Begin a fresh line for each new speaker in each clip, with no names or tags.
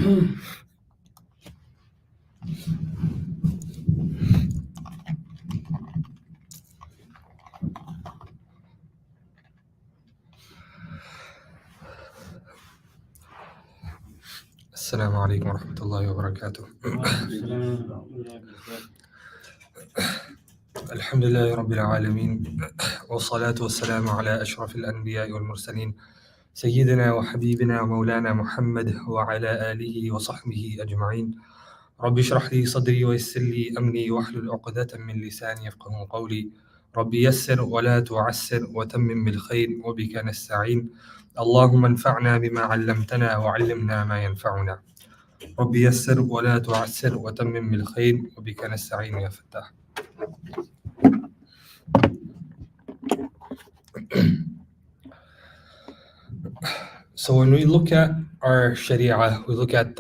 Assalamu alaikum wa rahmatullahi wa barakatuh. Alhamdulillahi Rabbil Alameen. Wassalatu wassalamu ala ashrafil anbiya wal mursaleen. Sayyidina wa habibina wa maulana Muhammad wa ala alihi wa sahbihi ajma'in. Rabbi shrah li sadri wa yassir li amri wa hlul uqdatan min lisani yafqahu qawli. Rabbi yassir wa la tu'assir wa tammim bil khair wa bika nasta'in. Allahumma anfa'na bima 'allamtana wa 'allimna ma yanfa'una. ربي يسر ولا تعسر وتمم بالخير وبك نستعين يا فتاح. So when we look at our Sharia, we look at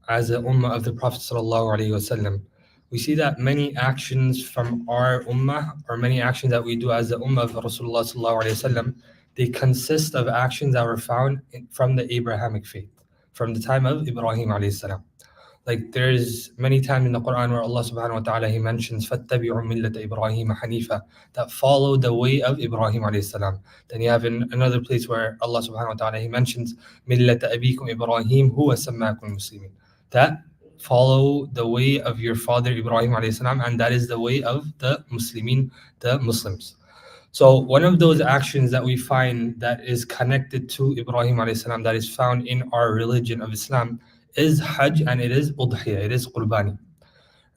as the Ummah of the Prophet ﷺ, we see that many actions from our Ummah, or many actions that we do as the Ummah of Rasulullah ﷺ, they consist of actions that were found from the Abrahamic faith, from the time of Ibrahim ﷺ. Like there's many times in the Quran where Allah subhanahu wa ta'ala, He mentions فَاتَّبِعُوا مِلَّةَ إِبْرَاهِيمَ حَنِيفًا, that follow the way of Ibrahim alayhi salam. Then you have in another place where Allah subhanahu wa ta'ala, He mentions مِلَّةَ أَبِيكُمْ إِبْرَاهِيمَ هُوَ سَمَّاكُمْ الْمُسْلِمِينَ, that follow the way of your father Ibrahim alayhi salam, and that is the way of the Muslimin, the Muslims. So one of those actions that we find that is connected to Ibrahim alayhi salam, that is found in our religion of Islam, is Hajj, and it is Udhiyah, it is Qurbani.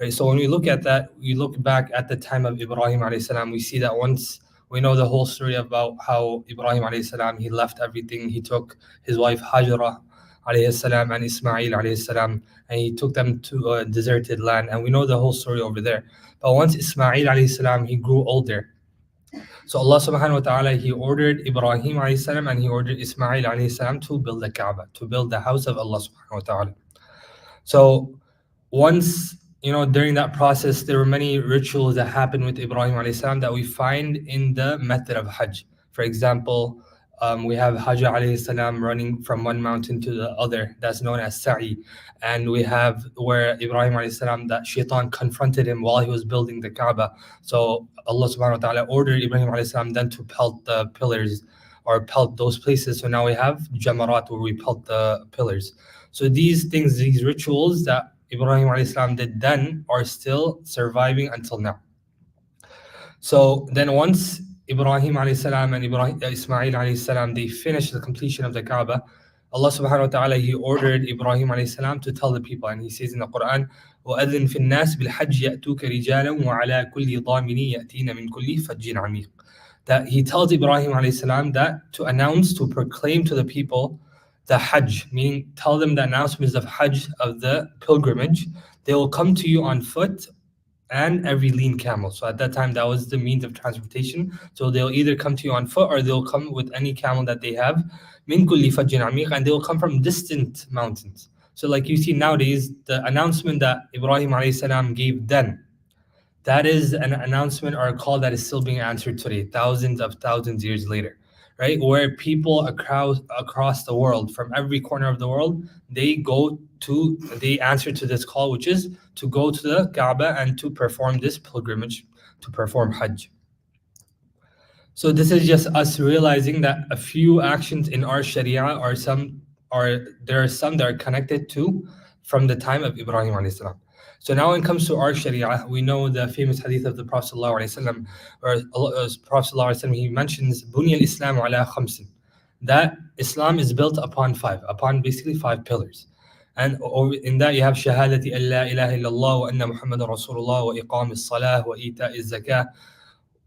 Right? So when we look at that, we look back at the time of Ibrahim alayhi salam, we see that once we know the whole story about how Ibrahim alayhi salam, he left everything, he took his wife Hajra alayhi salam and Ismail alayhi salam, and he took them to a deserted land, and we know the whole story over there. But once Ismail alayhi salam, he grew older, so Allah subhanahu wa ta'ala, He ordered Ibrahim alayhi salam and He ordered Ismail alayhi salam to build the Kaaba, to build the house of Allah subhanahu wa ta'ala. So once, during that process, there were many rituals that happened with Ibrahim alayhi salam that we find in the method of Hajj. For example, we have Hajj alayhi salam running from one mountain to the other, that's known as Sa'i. And we have where Ibrahim alayhi salam, that shaitan confronted him while he was building the Kaaba. So Allah subhanahu wa ta'ala ordered Ibrahim alayhi salam then to pelt the pillars, or pelt those places. So now we have Jamarat, where we pelt the pillars. So these things, these rituals that Ibrahim alayhi salam did then, are still surviving until now. So then once Ibrahim alayhi salam and Ismail alayhi salam, they finished the completion of the Kaaba, Allah subhanahu wa ta'ala, He ordered Ibrahim alayhi salam to tell the people, and He says in the Quran, وَأَذِّن فِي النَّاسِ بِالْحَجِّ يَأْتُوكَ رِجَالًا وَعَلَى كُلِّ ضَامِنٍ يَأْتِينَ مِنْ كُلِّ فَجٍّ عَمِيقٍ. That He tells Ibrahim alayhi salam that to announce, to proclaim to the people the Hajj, meaning tell them the announcements of Hajj, of the pilgrimage. They will come to you on foot and every lean camel. So at that time, that was the means of transportation. So they'll either come to you on foot, or they'll come with any camel that they have, min kulli fajjin amiq, and they'll come from distant mountains. So like you see nowadays, the announcement that Ibrahim alayhi salam gave then, that is an announcement or a call that is still being answered today, thousands years later, right? Where people across the world, from every corner of the world, they answer to this call, which is to go to the Kaaba and to perform this pilgrimage, to perform Hajj. So this is just us realizing that a few actions in our Sharia there are some that are connected to from the time of Ibrahim alayhi salam. So now when it comes to our Sharia, we know the famous hadith of the Prophet ﷺ, where the Prophet ﷺ, he mentions Bunya al-Islam ala khamsin, that Islam is built upon basically five pillars. And in that you have Shahadati an la ilaha illallah wa anna Muhammadan Rasulullah wa iqam as-salah wa ita az-zakah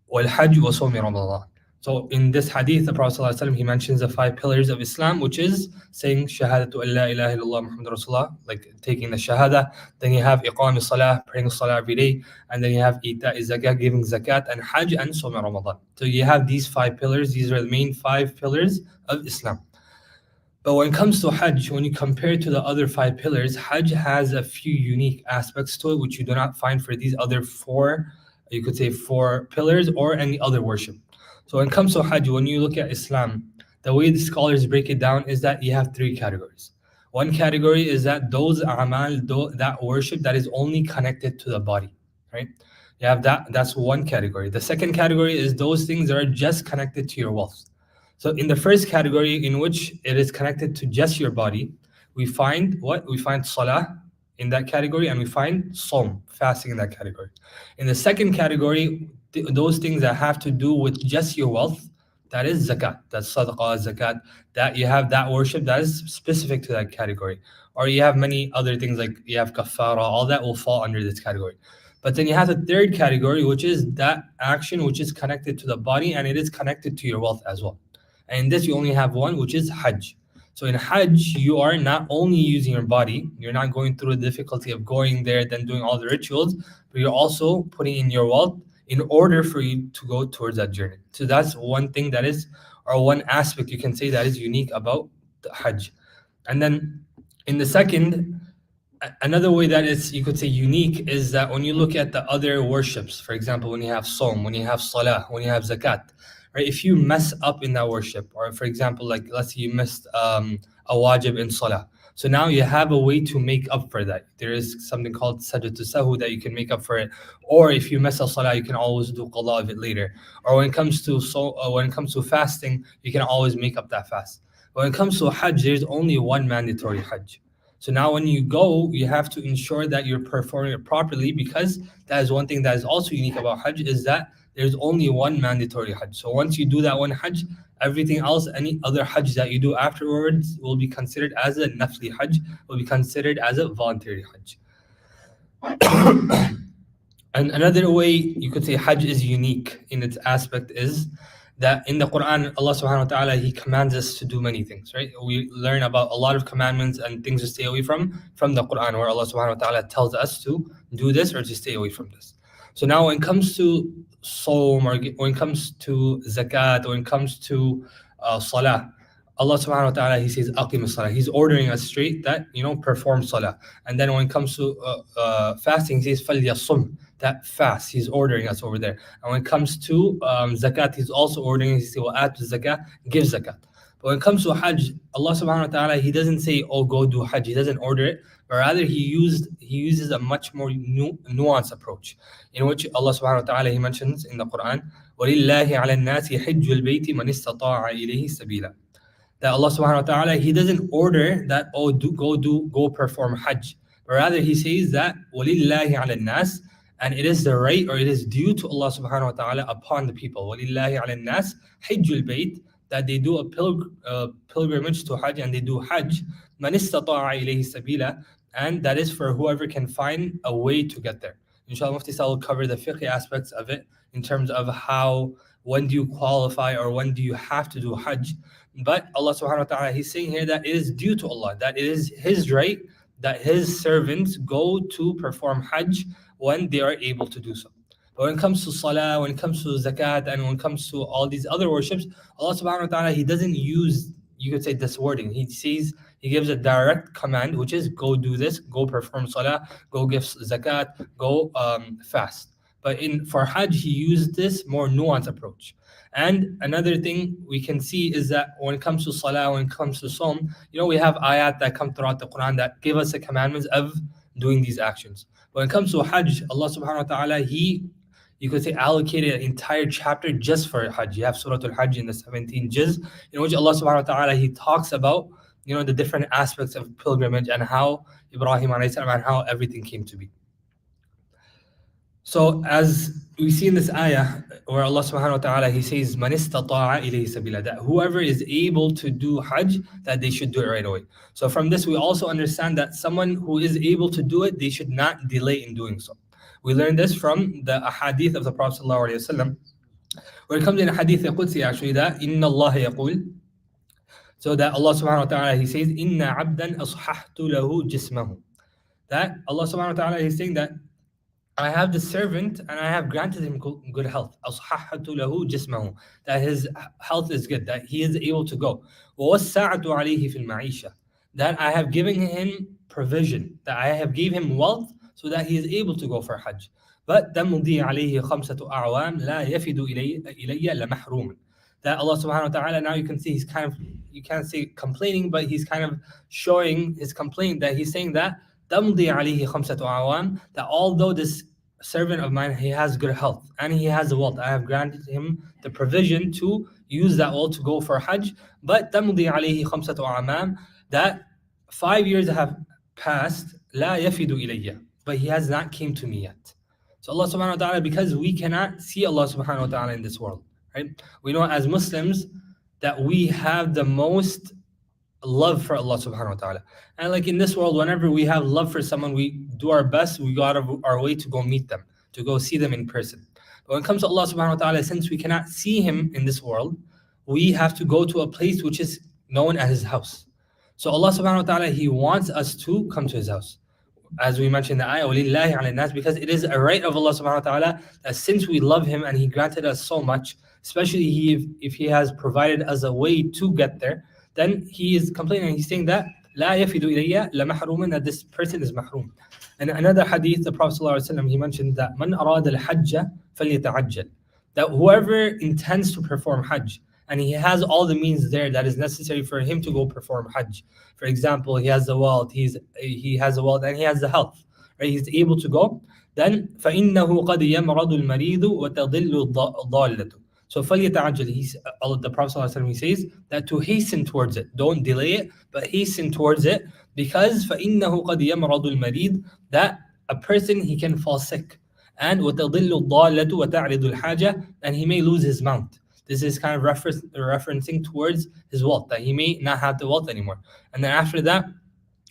wal hajj wa sawmi Ramadan. So in this hadith, the Prophet ﷺ, he mentions the five pillars of Islam, which is saying Shahadatu an la ilaha illallah Muhammad Rasulullah, like taking the Shahada. Then you have Iqam as-Salah, praying Salah every day. And then you have Ita az-Zakah, giving Zakat, and Hajj and Sawm Ramadan. So you have these five pillars. These are the main five pillars of Islam. But when it comes to Hajj, when you compare to the other five pillars, Hajj has a few unique aspects to it, which you do not find for these other four pillars or any other worship. So when it comes to Hajj, when you look at Islam, the way the scholars break it down is that you have three categories. One category is that those a'mal, that worship that is only connected to the body, right? You have that. That's one category. The second category is those things that are just connected to your wealth. So in the first category, in which it is connected to just your body, we find what? We find salah in that category, and we find som, fasting, in that category. In the second category, those things that have to do with just your wealth, that is zakat, that's sadaqah, zakat, that you have that worship that is specific to that category. Or you have many other things like you have kafara, all that will fall under this category. But then you have the third category, which is that action which is connected to the body and it is connected to your wealth as well. And in this, you only have one, which is Hajj. So in Hajj, you are not only using your body, you're not going through the difficulty of going there, then doing all the rituals, but you're also putting in your wealth in order for you to go towards that journey. So that's one thing that is, or one aspect you can say that is unique about the Hajj. And then in the second, another way that is, you could say, unique is that when you look at the other worships, for example, when you have Som, when you have Salah, when you have Zakat, right? If you mess up in that worship, or for example, like let's say you missed a wajib in Salah, so now you have a way to make up for that. There is something called sajdat sahu that you can make up for it. Or if you miss a salah, you can always do qada of it later. Or when it comes to fasting, you can always make up that fast. When it comes to Hajj, there's only one mandatory Hajj. So now when you go, you have to ensure that you're performing it properly, because that is one thing that is also unique about Hajj, is that there's only one mandatory Hajj. So once you do that one Hajj, everything else, any other Hajj that you do afterwards will be considered as a nafli Hajj, will be considered as a voluntary Hajj. And another way you could say Hajj is unique in its aspect is that in the Quran, Allah subhanahu wa ta'ala, He commands us to do many things, right? We learn about a lot of commandments and things to stay away from the Quran, where Allah subhanahu wa ta'ala tells us to do this or to stay away from this. So now when it comes to Sawm, or when it comes to Zakat, or when it comes to Salah, Allah subhanahu wa ta'ala, He says, Aqim as-salah. He's ordering us straight that, perform Salah. And then when it comes to fasting, He says, فَلْيَصُمْ, that fast. He's ordering us over there. And when it comes to Zakat, He's also ordering us. He says, وَآتُ الزَّكَاةِ, give Zakat. But when it comes to Hajj, Allah subhanahu wa ta'ala, He doesn't say, oh, go do Hajj. He doesn't order it. But rather, He uses a much more nuanced approach, in which Allah subhanahu wa ta'ala, He mentions in the Quran, وَلِلَّهِ عَلَى النَّاسِ حِجُّ الْبَيْتِ مَنِ اسْتَطَاعَ إِلَيْهِ سَبِيلًا. That Allah subhanahu wa ta'ala, He doesn't order that, oh, go perform Hajj. But rather, He says that, وَلِلَّهِ عَلَى النَّاسِ, and it is the right, or it is due to Allah subhanahu wa ta'ala upon the people. وَلِلَّهِ عَلَى النَّاسِ حِجُّ الْبَيْتِ, that they do a pilgrimage to Hajj, and they do Hajj, مَنِ اسْتَطَاعَ إِلَيْهِ سَبِيلًا, and that is for whoever can find a way to get there. Inshallah, Mufti Sal will cover the fiqh aspects of it in terms of when do you qualify, or when do you have to do Hajj. But Allah subhanahu wa ta'ala, He's saying here that it is due to Allah, that it is His right that His servants go to perform Hajj when they are able to do so. But when it comes to Salah, when it comes to Zakat, and when it comes to all these other worships, Allah subhanahu wa ta'ala, He doesn't use, you could say, this wording. He gives a direct command, which is go do this, go perform Salah, go give Zakat, go fast. But for Hajj, He used this more nuanced approach. And another thing we can see is that when it comes to Salah, when it comes to Sawm, we have ayat that come throughout the Quran that give us the commandments of doing these actions. When it comes to Hajj, Allah subhanahu wa ta'ala, you could say, allocated an entire chapter just for Hajj. You have Surah Al-Hajj in the 17 juz, in which Allah subhanahu wa ta'ala, He talks about, the different aspects of pilgrimage, and how Ibrahim alayhi salam, and how everything came to be. So as we see in this ayah, where Allah subhanahu wa ta'ala, He says, مَنِ اسْتَطَاعَ إِلَيْهِ سَبِيلًا, that whoever is able to do Hajj, that they should do it right away. So from this, we also understand that someone who is able to do it, they should not delay in doing so. We learn this from the ahadith of the Prophet sallallahu alaihi wasallam, where it comes in a hadith Qudsi actually, that إِنَّ اللَّهَ يَقُولُ, so that Allah subhanahu wa ta'ala, He says, إِنَّ عَبْدًا أَصْحَحْتُ لَهُ جِسْمَهُ, that Allah subhanahu wa ta'ala is saying that I have the servant and I have granted him good health. أَصْحَحْتُ لَهُ جِسْمَهُ, that his health is good, that he is able to go. وَوَسَّعْتُ عَلَيْهِ فِي الْمَعِيشَةِ, that I have given him provision, that I have gave him wealth so that he is able to go for Hajj. But تَمُضِي عَلَيْهِ خَمْسَةُ أَعْوَامٍ لَا يَفِدُ إِلَيَّ لَمَحْرُومٍ, that Allah subhanahu wa ta'ala, now you can see He's kind of you can't say complaining, but he's kind of showing his complaint that he's saying that تمضي عليه خمسة أعوام, that although this servant of mine, he has good health and he has the wealth, I have granted him the provision to use that wealth to go for Hajj, but تمضي عليه خمسة أعوام, that 5 years have passed, لا يفد إلي, but he has not came to me yet. So Allah subhanahu wa ta'ala, because we cannot see Allah subhanahu wa ta'ala in this world, right? We know as Muslims that we have the most love for Allah subhanahu wa ta'ala. And like in this world, whenever we have love for someone, we do our best, we go out of our way to go meet them, to go see them in person. But when it comes to Allah subhanahu wa ta'ala, since we cannot see him in this world, we have to go to a place which is known as his house. So Allah subhanahu wa ta'ala, he wants us to come to his house. As we mentioned in the ayah, وَلِلَّهِ عَلَى النَّاسِ, because it is a right of Allah subhanahu wa ta'ala that since we love him and he granted us so much, especially if he has provided us a way to get there, then he is complaining, he's saying that لا يفد إلي لمحروم, that this person is mahrum. And another hadith, the Prophet ﷺ, he mentioned that من أراد الحج فليتعجل, that whoever intends to perform Hajj and he has all the means there that is necessary for him to go perform Hajj. For example, he has the wealth, he has the wealth and he has the health, right? He's able to go. Then فإنه قد يمرض المريض وتضل الضالة. So فليتعجل, the Prophet ﷺ, he says that to hasten towards it, don't delay it, but hasten towards it, because فإنه قد يمرض المريض, that a person, he can fall sick, and وتضل الضالة وتعرض الحاجة, and he may lose his mount. This is kind of referencing towards his wealth, that he may not have the wealth anymore. And then after that,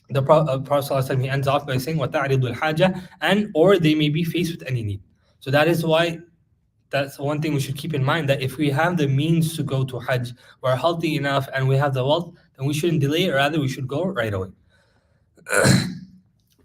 the Prophet ﷺ, he ends off by saying وتعرض الحاجة, and or they may be faced with any need. So that is why, that's one thing we should keep in mind, that if we have the means to go to Hajj, we're healthy enough and we have the wealth, then we shouldn't delay it, rather we should go right away.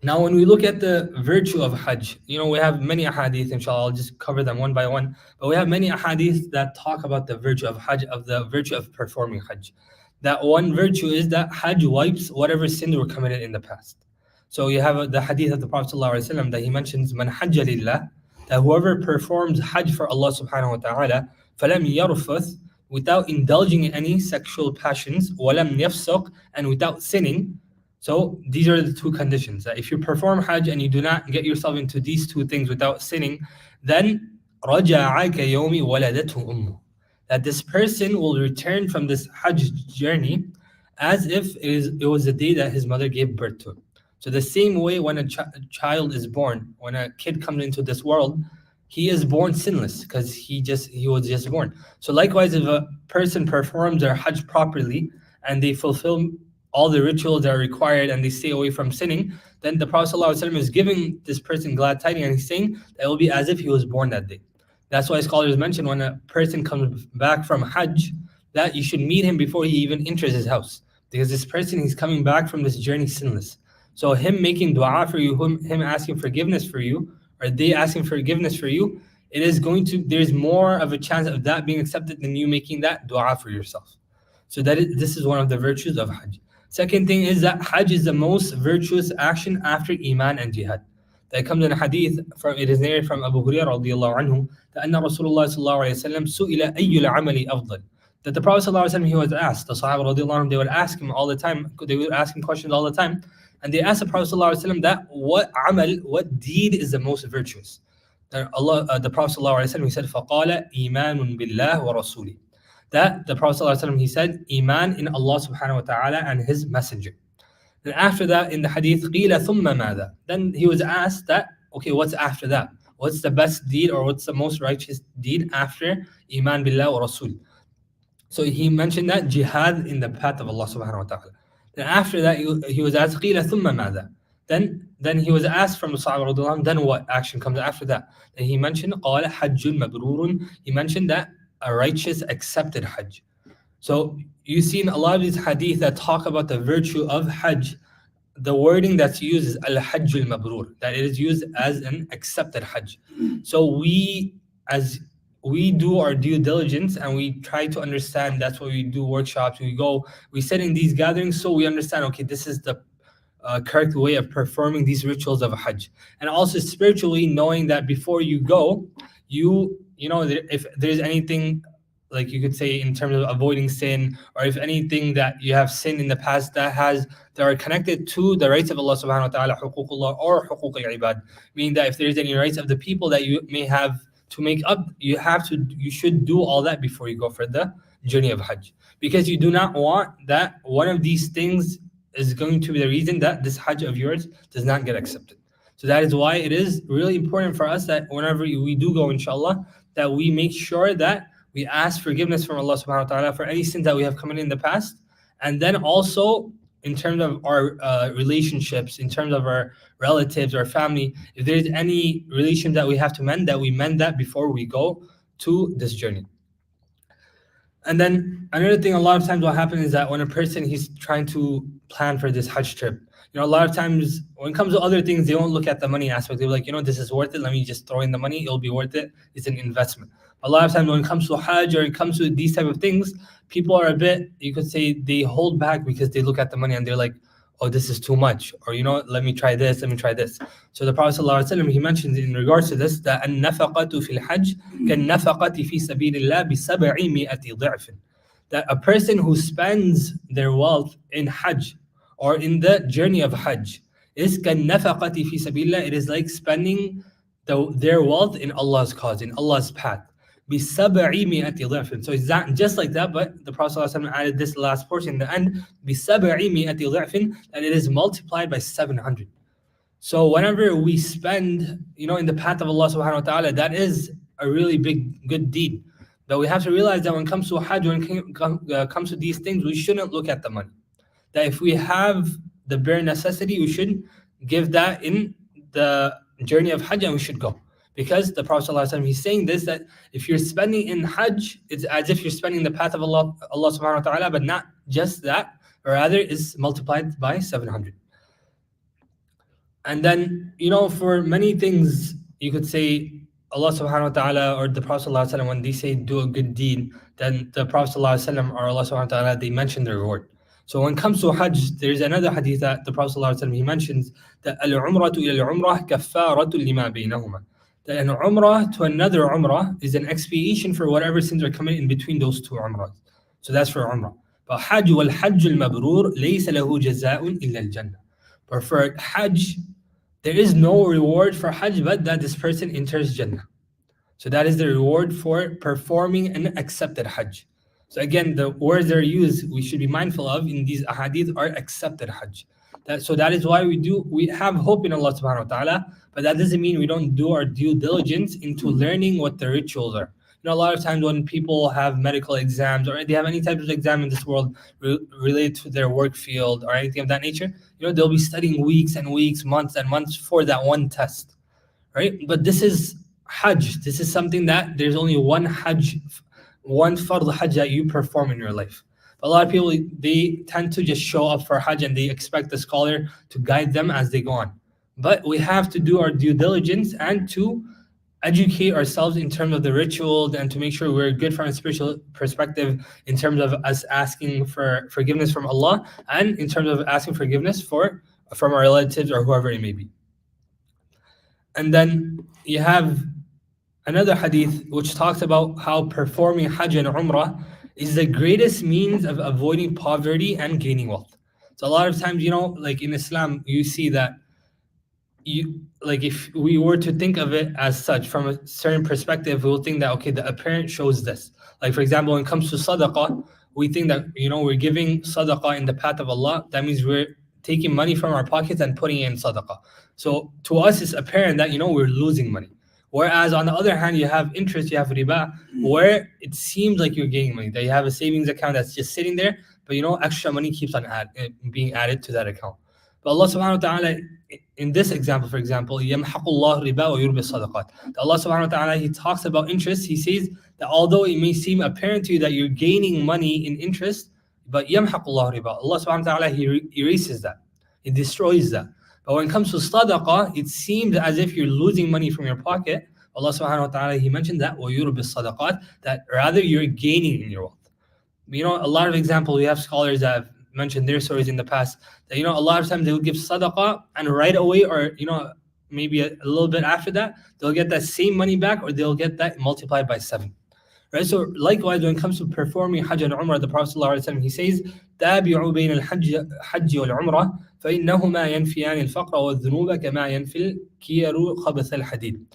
Now, when we look at the virtue of Hajj, we have many ahadith, inshallah, I'll just cover them one by one, but we have many ahadith that talk about the virtue of Hajj, of the virtue of performing Hajj. That one virtue is that Hajj wipes whatever sins were committed in the past. So you have the hadith of the Prophet ﷺ that he mentions, Man hajja lillah, that whoever performs Hajj for Allah subhanahu wa ta'ala, فَلَمْ يَرْفُثْ, without indulging in any sexual passions, وَلَمْ يَفْسُقْ, and without sinning. So these are the two conditions, that if you perform Hajj and you do not get yourself into these two things without sinning, then رَجَعَ كَيَوْمِ وَلَدَتْهُ أُمُّهُ, that this person will return from this Hajj journey as if it was the day that his mother gave birth to him. So the same way when a child is born, when a kid comes into this world, he is born sinless because he was just born. So likewise, if a person performs their Hajj properly and they fulfill all the rituals that are required and they stay away from sinning, then the Prophet ﷺ is giving this person glad tidings, and he's saying that it will be as if he was born that day. That's why scholars mention when a person comes back from Hajj, that you should meet him before he even enters his house, because this person, he's coming back from this journey sinless. So him making dua for you, him asking forgiveness for you, or they asking forgiveness for you, there's more of a chance of that being accepted than you making that dua for yourself. So this is one of the virtues of Hajj. Second thing is that Hajj is the most virtuous action after Iman and Jihad. That comes in a hadith, it is narrated from Abu Hurairah radiallahu anhu, that أن رسول الله صلى الله عليه وسلم سئل أي العمل أفضل. That the Prophet sallallahu alaihi wasallam, he was asked, the Sahaba radiallahu anhu, they would ask him all the time, they would ask him questions all the time, and they asked the Prophet sallallahu alaihi wasallam that what deed is the most virtuous. That the Prophet sallallahu alaihi wasallam, he said, فَقَالَ إِيمَانٌ بِاللَّهِ وَرَسُولِهِ. That the Prophet sallallahu alaihi wasallam, he said, Iman in Allah subhanahu wa ta'ala and His Messenger. Then after that, in the hadith, قِيلَ ثُمَّ مَاذَا? Then he was asked that, okay, what's after that? What's the best deed, or what's the most righteous deed after Iman billah wa Rasul? So he mentioned that jihad in the path of Allah subhanahu wa ta'ala. Then after that, he was asked, قِيلَ ثُمَّ مَاذَا? Then he was asked from the Sahaba radiallahu anhu, then what action comes after that? Then he mentioned, قَالَ حَجٌّ مَبْرُورٌ. He mentioned that a righteous accepted Hajj. So you see in a lot of these hadith that talk about the virtue of Hajj, the wording that's used is al-Hajj al-Mabrur, that it is used as an accepted Hajj. So we do our due diligence and we try to understand, that's why we do workshops, we sit in these gatherings so we understand, okay, this is the correct way of performing these rituals of Hajj. And also spiritually knowing that before you go, you know if there's anything like you could say in terms of avoiding sin, or if anything that you have sinned in the past that are connected to the rights of Allah subhanahu wa ta'ala, huququllah or huquq al-ibad, meaning that if there's any rights of the people that you may have to make up, you should do all that before you go for the journey of Hajj, because you do not want that one of these things is going to be the reason that this Hajj of yours does not get accepted. So that is why it is really important for us that whenever we do go, inshallah, that we make sure that we ask forgiveness from Allah subhanahu wa ta'ala for any sins that we have committed in the past. And then also in terms of our relationships, in terms of our relatives, our family, if there's any relation that we have to mend, that we mend that before we go to this journey. And then another thing, a lot of times what happens is that when a person he's trying to plan for this Hajj trip, a lot of times when it comes to other things, they won't look at the money aspect. They're like, this is worth it. Let me just throw in the money. It'll be worth it. It's an investment. A lot of times when it comes to Hajj or it comes to these type of things, people are a bit, you could say, they hold back because they look at the money and they're like, oh, this is too much. Or, let me try this, let me try this. So the Prophet ﷺ, he mentions in regards to this that النفقة في الحج كالنفقة في سبيل الله ب700 ضعف. That a person who spends their wealth in Hajj or in the journey of Hajj is كالنفقة في سبيل الله. It is like spending their wealth in Allah's cause, in Allah's path. ب700 ضعف. So it's not just like that, but the Prophet ﷺ added this last portion in the end, ب700 ضعف, that it is multiplied by 700. So whenever we spend, in the path of Allah subhanahu wa ta'ala, that is a really big, good deed. But we have to realize that when it comes to Hajj, when it comes to these things, we shouldn't look at the money. That if we have the bare necessity, we should give that in the journey of Hajj and we should go. Because the Prophet ﷺ, he's saying this, that if you're spending in Hajj, it's as if you're spending the path of Allah subhanahu wa ta'ala, but not just that, or rather is multiplied by 700. And then, for many things, you could say Allah subhanahu wa ta'ala or the Prophet ﷺ, when they say do a good deed, then the Prophet ﷺ or Allah subhanahu wa ta'ala, they mention the reward. So when it comes to Hajj, there's another hadith that the Prophet ﷺ, he mentions that al-umratu ila al-umrah kaffaratu lima baynahuma. That an umrah to another umrah is an expiation for whatever sins are committed in between those two umrahs. So that's for umrah. But Hajj wal Hajj al-mabrur laysa lahu jaza'un illa al-jannah. But for Hajj, there is no reward for Hajj but that this person enters Jannah. So that is the reward for performing an accepted Hajj. So again, the words that are used, we should be mindful of in these ahadith are accepted Hajj. So that is why we have hope in Allah subhanahu wa ta'ala, but that doesn't mean we don't do our due diligence into learning what the rituals are. A lot of times when people have medical exams or they have any type of exam in this world related to their work field or anything of that nature, they'll be studying weeks and weeks, months and months for that one test, right? But this is Hajj. This is something that there's only one Hajj, one fard Hajj that you perform in your life. But a lot of people, they tend to just show up for Hajj and they expect the scholar to guide them as they go on. But we have to do our due diligence and to educate ourselves in terms of the rituals and to make sure we're good from a spiritual perspective in terms of us asking for forgiveness from Allah and in terms of asking forgiveness from our relatives or whoever it may be. And then you have another hadith which talks about how performing Hajj and Umrah is the greatest means of avoiding poverty and gaining wealth. So a lot of times, like in Islam, you see that if we were to think of it as such from a certain perspective, we'll think that, okay, the apparent shows this. Like, for example, when it comes to sadaqah, we think that, we're giving sadaqah in the path of Allah. That means we're taking money from our pockets and putting it in sadaqah. So to us, it's apparent that, we're losing money. Whereas on the other hand, you have interest, you have riba, where it seems like you're gaining money. That you have a savings account that's just sitting there, but extra money keeps on being added to that account. But Allah subhanahu wa ta'ala, in this example, for example, يَمْحَقُ اللَّهُ رِبَا وَيُرْبِ الصَّدَقَاتِ. Allah subhanahu wa ta'ala, he talks about interest. He says that although it may seem apparent to you that you're gaining money in interest, but يَمْحَقُ اللَّهُ رِبَا. Allah subhanahu wa ta'ala, he erases that. He destroys that. But when it comes to sadaqah, it seems as if you're losing money from your pocket. Allah subhanahu wa ta'ala, he mentioned that وَيُرْبِ الصَّدَقَاتِ, that rather you're gaining in your wealth. A lot of examples, we have scholars that have mentioned their stories in the past that a lot of times they will give sadaqah and right away or maybe a little bit after that they'll get that same money back or they'll get that multiplied by 7, Right? So likewise, when it comes to performing Hajj and Umrah, the Prophet ﷺ, he says, تابعوا بين الحج والعمرة فإنهما ينفيان الفقر والذنوب كما ينفي الكير خبث الحديد.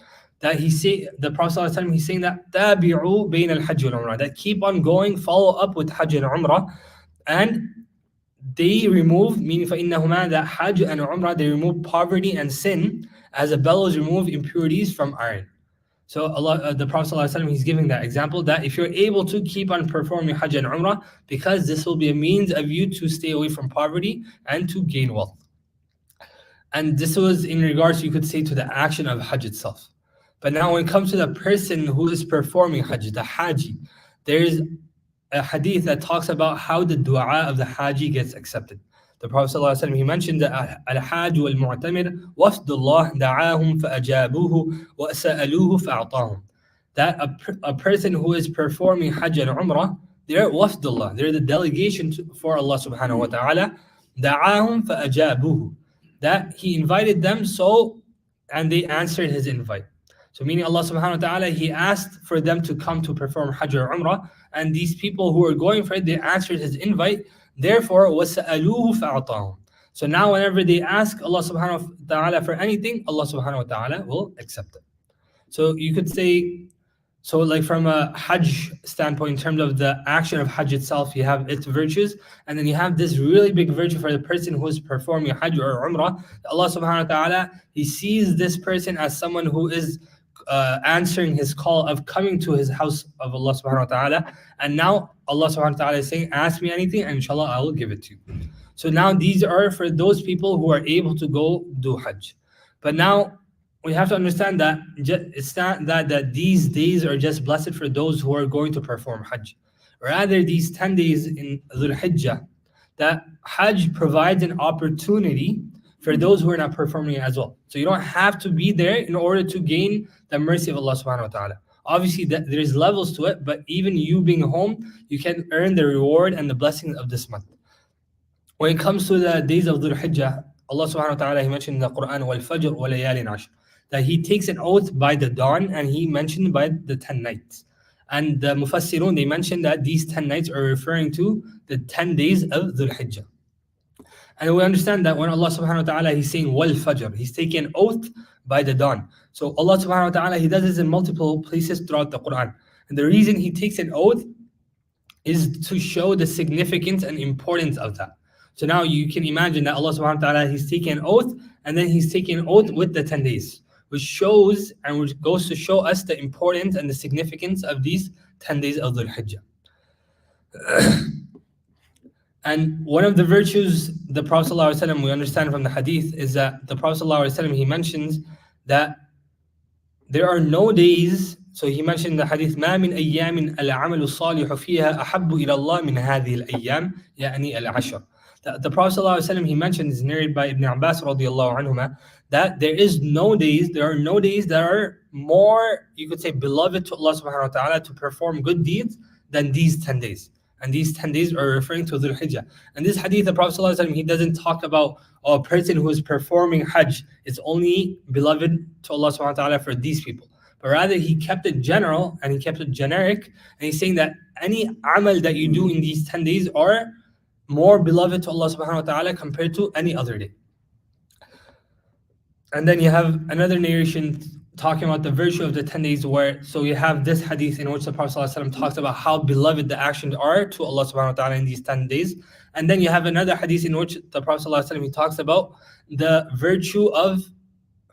That the Prophet ﷺ, he's saying that تابعوا بين الحج والعمرة, that keep on going, follow up with Hajj and Umrah, and they remove, meaning فإنهما, that Hajj and Umrah, they remove poverty and sin as the bellows remove impurities from iron. So the Prophet ﷺ, he's giving that example, that if you're able to keep on performing Hajj and Umrah, because this will be a means of you to stay away from poverty and to gain wealth. And this was in regards, you could say, to the action of Hajj itself. But now when it comes to the person who is performing Hajj, the Haji, there's a hadith that talks about how the dua of the Haji gets accepted. The Prophet ﷺ, he mentioned that al-Hajj wal-Mu'tamir wafdullah da'ahum fa'ajabuhu wa sa'aluhu fa'atahum. That a person who is performing Hajj and Umrah, they're wafdullah, they're the delegation for Allah subhanahu wa ta'ala. Da'ahum fa'ajabuhu. That he invited them, and they answered his invite. So meaning Allah subhanahu wa ta'ala, he asked for them to come to perform Hajj or Umrah, and these people who are going for it, they answered his invite. Therefore, وَسَأَلُوهُ فَأَعْطَاهُم. So now whenever they ask Allah subhanahu wa ta'ala for anything, Allah subhanahu wa ta'ala will accept it. So you could say, so like from a Hajj standpoint, in terms of the action of Hajj itself, you have its virtues, and then you have this really big virtue for the person who is performing Hajj or Umrah. Allah subhanahu wa ta'ala, he sees this person as someone who is answering his call of coming to his house of Allah subhanahu wa ta'ala. And now Allah subhanahu wa ta'ala is saying, ask me anything and inshallah I will give it to you. So now these are for those people who are able to go do Hajj. But now we have to understand that it's not that these days are just blessed for those who are going to perform Hajj. Rather, these 10 days in Dhul Hijjah, that Hajj provides an opportunity for those who are not performing it as well. So you don't have to be there in order to gain the mercy of Allah subhanahu wa ta'ala. Obviously, there's levels to it, but even you being home, you can earn the reward and the blessings of this month. When it comes to the days of Dhul Hijjah, Allah subhanahu wa ta'ala, he mentioned in the Quran, وَالْفَجْرِ وَلَيَالٍ عَشْرٍ, that he takes an oath by the dawn, and he mentioned by the 10 nights. And the Mufassirun, they mentioned that these 10 nights are referring to the 10 days of Dhul Hijjah. And we understand that when Allah subhanahu wa ta'ala, he's saying wal fajr, he's taking an oath by the dawn. So Allah subhanahu wa ta'ala, he does this in multiple places throughout the Quran. And the reason he takes an oath is to show the significance and importance of that. So now you can imagine that Allah subhanahu wa ta'ala, he's taking an oath, and then he's taking an oath with the 10 days, which shows and which goes to show us the importance and the significance of these 10 days of Dhul Hijjah. And one of the virtues the Prophet ﷺ, we understand from the hadith, is that the Prophet ﷺ, he mentions that there are no days. So he mentioned in the hadith, ما من أيام العمل الصالح فيها أحب إلى الله من هذه الأيام يعني العشر. The Prophet ﷺ, he mentioned, is narrated by Ibn Abbas radiallahu anhuma, that there are no days that are more, you could say, beloved to Allah subhanahu wa ta'ala to perform good deeds than these 10 days. And these 10 days are referring to Dhul Hijjah. And this hadith, the Prophet ﷺ, he doesn't talk about a person who is performing Hajj. It's only beloved to Allah subhanahu wa ta'ala for these people. But rather, he kept it general and he kept it generic. And he's saying that any amal that you do in these 10 days are more beloved to Allah subhanahu wa ta'ala compared to any other day. And then you have another narration talking about the virtue of the 10 days where, so you have this hadith in which the Prophet ﷺ talks about how beloved the actions are to Allah subhanahu wa ta'ala in these 10 days. And then you have another hadith in which the Prophet ﷺ, he talks about the virtue of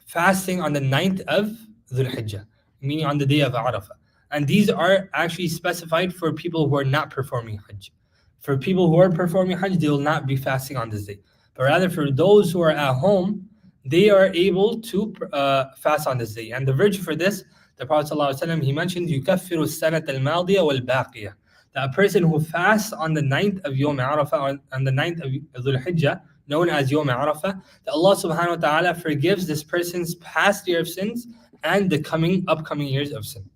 fasting on the 9th of Dhul Hijjah, meaning on the day of Arafah. And these are actually specified for people who are not performing Hajj. For people who are performing Hajj, they will not be fasting on this day. But rather for those who are at home, they are able to fast on this day. And the virtue for this, the Prophet ﷺ, he mentioned, يُكَفِّرُ السَّنَةَ الْمَاضِيَ وَالْبَاقِيَةَ. That a person who fasts on the 9th of Yawm Arafah, on the 9th of Dhul Hijjah, known as Yawm Arafah, that Allah subhanahu wa ta'ala forgives this person's past year of sins and the upcoming years of sin.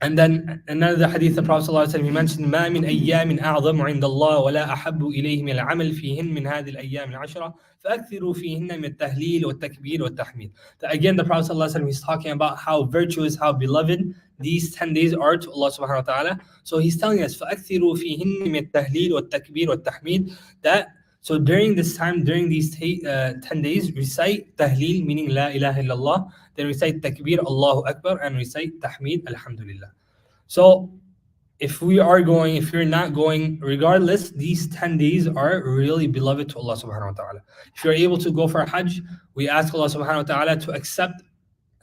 And then another hadith, the Prophet ﷺ, he mentioned, ما من أيام أعظم عند الله ولا أحب إليه من العمل فيهن من هذه الأيام العشرة فأكثروا فيهن من التهليل والتكبير والتحميد. That again, the Prophet ﷺ, he's talking about how virtuous, how beloved these 10 days are to Allah subhanahu wa ta'ala. So he's telling us, فأكثروا فيهن من التهليل والتكبير والتحميد, that so during this time, during these 10 days, recite tahleel, meaning La ilaha illallah, then recite takbir, Allahu Akbar, and recite tahmeed, Alhamdulillah. So if you're not going, regardless, these 10 days are really beloved to Allah subhanahu wa ta'ala. If you're able to go for Hajj, we ask Allah subhanahu wa ta'ala to accept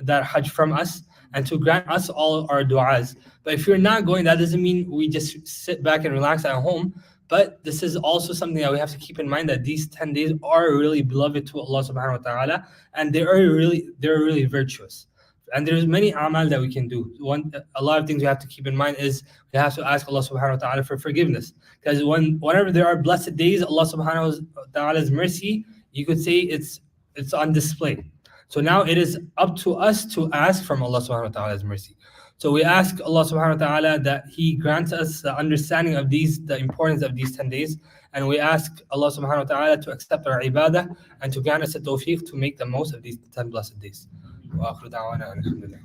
that Hajj from us and to grant us all our du'as. But if you're not going, that doesn't mean we just sit back and relax at home. But this is also something that we have to keep in mind, that these 10 days are really beloved to Allah subhanahu wa ta'ala, and they're really virtuous. And there's many amal that we can do. A lot of things we have to keep in mind is we have to ask Allah subhanahu wa ta'ala for forgiveness. Because whenever there are blessed days, Allah subhanahu wa ta'ala's mercy, you could say it's on display. So now it is up to us to ask from Allah subhanahu wa ta'ala's mercy. So we ask Allah subhanahu wa ta'ala that He grants us the understanding of the importance of these 10 days. And we ask Allah subhanahu wa ta'ala to accept our ibadah and to grant us the tawfiq to make the most of these 10 blessed days. وآخر دعوانا أن الحمد لله.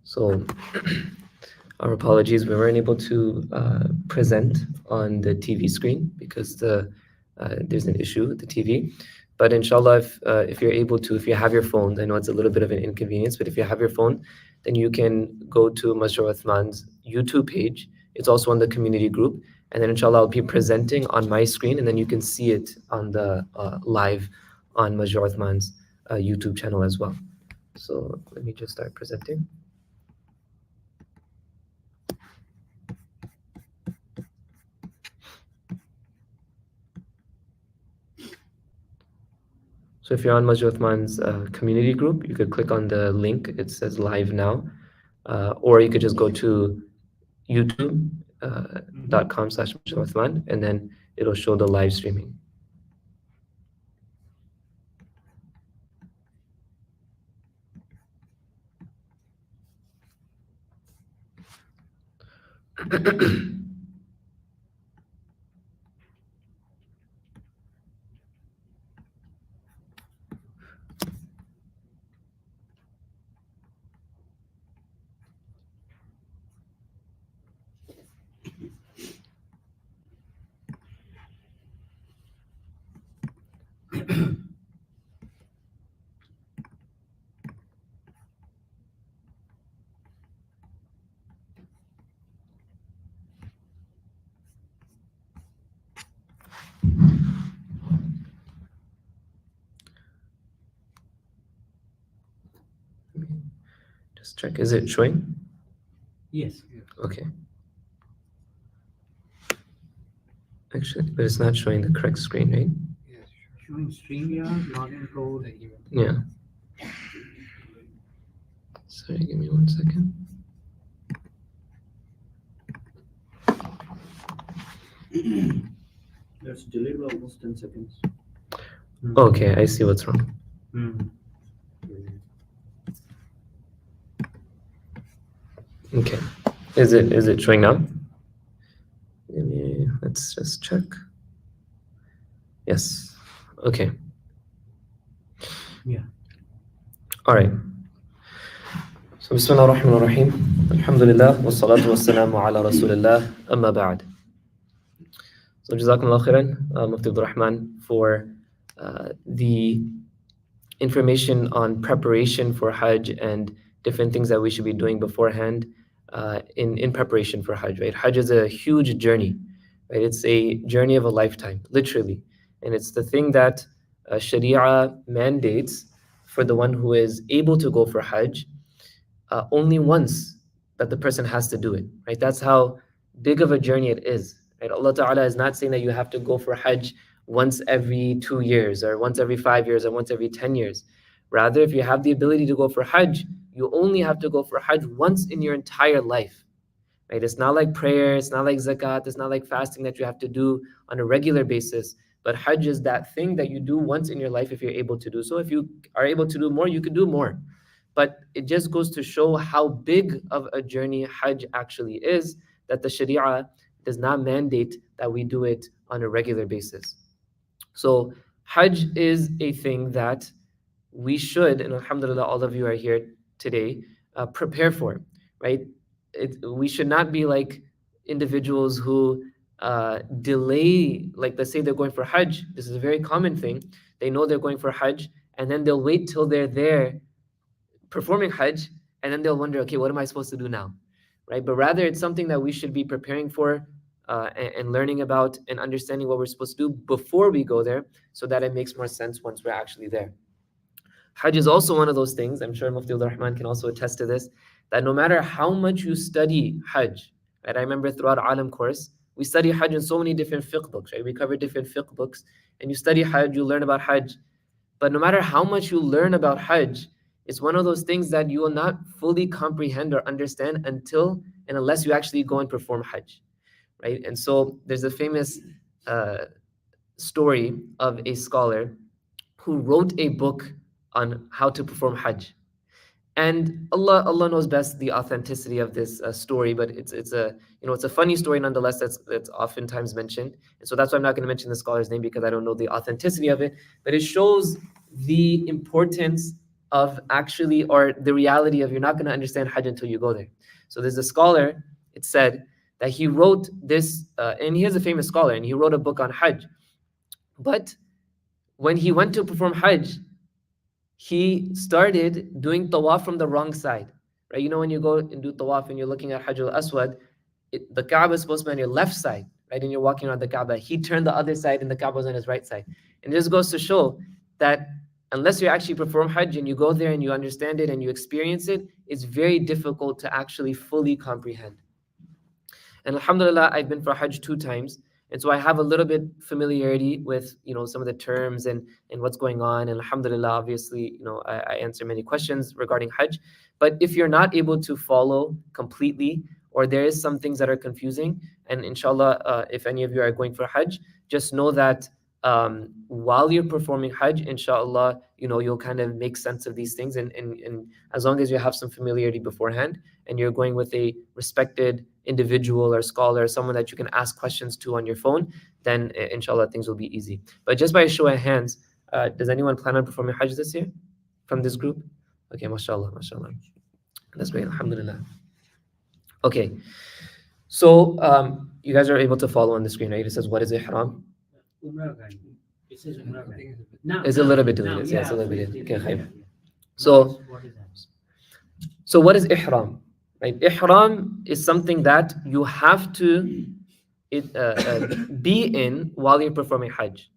So, our apologies, we weren't able to present on the TV screen because there's an issue with the TV. But inshallah, if you're able to, if you have your phone, I know it's a little bit of an inconvenience, but if you have your phone, then you can go to Masjid Uthman's YouTube page. It's also on the community group. And then inshallah, I'll be presenting on my screen, and then you can see it on the live on Masjid Uthman's YouTube channel as well. So let me just start presenting. So if you're on Masjid Uthman's community group, you could click on the link. It says live now. Or you could just go to youtube.com/Masjid Uthman, and then it'll show the live streaming. Just check, is it showing?
Yes.
Okay. Actually, but it's not showing the correct screen, right?
Yes. Showing StreamYard, login code.
Yeah. Sorry, give me 1 second.
That's delayed by almost 10 seconds.
Okay, I see what's wrong. Okay. Is it showing now? Let's just check. Yes. Okay.
Yeah.
All right. So Bismillah ar-Rahman ar-Rahim. Alhamdulillah wa salatu wa salamu ala Rasulillah amma ba'd. So Jazakumullah khairan, Mufti Abdul Rahman, for the information on preparation for Hajj and different things that we should be doing beforehand in preparation for Hajj, right? Hajj is a huge journey, right? It's a journey of a lifetime, literally. And it's the thing that Sharia mandates for the one who is able to go for Hajj only once, that the person has to do it, right? That's how big of a journey it is, right? Allah Ta'ala is not saying that you have to go for Hajj once every 2 years or once every 5 years or once every 10 years. Rather, if you have the ability to go for Hajj, you only have to go for Hajj once in your entire life. Right? It's not like prayer, it's not like zakat, it's not like fasting that you have to do on a regular basis. But Hajj is that thing that you do once in your life if you're able to do so. If you are able to do more, you could do more. But it just goes to show how big of a journey Hajj actually is, that the Sharia does not mandate that we do it on a regular basis. So Hajj is a thing that we should, and alhamdulillah, all of you are here today, prepare for, right? We should not be like individuals who delay, like let's say they're going for Hajj. This is a very common thing. They know they're going for Hajj, and then they'll wait till they're there performing Hajj, and then they'll wonder, okay, what am I supposed to do now, right? But rather, it's something that we should be preparing for and learning about and understanding what we're supposed to do before we go there, so that it makes more sense once we're actually there. Hajj is also one of those things, I'm sure Mufti Rahman can also attest to this, that no matter how much you study Hajj, right? I remember throughout Alam course, we study Hajj in so many different fiqh books, right? We cover different fiqh books, and you study Hajj, you learn about Hajj. But no matter how much you learn about Hajj, it's one of those things that you will not fully comprehend or understand until and unless you actually go and perform Hajj, right? And so there's a famous story of a scholar who wrote a book on how to perform Hajj. And Allah knows best the authenticity of this story, but it's a funny story nonetheless that's oftentimes mentioned. And so that's why I'm not going to mention the scholar's name, because I don't know the authenticity of it. But it shows the importance of actually, or the reality of, you're not going to understand Hajj until you go there. So there's a scholar, it said, that he wrote this, and he is a famous scholar, and he wrote a book on Hajj. But when he went to perform Hajj, he started doing tawaf from the wrong side, right? You know, when you go and do tawaf and you're looking at Hajj al-Aswad, the Kaaba is supposed to be on your left side, right? And you're walking around the Kaaba. He turned the other side and the Kaaba was on his right side. And this goes to show that unless you actually perform Hajj and you go there and you understand it and you experience it, it's very difficult to actually fully comprehend. And alhamdulillah, I've been for Hajj 2 times. And so I have a little bit familiarity with, some of the terms and what's going on. And alhamdulillah, obviously, I answer many questions regarding Hajj. But if you're not able to follow completely, or there is some things that are confusing, and inshallah, if any of you are going for Hajj, just know that while you're performing Hajj, inshallah, you'll kind of make sense of these things. And as long as you have some familiarity beforehand and you're going with a respected individual or scholar, someone that you can ask questions to on your phone, then inshallah things will be easy. But just by a show of hands, does anyone plan on performing Hajj this year from this group? Okay, mashallah. That's great, alhamdulillah. Okay, so you guys are able to follow on the screen, right? It says, what is ihram?
It says Umrah.
It's a little bit deleted. Yeah, it's a little bit deleted. Okay, khair.
So what is that?
So what is ihram? Right? Ihram is something that you have to be in while you're performing Hajj.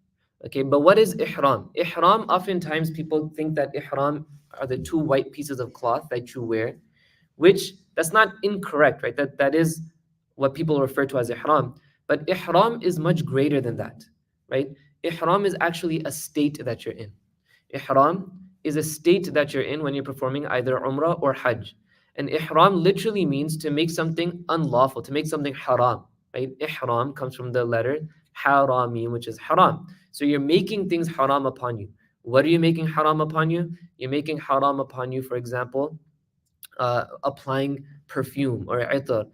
Okay, but what is ihram? Ihram, oftentimes people think that ihram are the 2 white pieces of cloth that you wear, which that's not incorrect, right? That is what people refer to as ihram. But ihram is much greater than that, right? Ihram is actually a state that you're in. Ihram is a state that you're in when you're performing either Umrah or Hajj. And ihram literally means to make something unlawful, to make something haram, right? Ihram comes from the letter harami, which is haram. So you're making things haram upon you. What are you making haram upon you? You're making haram upon you, for example, applying perfume or itar,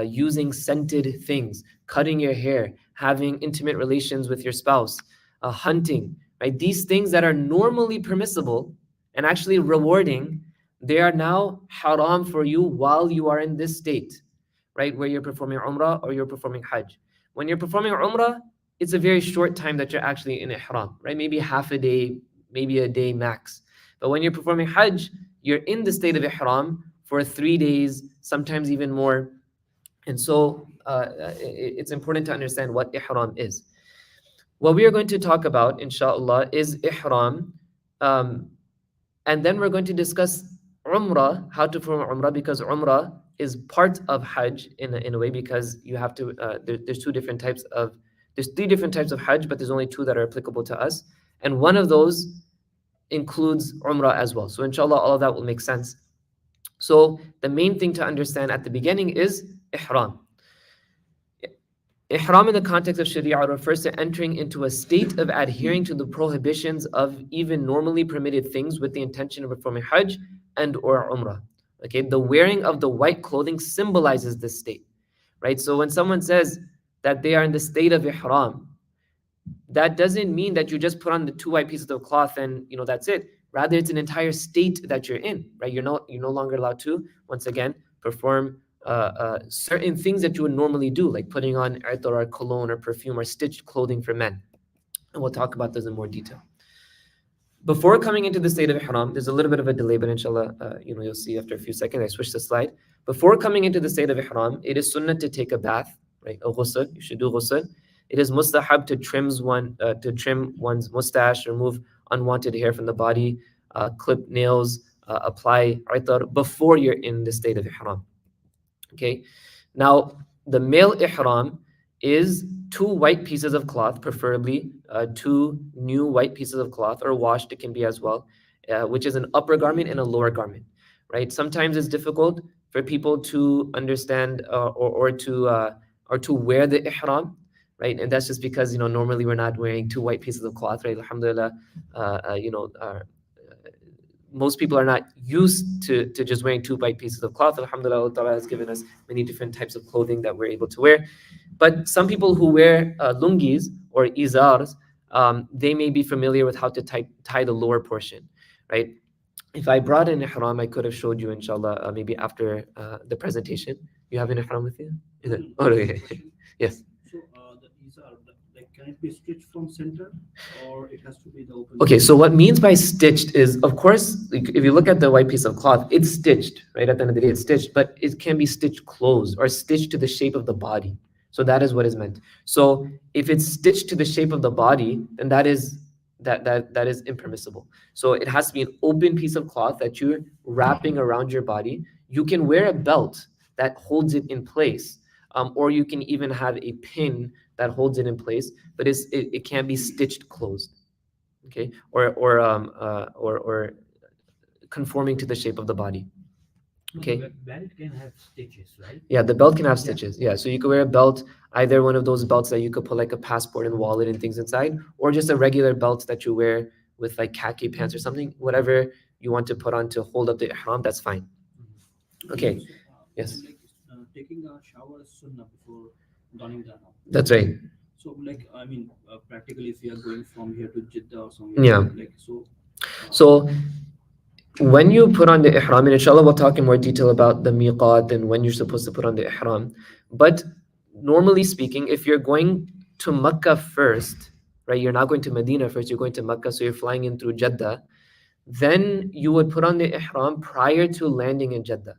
using scented things, cutting your hair, having intimate relations with your spouse, hunting, right? These things that are normally permissible and actually rewarding, they are now haram for you while you are in this state, right? Where you're performing Umrah or you're performing Hajj. When you're performing Umrah, it's a very short time that you're actually in ihram, right? Maybe half a day, maybe a day max. But when you're performing Hajj, you're in the state of ihram for 3 days, sometimes even more. And so it's important to understand what ihram is. What we are going to talk about, inshallah, is ihram. And then we're going to discuss Umrah, how to perform Umrah, because Umrah is part of Hajj in a way, because you have to, there's 2 different types of There's 3 different types of Hajj, but there's only 2 that are applicable to us. And one of those includes Umrah as well. So inshallah, all of that will make sense. So the main thing to understand at the beginning is Ihram. Ihram in the context of Sharia refers to entering into a state of adhering to the prohibitions of even normally permitted things with the intention of performing Hajj and or Umrah. Okay, the wearing of the white clothing symbolizes this state, right? So when someone says that they are in the state of Ihram, that doesn't mean that you just put on the 2 white pieces of cloth and that's it. Rather, it's an entire state that you're in, right? You're no longer allowed to, once again, perform certain things that you would normally do, like putting on itar or cologne or perfume or stitched clothing for men. And we'll talk about this in more detail. Before coming into the state of Ihram, there's a little bit of a delay, but inshallah, you'll see after a few seconds. I switched the slide. Before coming into the state of Ihram, it is sunnah to take a bath, right? A ghusl, you should do ghusl. It is mustahab to trim one's mustache, remove unwanted hair from the body, clip nails, apply itar before you're in the state of Ihram. Okay, now the male ihram is 2 white pieces of cloth, preferably 2 new white pieces of cloth, or washed, it can be as well, which is an upper garment and a lower garment, right? Sometimes it's difficult for people to understand or to wear the ihram, right? And that's just because normally we're not wearing 2 white pieces of cloth, right? Alhamdulillah, most people are not used to just wearing 2 white pieces of cloth. Alhamdulillah, Allah Ta'ala has given us many different types of clothing that we're able to wear. But some people who wear lungis or izars, they may be familiar with how to tie the lower portion, right? If I brought an ihram, I could have showed you, inshallah, maybe after the presentation. You have an ihram with you? Is it? Oh, okay. Yes.
So the izar, can it be stitched from center, or it has to be the open?
Okay, so what means by stitched is, of course, if you look at the white piece of cloth, it's stitched, right? At the end of the day, it's stitched, but it can be stitched closed or stitched to the shape of the body. So that is what is meant. So if it's stitched to the shape of the body, then that is impermissible. So it has to be an open piece of cloth that you're wrapping around your body. You can wear a belt that holds it in place, or you can even have a pin that holds it in place, but it can be stitched closed, okay, or conforming to the shape of the body. Okay.
The belt can have stitches, right?
Yeah, the belt can have stitches. Yeah, so you could wear a belt, either one of those belts that you could put like a passport and wallet and things inside, or just a regular belt that you wear with like khaki pants or something, whatever you want to put on to hold up the ihram, that's fine. Okay.
So,
Yes.
taking a shower is sunnah before donning the ihram.
That's right.
So, practically, if you are going from here to Jeddah or somewhere,
Yeah.
so.
So when you put on the ihram, and inshallah we'll talk in more detail about the miqat and when you're supposed to put on the ihram, but normally speaking, if you're going to Makkah first, right, you're not going to Medina first, you're going to Makkah, so you're flying in through Jeddah, then you would put on the ihram prior to landing in Jeddah,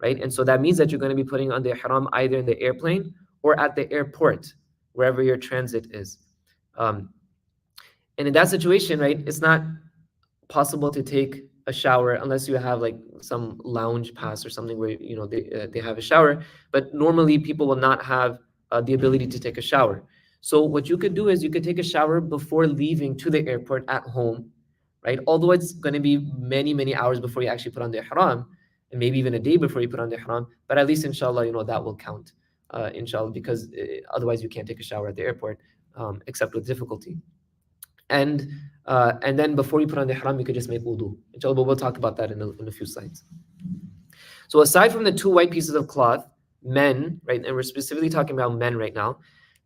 right? And so that means that you're going to be putting on the ihram either in the airplane or at the airport, wherever your transit is. And in that situation, right, it's not possible to take a shower unless you have like some lounge pass or something where they have a shower, but normally people will not have the ability to take a shower. So what you could do is you could take a shower before leaving to the airport at home, right? Although it's going to be many hours before you actually put on the ihram, and maybe even a day before you put on the ihram, but at least inshallah that will count, inshallah, because otherwise you can't take a shower at the airport except with difficulty. And then before you put on the ihram, you could just make wudu. Inshallah, but we'll talk about that in a few slides. So aside from the 2 white pieces of cloth, men, right, and we're specifically talking about men right now,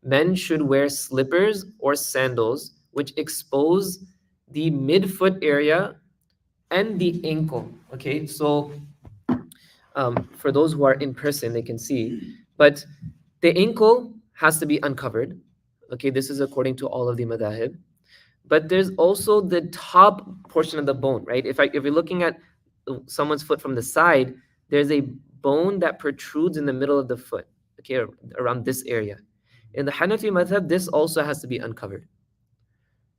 men should wear slippers or sandals which expose the midfoot area and the ankle. Okay, so for those who are in person, they can see, but the ankle has to be uncovered. Okay, this is according to all of the madahib. But there's also the top portion of the bone, right? If you're looking at someone's foot from the side, there's a bone that protrudes in the middle of the foot, okay, around this area. In the Hanafi madhab, this also has to be uncovered.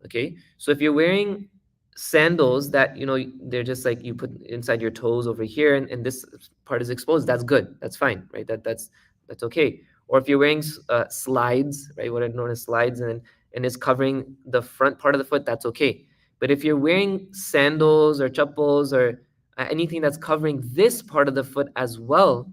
Okay, so if you're wearing sandals that they're just like you put inside your toes over here, and this part is exposed, that's good, that's fine, right? That's okay. or if you're wearing slides, right, what are known as slides, and it's covering the front part of the foot, that's okay. But if you're wearing sandals or chappals or anything that's covering this part of the foot as well,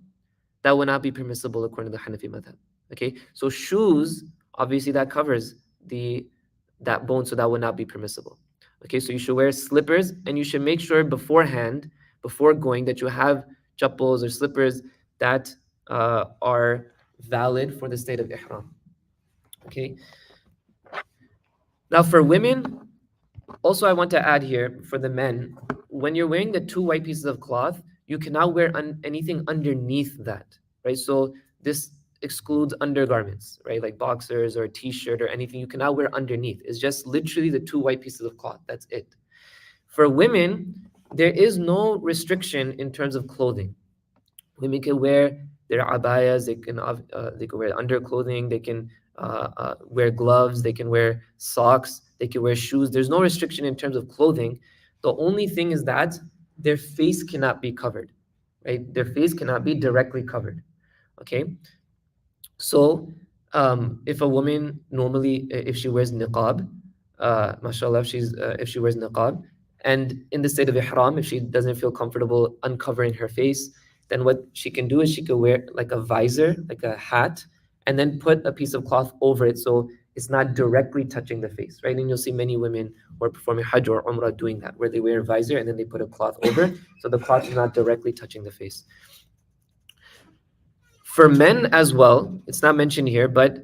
that would not be permissible according to the Hanafi madhab. Okay, so shoes, obviously that covers that bone, so that would not be permissible. Okay, so you should wear slippers, and you should make sure beforehand, before going, that you have chappals or slippers that are valid for the state of ihram. Okay. Now for women, also I want to add here for the men, when you're wearing the 2 white pieces of cloth, you cannot wear anything underneath that, right? So this excludes undergarments, right? Like boxers or a t-shirt or anything. You cannot wear underneath. It's just literally the 2 white pieces of cloth. That's it. For women, there is no restriction in terms of clothing. Women can wear their abayas, they can wear underclothing, they can wear gloves, they can wear socks, they can wear shoes. There's no restriction in terms of clothing. The only thing is that their face cannot be covered, right? Their face cannot be directly covered, okay? So if a woman normally, if she wears niqab, mashallah, if she wears niqab, and in the state of ihram, if she doesn't feel comfortable uncovering her face, then what she can do is she could wear like a visor, like a hat, and then put a piece of cloth over it so it's not directly touching the face, right? And you'll see many women who are performing Hajj or Umrah doing that, where they wear a visor and then they put a cloth over, so the cloth is not directly touching the face. For men as well, it's not mentioned here, but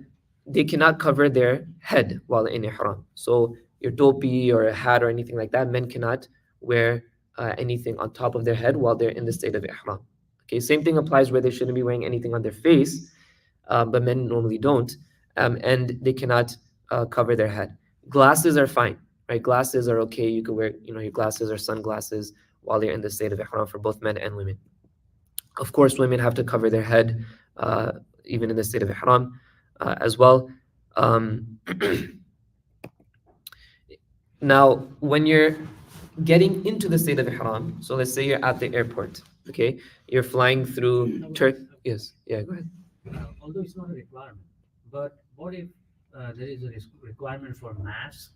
they cannot cover their head while in ihram. So your topi or a hat or anything like that, men cannot wear anything on top of their head while they're in the state of ihram. Okay, same thing applies where they shouldn't be wearing anything on their face, but men normally don't, and they cannot cover their head. Glasses are fine, right? Glasses are okay. You could wear, your glasses or sunglasses while you're in the state of ihram for both men and women. Of course, women have to cover their head even in the state of ihram as well. Now, when you're getting into the state of ihram, so let's say you're at the airport, okay? You're flying through Turkey. Yes, yeah, go ahead.
Although it's not a requirement, but what if there is a requirement for mask?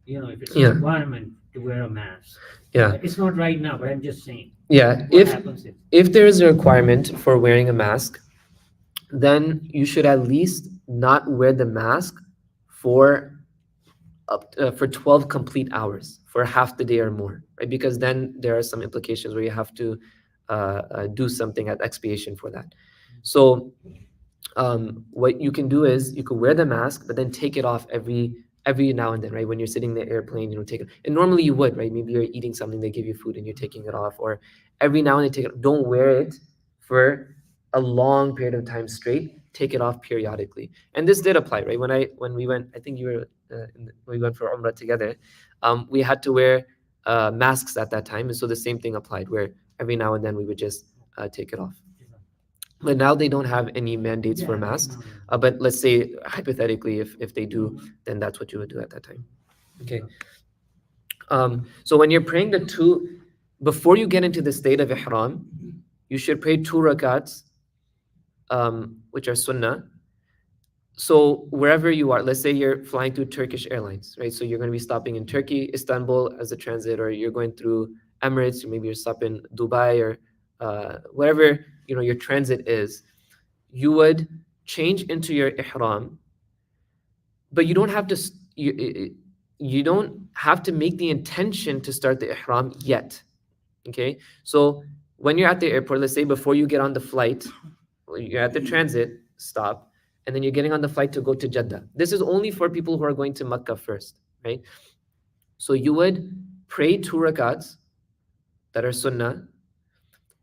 If it's a requirement to wear a mask.
Yeah.
It's not right now, but I'm just saying.
Yeah,
What happens
if there is a requirement for wearing a mask, then you should at least not wear the mask for 12 complete hours, for half the day or more, right? Because then there are some implications where you have to do something at expiation for that. So what you can do is you can wear the mask, but then take it off every now and then, right? When you're sitting in the airplane, take it. And normally you would, right? Maybe you're eating something, they give you food and you're taking it off, or every now and then take it. Don't wear it for a long period of time straight. Take it off periodically. And this did apply, right? When we went, I think you were we went for Umrah together. We had to wear masks at that time, and so the same thing applied, where every now and then we would just take it off. But now they don't have any mandates for masks. But let's say hypothetically, if they do, then that's what you would do at that time. Okay. So when you're praying before you get into the state of ihram, you should pray 2 rakats, which are sunnah. So wherever you are, let's say you're flying through Turkish Airlines, right? So you're going to be stopping in Turkey, Istanbul as a transit, or you're going through Emirates, or maybe you're stopping in Dubai, or wherever your transit is. You would change into your ihram, but you don't have to. You don't have to make the intention to start the ihram yet. Okay, so when you're at the airport, let's say before you get on the flight, you're at the transit stop, and then you're getting on the flight to go to Jeddah. This is only for people who are going to Makkah first, right? So you would pray 2 rakats that are sunnah.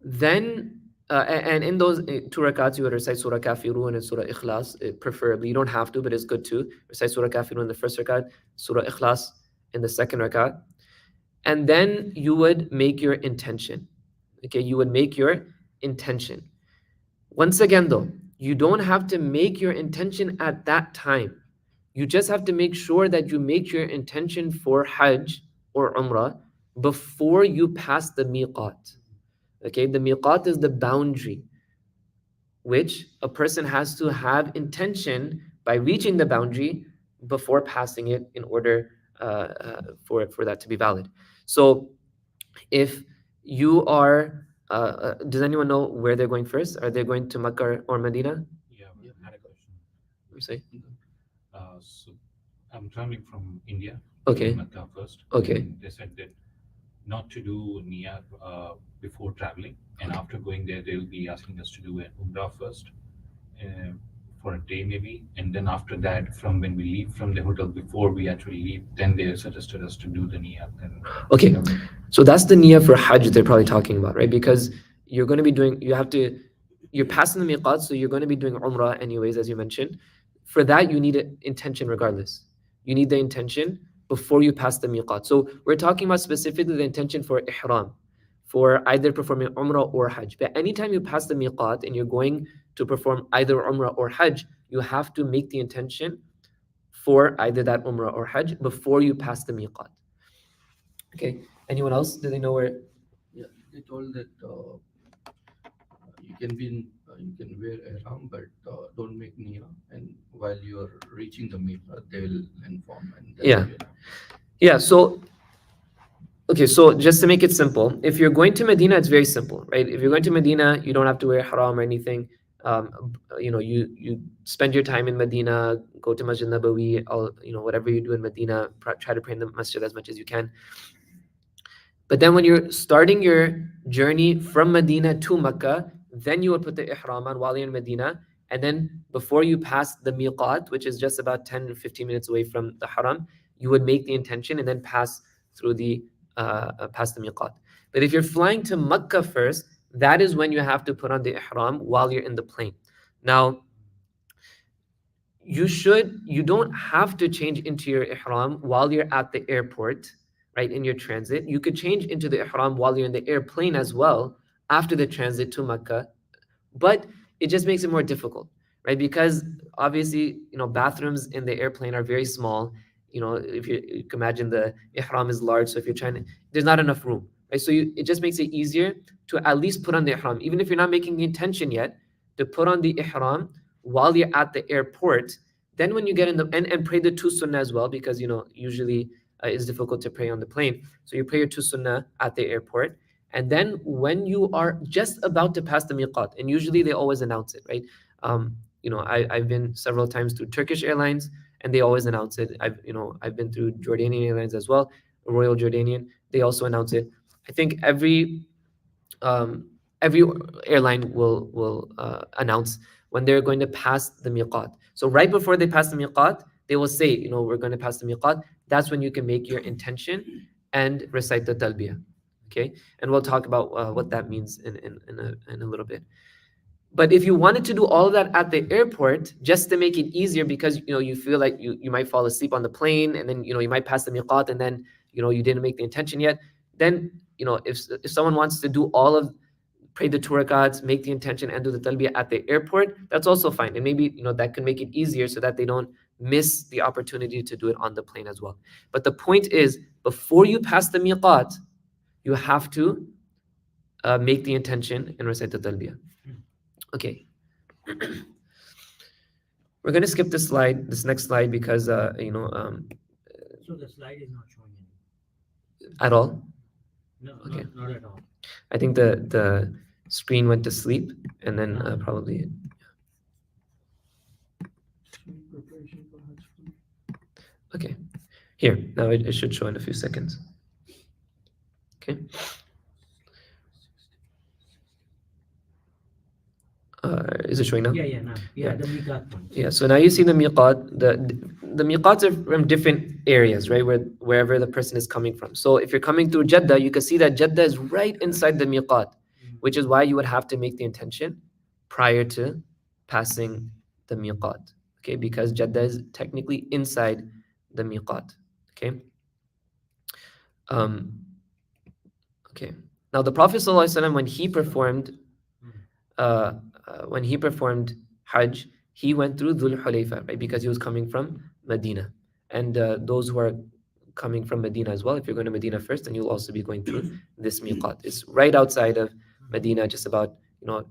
Then, and in those 2 rakats, you would recite Surah Kafirun and Surah Ikhlas, preferably. You don't have to, but it's good to recite Surah Kafirun in the first rakat, Surah Ikhlas in the second rakat. And then you would make your intention. Okay, you would make your intention. Once again, though, you don't have to make your intention at that time. You just have to make sure that you make your intention for Hajj or Umrah before you pass the miqat. Okay, the miqat is the boundary which a person has to have intention by reaching the boundary before passing it in order for that to be valid. So if you are, does anyone know where they're going first? Are they going to Makkah or Medina?
Yeah, I had a question.
Say.
So I'm traveling from India.
Okay.
To Mecca first.
Okay.
And they said that not to do Niyyah before traveling, and after going there, they will be asking us to do an Umrah first for a day maybe, and then after that, from when we leave from the hotel before we actually leave, then they suggested us to do the Niyyah.
Okay, so that's the Niyyah for Hajj they're probably talking about, right? Because you're going to be doing, you're passing the miqat, so you're going to be doing Umrah anyways, as you mentioned. For that, you need an intention regardless. You need the intention before you pass the miqat. So we're talking about specifically the intention for ihram, for either performing Umrah or Hajj. But anytime you pass the miqat and you're going to perform either Umrah or Hajj, you have to make the intention for either that Umrah or Hajj before you pass the miqat. Okay, anyone else? Do they know where?
Yeah, they told that you can wear ihram, but don't make niyyah. And while you are reaching the miqat, they will inform. And then
Yeah. Yeah. So, okay. So just to make it simple, if you're going to Medina, it's very simple, right? If you're going to Medina, you don't have to wear haram or anything. You spend your time in Medina, go to Masjid Nabawi, whatever you do in Medina, try to pray in the masjid as much as you can. But then when you're starting your journey from Medina to Makkah, then you would put the ihram on while you're in Medina. And then before you pass the miqat, which is just about 10 to 15 minutes away from the haram, you would make the intention and then pass through past the miqat. But if you're flying to Makkah first, that is when you have to put on the ihram while you're in the plane. Now, you don't have to change into your ihram while you're at the airport, right, in your transit. You could change into the ihram while you're in the airplane as well after the transit to Makkah, but it just makes it more difficult, right? Because obviously, bathrooms in the airplane are very small. If you can imagine, the ihram is large, so if you're there's not enough room, right? So it just makes it easier to at least put on the ihram, even if you're not making the intention yet, to put on the ihram while you're at the airport. Then when you get in and pray the two sunnah as well, because usually it's difficult to pray on the plane. So you pray your two sunnah at the airport. And then when you are just about to pass the miqat, and usually they always announce it, right? I've been several times through Turkish Airlines, and they always announce it. I've been through Jordanian Airlines as well, Royal Jordanian. They also announce it. I think every airline will announce when they're going to pass the miqat. So right before they pass the miqat, they will say, we're going to pass the miqat. That's when you can make your intention and recite the talbiyah. Okay, and we'll talk about what that means in a little bit. But if you wanted to do all of that at the airport, just to make it easier, because you feel like you might fall asleep on the plane, and then you might pass the miqat, and then you didn't make the intention yet. Then if someone wants to do pray the 2 rakats, make the intention, and do the talbiyah at the airport, that's also fine. And maybe that can make it easier so that they don't miss the opportunity to do it on the plane as well. But the point is, before you pass the miqat, you have to make the intention and recite the talbiyah. Okay. We're going to skip this next slide, because
So the slide is not showing anything
at all.
No,
Okay.
not at all.
I think the screen went to sleep, and then probably. Okay. Here, now it should show in a few seconds. Okay. Is it showing now?
Yeah, now. Yeah, the miqat one.
Yeah, so now you see the miqat. The miqats are from different areas, right? Wherever the person is coming from. So if you're coming through Jeddah, you can see that Jeddah is right inside the miqat, which is why you would have to make the intention prior to passing the miqat. Okay, because Jeddah is technically inside the miqat. Okay. Okay. Now the Prophet ﷺ, when he performed Hajj, he went through Dhul Hulayfa, right? Because he was coming from Medina. And those who are coming from Medina as well, if you're going to Medina first, then you'll also be going through this miqat. It's right outside of Medina, just about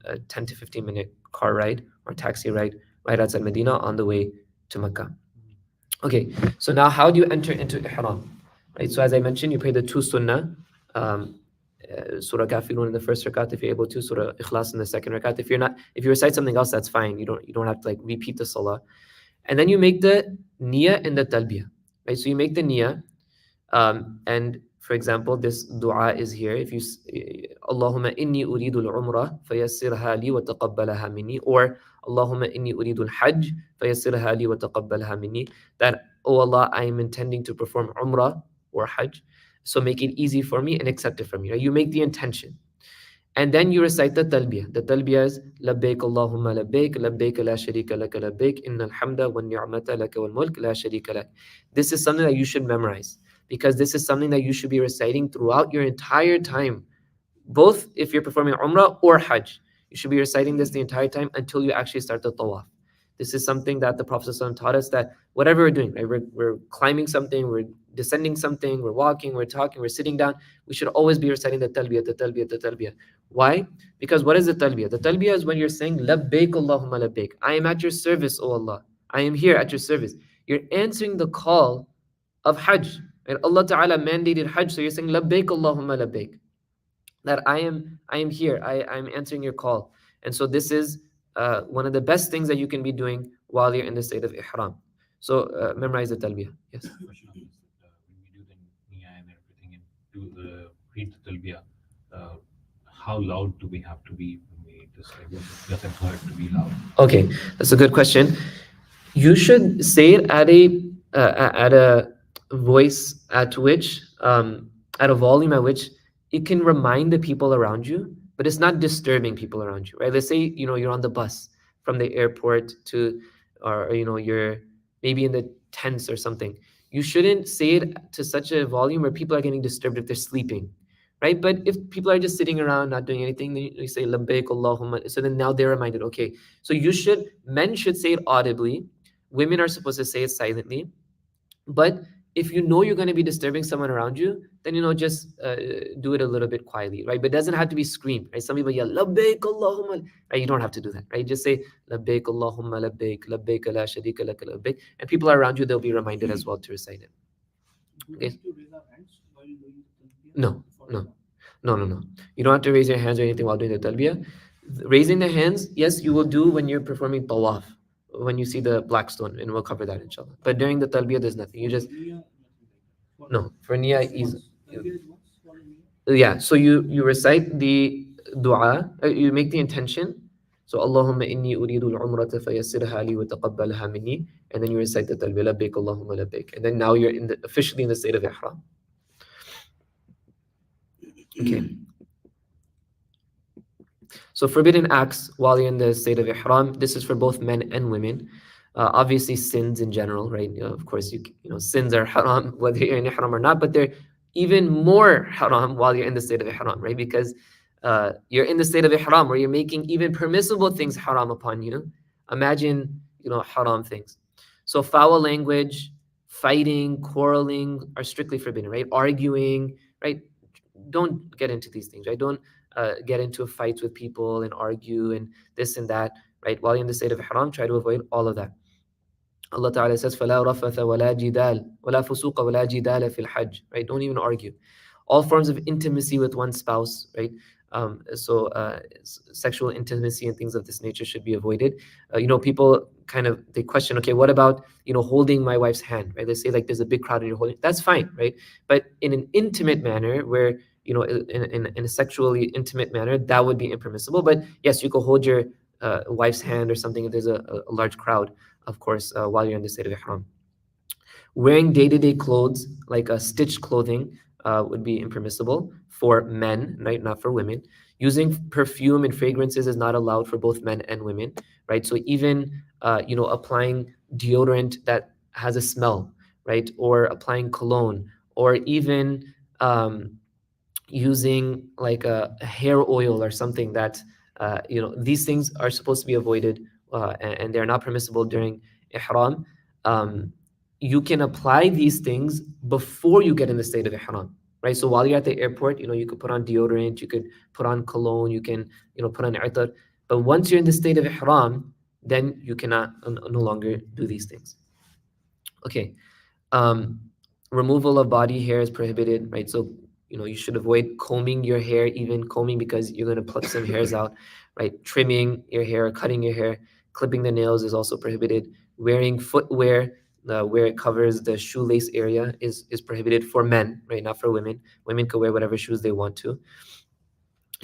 a 10 to 15 minute car ride or taxi ride right outside Medina on the way to Mecca. Okay, so now how do you enter into ihram? Right, so as I mentioned, you pray the two sunnah, Surah Kafirun in the first rakat if you're able to, Surah Ikhlas in the second rakat. If you're not, if you recite something else, that's fine. You don't have to like repeat the salah. And then you make the niyyah and the talbiyah. Right, so you make the niyyah, and for example, this dua is here. If you Allahumma inni uridu al-umrah fayassirha li wa taqabbalaha minni, or Allahumma inni uridu al-hajj fayassirha li wa taqabbalaha minni, that, oh Allah, I am intending to perform umrah or hajj, so make it easy for me and accept it from me. Right? You make the intention. And then you recite the talbiyah. The talbiyah is labbaik Allahumma labbaik, labbaik la sharika laka labbaik, innal hamda wa ni'mata laka wal mulk la sharika lak. This is something that you should memorize, because this is something that you should be reciting throughout your entire time, both if you're performing umrah or hajj. You should be reciting this the entire time until you actually start the tawaf. This is something that the Prophet ﷺ taught us, that whatever we're doing, right, we're climbing something, we're descending something, we're walking, we're talking, we're sitting down, we should always be reciting the talbiyah, the talbiyah, the talbiyah. Why? Because what is the talbiyah? The talbiyah is when you're saying, labbaik Allahumma labbaik. I am at your service, O Allah. I am here at your service. You're answering the call of hajj. And Allah Ta'ala mandated hajj, so you're saying, labbaik Allahumma labbaik. That I am here, I'm answering your call. And so this is one of the best things that you can be doing while you're in the state of ihram. So memorize the talbiyah. Yes.
Question on this, when we do the niyyah and everything and do the read the talbiyah, how loud do we have to be when we just like does it have to be loud?
Okay, that's a good question. You should say it at a voice at which at a volume at which it can remind the people around you, but it's not disturbing people around you, right? Let's say you're on the bus from the airport to, or you're maybe in the tents or something. You shouldn't say it to such a volume where people are getting disturbed if they're sleeping, right? But if people are just sitting around not doing anything, then you say labbaik Allahumma. So then now they're reminded. Okay, so men should say it audibly. Women are supposed to say it silently. But if you know you're going to be disturbing someone around you, then just do it a little bit quietly, right? But it doesn't have to be screamed, right? Some people yell labbaik Allahumma, right? You don't have to do that, right? Just say labbaik Allahumma labbaik, labbaik la sharika laka labbaik, and people around you, they'll be reminded as well to recite it. Okay. No. You don't have to raise your hands or anything while doing the talbiyah. Raising the hands, yes, you will do when you're performing tawaf, when you see the black stone, and we'll cover that inshallah. But during the talbiyah, there's nothing. You just no, for niyyah is yeah. So you recite the dua, you make the intention. So Allahumma inni uridu al-umrata fayassirha li wa taqabbalaha minni, and then you recite the talbiyah labbaik Allahumma labbaik, and then now you're officially in the state of ihram. Okay. So forbidden acts while you're in the state of ihram. This is for both men and women. Obviously, sins in general, right? Of course, sins are haram whether you're in ihram or not, but they're even more haram while you're in the state of ihram, right? Because you're in the state of ihram where you're making even permissible things haram upon you. Imagine, haram things. So foul language, fighting, quarreling are strictly forbidden, right? Arguing, right? Don't get into these things, right? Don't get into fights with people and argue and this and that, right? While you're in the state of ihram, try to avoid all of that. Allah Ta'ala says, فَلَا رَفَثَ وَلَا جِدَالَ وَلَا فُسُوقَ وَلَا جِدَالَ فِي الْحَجِّ, right? Don't even argue. All forms of intimacy with one spouse, right? So sexual intimacy and things of this nature should be avoided. People they question, okay, what about holding my wife's hand, right? They say like there's a big crowd and you're holding, that's fine, right? But in an intimate manner where in a sexually intimate manner, that would be impermissible. But yes, you could hold your wife's hand or something if there's a large crowd, of course, while you're in the state of ihram. Wearing day-to-day clothes like stitched clothing would be impermissible for men, right? Not for women. Using perfume and fragrances is not allowed for both men and women, right? So even applying deodorant that has a smell, right? Or applying cologne, or even using like a hair oil or something that these things are supposed to be avoided, and they're not permissible during ihram. You can apply these things before you get in the state of ihram, right? So while you're at the airport, you could put on deodorant, you could put on cologne, you can put on itar, But once you're in the state of ihram, then you cannot no longer do these things. Okay. Removal of body hair is prohibited, right? So, you should avoid combing your hair, even combing, because you're going to pluck some hairs out, right? Trimming your hair, cutting your hair, clipping the nails is also prohibited. Wearing footwear where it covers the shoelace area is prohibited for men, right? Not for women. Women can wear whatever shoes they want to.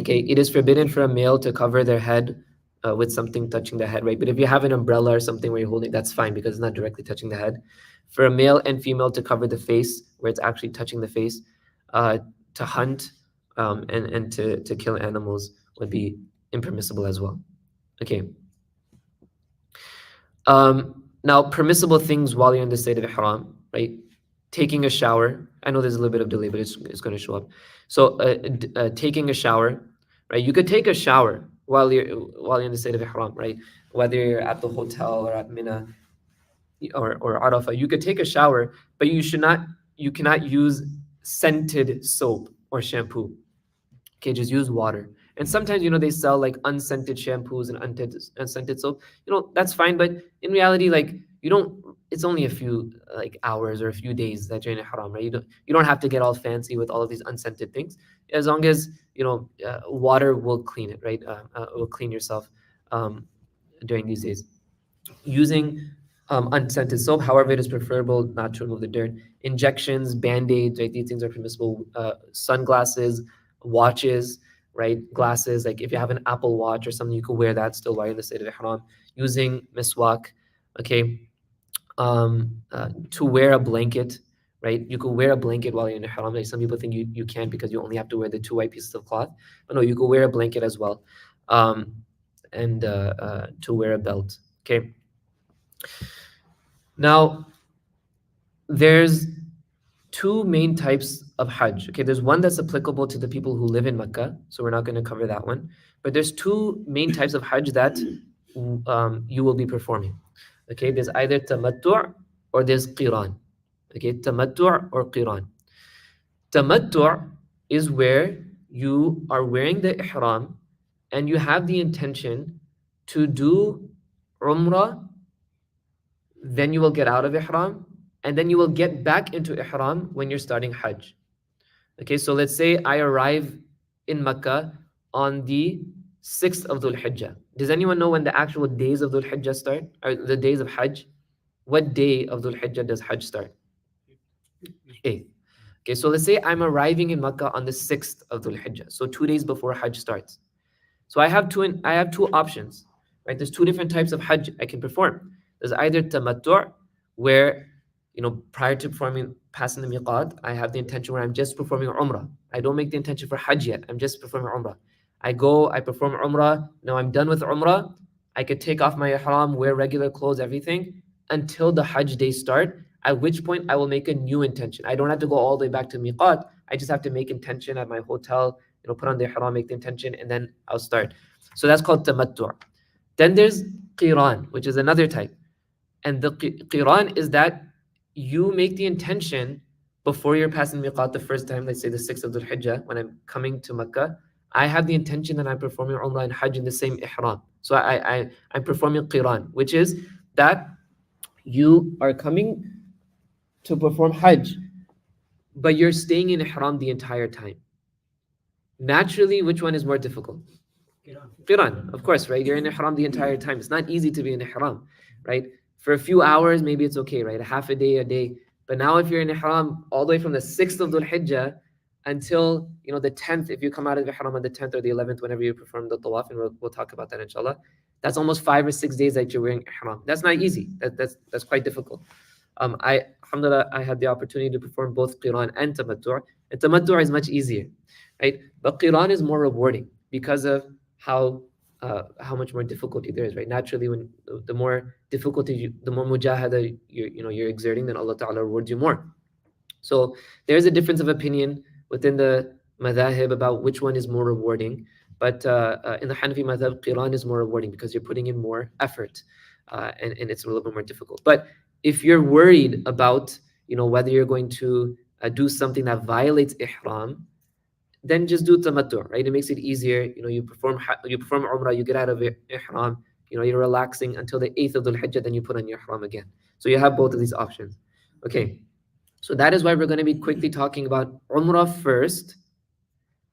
Okay, it is forbidden for a male to cover their head with something touching the head, right? But if you have an umbrella or something where you're holding, that's fine because it's not directly touching the head. For a male and female to cover the face where it's actually touching the face, to hunt and to kill animals would be impermissible as well. Okay. Now, permissible things while you're in the state of ihram, right? Taking a shower. I know there's a little bit of delay, but it's going to show up. So, taking a shower, right? You could take a shower while you're in the state of ihram, right? Whether you're at the hotel or at Mina or Arafah, you could take a shower, but you cannot use scented soap or shampoo. Okay, just use water. And sometimes, they sell like unscented shampoos and unscented soap. That's fine, but in reality, like it's only a few like hours or a few days that you're in ihram, right? You don't have to get all fancy with all of these unscented things. As long as water will clean it, right? Will clean yourself during these days. Using unscented soap, however, it is preferable not to remove the dirt. Injections, band-aids, right? These things are permissible. Sunglasses, watches, right? Glasses, like if you have an Apple Watch or something, you could wear that still while you're in the state of ihram. Using miswak, okay? To wear a blanket, right? You could wear a blanket while you're in ihram. Like some people think you can't because you only have to wear the 2 white pieces of cloth. But no, you could wear a blanket as well. And to wear a belt, okay? Now, there's 2 main types of Hajj. Okay, there's one that's applicable to the people who live in Mecca, so we're not going to cover that one. But there's 2 main types of Hajj that you will be performing. Okay, there's either tamattu' or there's qiran. Okay, tamattu' or qiran. Tamattu' is where you are wearing the ihram and you have the intention to do umrah, then you will get out of ihram, and then you will get back into ihram when you're starting Hajj. Okay, so let's say I arrive in Mecca on the 6th of Dhul Hijjah. Does anyone know when the actual days of Dhul Hijjah start? Or the days of Hajj? What day of Dhul Hijjah does Hajj start? 8th. Okay, so let's say I'm arriving in Mecca on the 6th of Dhul Hijjah, so 2 days before Hajj starts. So I have two options, right? There's 2 different types of Hajj I can perform. There's either tamattu', where prior to passing the miqat, I have the intention where I'm just performing umrah. I don't make the intention for Hajj yet. I'm just performing umrah. I go, I perform umrah. Now I'm done with umrah. I could take off my ihram, wear regular clothes, everything, until the Hajj days start, at which point I will make a new intention. I don't have to go all the way back to miqat. I just have to make intention at my hotel, put on the ihram, make the intention, and then I'll start. So that's called tamattu'. Then there's qiran, which is another type. And the qiran is that you make the intention before you're passing miqat the first time, let's say the 6th of Dhul Hijjah, when I'm coming to Mecca, I have the intention that I'm performing Umrah and Hajj in the same ihram. So I'm performing qiran, which is that you are coming to perform Hajj, but you're staying in ihram the entire time. Naturally, which one is more difficult? Qiran, of course, right? You're in ihram the entire time. It's not easy to be in ihram, right? For a few hours, maybe it's okay, right? A day. But now if you're in ihram all the way from the 6th of Dhul Hijjah until the 10th, if you come out of ihram on the 10th or the 11th, whenever you perform the tawaf, and we'll talk about that inshallah, that's almost 5 or 6 days that you're wearing ihram. That's not easy. That's quite difficult. Alhamdulillah, I had the opportunity to perform both qiran and tamattu'. And tamattu' is much easier, right? But qiran is more rewarding because of how much more difficulty there is, right? Naturally, when the more difficulty, the more mujahada you're exerting, then Allah Ta'ala rewards you more. So there's a difference of opinion within the madhahib about which one is more rewarding. But in the Hanafi madhab, qiran is more rewarding because you're putting in more effort, and it's a little bit more difficult. But if you're worried about whether you're going to do something that violates ihram, then just do tamattu, right? It makes it easier. You perform umrah, you get out of ihram, you're relaxing until the 8th of Dhul Hijjah, then you put on your ihram again. So you have both of these options. Okay, so that is why we're going to be quickly talking about umrah first,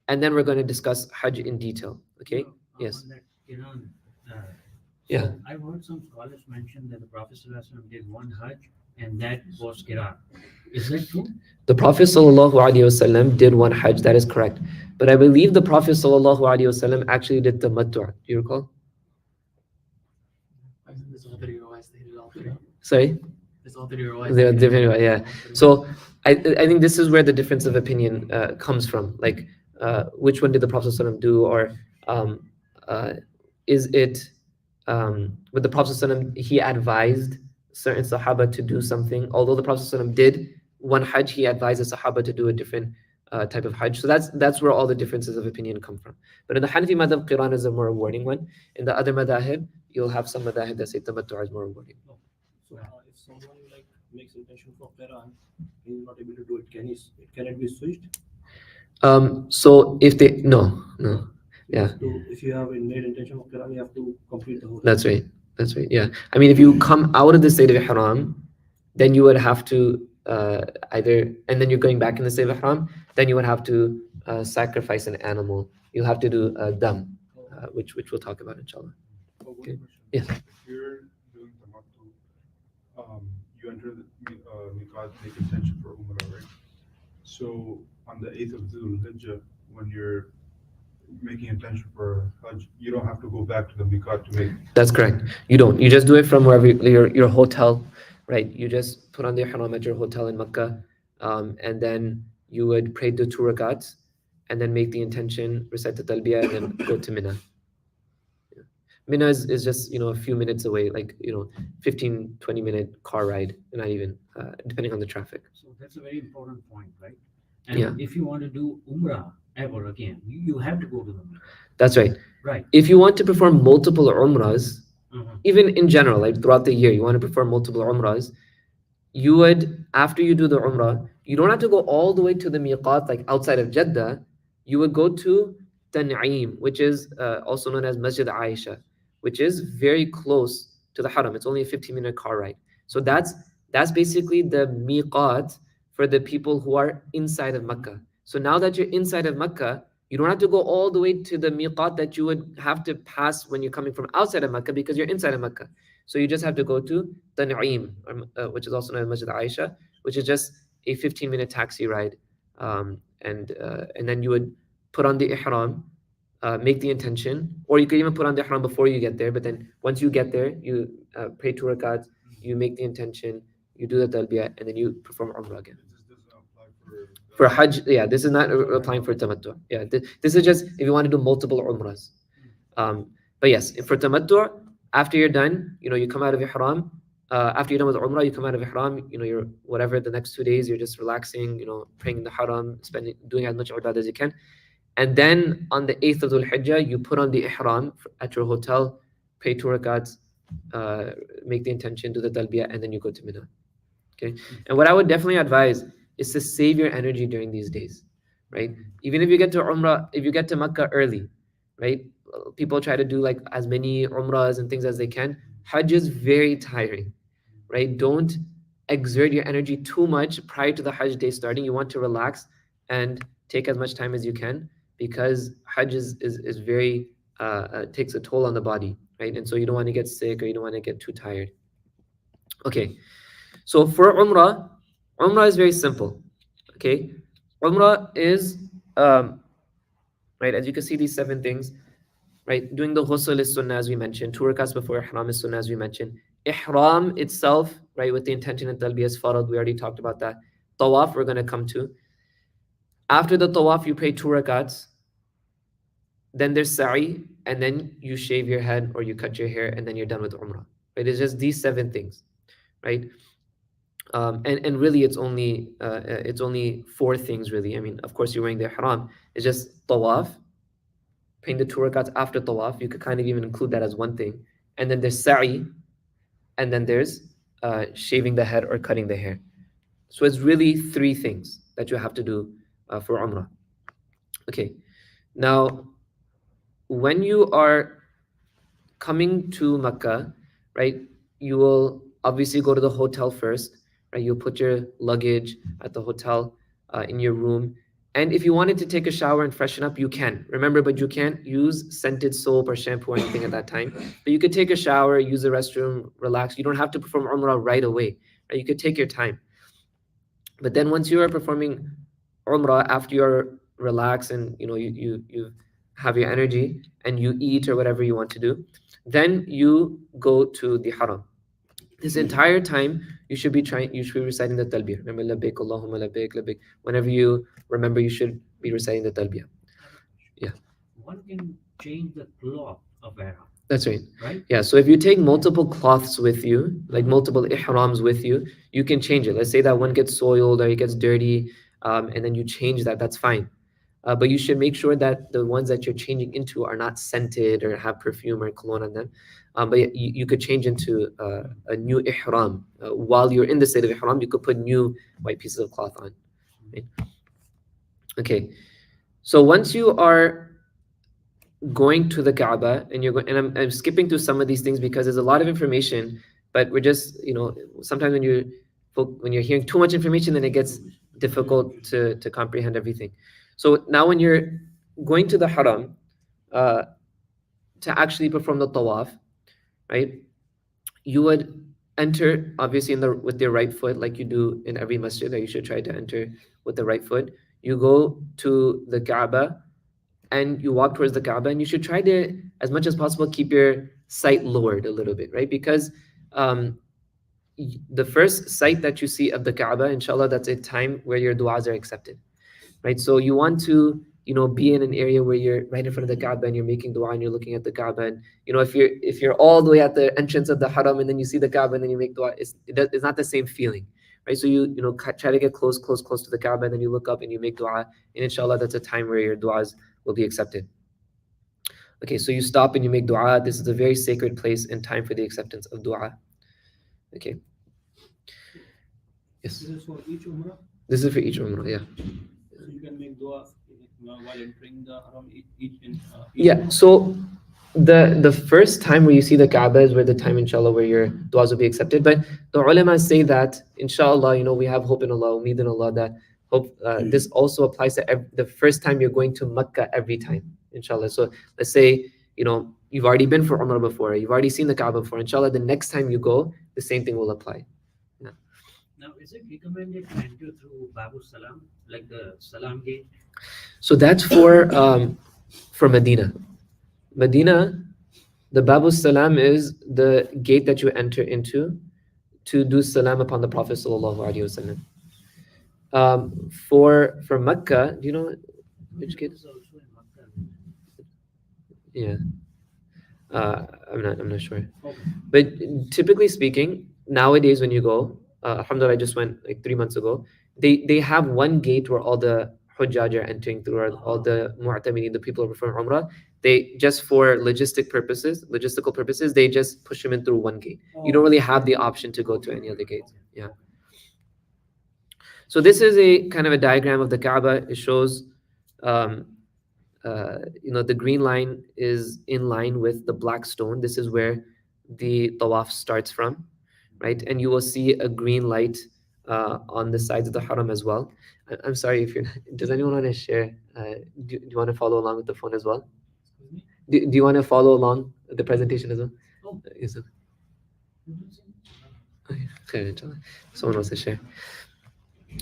and then we're going to discuss Hajj in detail. Okay. Yes.
On that, uh,
Yeah.
so I've heard some scholars mention that the Prophet ﷺ did one Hajj and that was Qiran. Is that true?
The Prophet ﷺ did one Hajj, that is correct. But I believe the Prophet ﷺ actually did tamattu'. Do you recall? Sorry? They're different, yeah. So I think this is where the difference of opinion comes from. Like, which one did the Prophet ﷺ do, or is it with the Prophet ﷺ, he advised certain Sahaba to do something. Although the Prophet ﷺ did one Hajj, he advised the Sahaba to do a different type of Hajj. So that's where all the differences of opinion come from. But in the Hanafi madhab, Qiran is a more rewarding one. In the other madhahib, you'll have some madhahib that say tamattu' is more rewarding.
So if someone like makes intention for Quran, he is not able to do it. Can it be switched?
So if they no. Yeah.
So if you have made intention of Quran, you have to complete the whole.
That's right. Yeah. I mean, if you come out of the state of ihram, then you would have to either, and then you're going back in the state of ihram, then you would have to sacrifice an animal. You'll have to do dam, which we'll talk about inshallah. Okay. Yes.
If you're doing tamattu, you enter the miqat, make intention for umrah, right? So on the 8th of Dhul Hijjah, when you're making intention for Hajj, you don't have to go back to the miqat to make.
That's correct. You don't. You just do it from wherever your hotel, right? You just put on the ihram at your hotel in Makkah, and then you would pray the 2 rakats, and then make the intention, recite the talbiyah, and then go to Mina. Yeah. Mina is just a few minutes away, like 15-20 minute car ride, not even depending on the traffic.
So that's a very important point, right? And
Yeah.
if you want to do Umrah ever again, you have to go to the Umrah.
That's right.
Right.
If you want to perform multiple umrahs,
Mhm.
even in general, like throughout the year, you want to perform multiple umrahs, you would, after you do the umrah, you don't have to go all the way to the miqat, like outside of Jeddah. You would go to Tan'im, which is also known as Masjid Aisha, which is very close to the haram. It's only a 15-minute car ride. So that's basically the miqat for the people who are inside of Makkah. So now that you're inside of Makkah, you don't have to go all the way to the miqat that you would have to pass when you're coming from outside of Makkah, because you're inside of Makkah. So you just have to go to Tan'im, which is also known as Masjid Aisha, which is just a 15-minute taxi ride. And then you would put on the ihram, make the intention, or you could even put on the ihram before you get there. But then once you get there, you pray 2 rakats, you make the intention, you do the talbiyah, and then you perform umrah again.
This doesn't apply for
For Hajj, yeah, this is not applying for tamattu. Yeah, this is just if you want to do multiple umrahs. But yes, for tamattu, after you're done, you come out of ihram. After you're done with umrah, you come out of ihram. You're whatever the next 2 days, you're just relaxing. Praying in the haram, doing as much ibadah as you can, and then on the 8th of Dhul Hijjah, you put on the ihram at your hotel, pray 2 rakats, make the intention, do the talbiyah, and then you go to Mina. Okay, and what I would definitely advise is to save your energy during these days, right? Even if you get to Umrah, if you get to Makkah early, right? People try to do like as many Umrahs and things as they can. Hajj is very tiring, right? Don't exert your energy too much prior to the Hajj day starting. You want to relax and take as much time as you can, because Hajj is very, takes a toll on the body, right? And so you don't want to get sick, or you don't want to get too tired. Okay, so for Umrah is very simple. Okay, Umrah is right, as you can see, these 7 things, right? Doing the ghusl is sunnah, as we mentioned. 2 rakats before ihram is sunnah, as we mentioned. Ihram itself, right, with the intention and talbiyah is farad. We already talked about that. Tawaf, we're going to come to. After the tawaf, you pray 2 rakats. Then there's sa'i, and then you shave your head or you cut your hair, and then you're done with Umrah. Right? It's just these 7 things, right? And really, it's only 4 things, really. I mean, of course, you're wearing the ihram. It's just tawaf, praying the 2 rakats after tawaf. You could kind of even include that as one thing. And then there's sa'i, and then there's shaving the head or cutting the hair. So it's really 3 things that you have to do for Umrah. Okay. Now, when you are coming to Mecca, right, you will obviously go to the hotel first, right? You'll put your luggage at the hotel in your room. And if you wanted to take a shower and freshen up, you can. Remember, but you can't use scented soap or shampoo or anything at that time. But you could take a shower, use the restroom, relax. You don't have to perform Umrah right away. Right? You could take your time. But then once you are performing Umrah, after you're relaxed and you have your energy and you eat or whatever you want to do, then you go to the Haram. This entire time you should be reciting the talbiyah. Remember, labbaik Allahumma labbaik labbaik. Whenever you remember, you should be reciting the talbiyah. Yeah.
One can change the cloth of ihram,
That's right.
right?
Yeah. So if you take multiple cloths with you, like multiple ihrams with you, you can change it. Let's say that one gets soiled or it gets dirty, and then you change that. That's fine. But you should make sure that the ones that you're changing into are not scented or have perfume or cologne on them. But you could change into a new ihram. While you're in the state of ihram, you could put new white pieces of cloth on. Right? Okay. So once you are going to the Kaaba and you're going, and I'm skipping through some of these things because there's a lot of information, but we're just, sometimes when you're hearing too much information, then it gets difficult to comprehend everything. So now when you're going to the Haram to actually perform the tawaf, right, you would enter obviously with your right foot, like you do in every masjid, that you should try to enter with the right foot. You go to the Kaaba and you walk towards the Kaaba, and you should try to, as much as possible, keep your sight lowered a little bit, right? Because the first sight that you see of the Kaaba, inshallah, that's a time where your du'as are accepted, right? So you want to, be in an area where you're right in front of the Kaaba and you're making du'a and you're looking at the Kaaba. And if you're all the way at the entrance of the Haram and then you see the Kaaba and then you make du'a, it's not the same feeling, right? So you try to get close to the Kaaba, and then you look up and you make du'a, and inshallah, that's a time where your du'as will be accepted. Okay, so you stop and you make du'a. This is a very sacred place and time for the acceptance of du'a. Okay. Yes.
This is for each Umrah.
This is for each Umrah, yeah.
So you can make dua while entering the Haram each.
Yeah. So the first time where you see the Kaaba is where the time, inshallah, where your du'as will be accepted. But the ulama say that, inshallah, we have hope in Allah, umeed in Allah, that hope this also applies to the first time you're going to Mecca every time, inshallah. So let's say, you've already been for Umrah before, you've already seen the Kaaba before, inshallah, the next time you go, the same thing will apply.
Now, is it recommended to enter through Babu Salam, like the Salam gate?
So that's for Medina. Medina, the Babu Salam is the gate that you enter into to do salam upon the Prophet sallallahu alaihi wasallam. For Mecca, do you know which gate?
Is also in Makkah.
Yeah, I'm not sure.
Okay.
But typically speaking, nowadays when you go, alhamdulillah, I just went like 3 months ago. They have one gate where all the Hujjaj are entering through, or all the Mu'taminin, the people who are performing Umrah. They just for logistical purposes, they just push them in through one gate. You don't really have the option to go to any other gates. Yeah. So this is a kind of a diagram of the Kaaba. It shows, the green line is in line with the black stone. This is where the tawaf starts from, right? And you will see a green light on the sides of the Haram as well. I'm sorry if you're not, does anyone want to share? Do you want to follow along with the phone as well? Do you want to follow along with the presentation as well?
Oh.
Yes, sir. Okay, someone wants to share.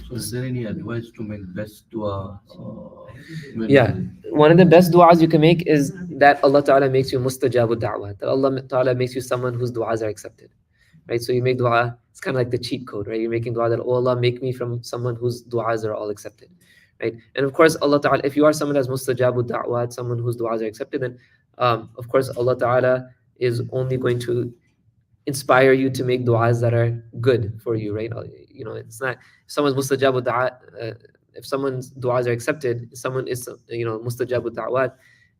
So is there any advice to make best dua?
Yeah, one of the best du'as you can make is that Allah Ta'ala makes you mustajabu da'wah, that Allah Ta'ala makes you someone whose du'as are accepted, right? So you make du'a, it's kind of like the cheat code, right? You're making du'a that, oh Allah, make me from someone whose du'as are all accepted, right? And of course, Allah Ta'ala, if you are someone that's mustajabu da'wah, someone whose du'as are accepted, then of course, Allah Ta'ala is only going to inspire you to make du'as that are good for you, right? It's not, if someone's mustajabu da'wah, if someone's du'as are accepted, someone is, mustajabu da'wat,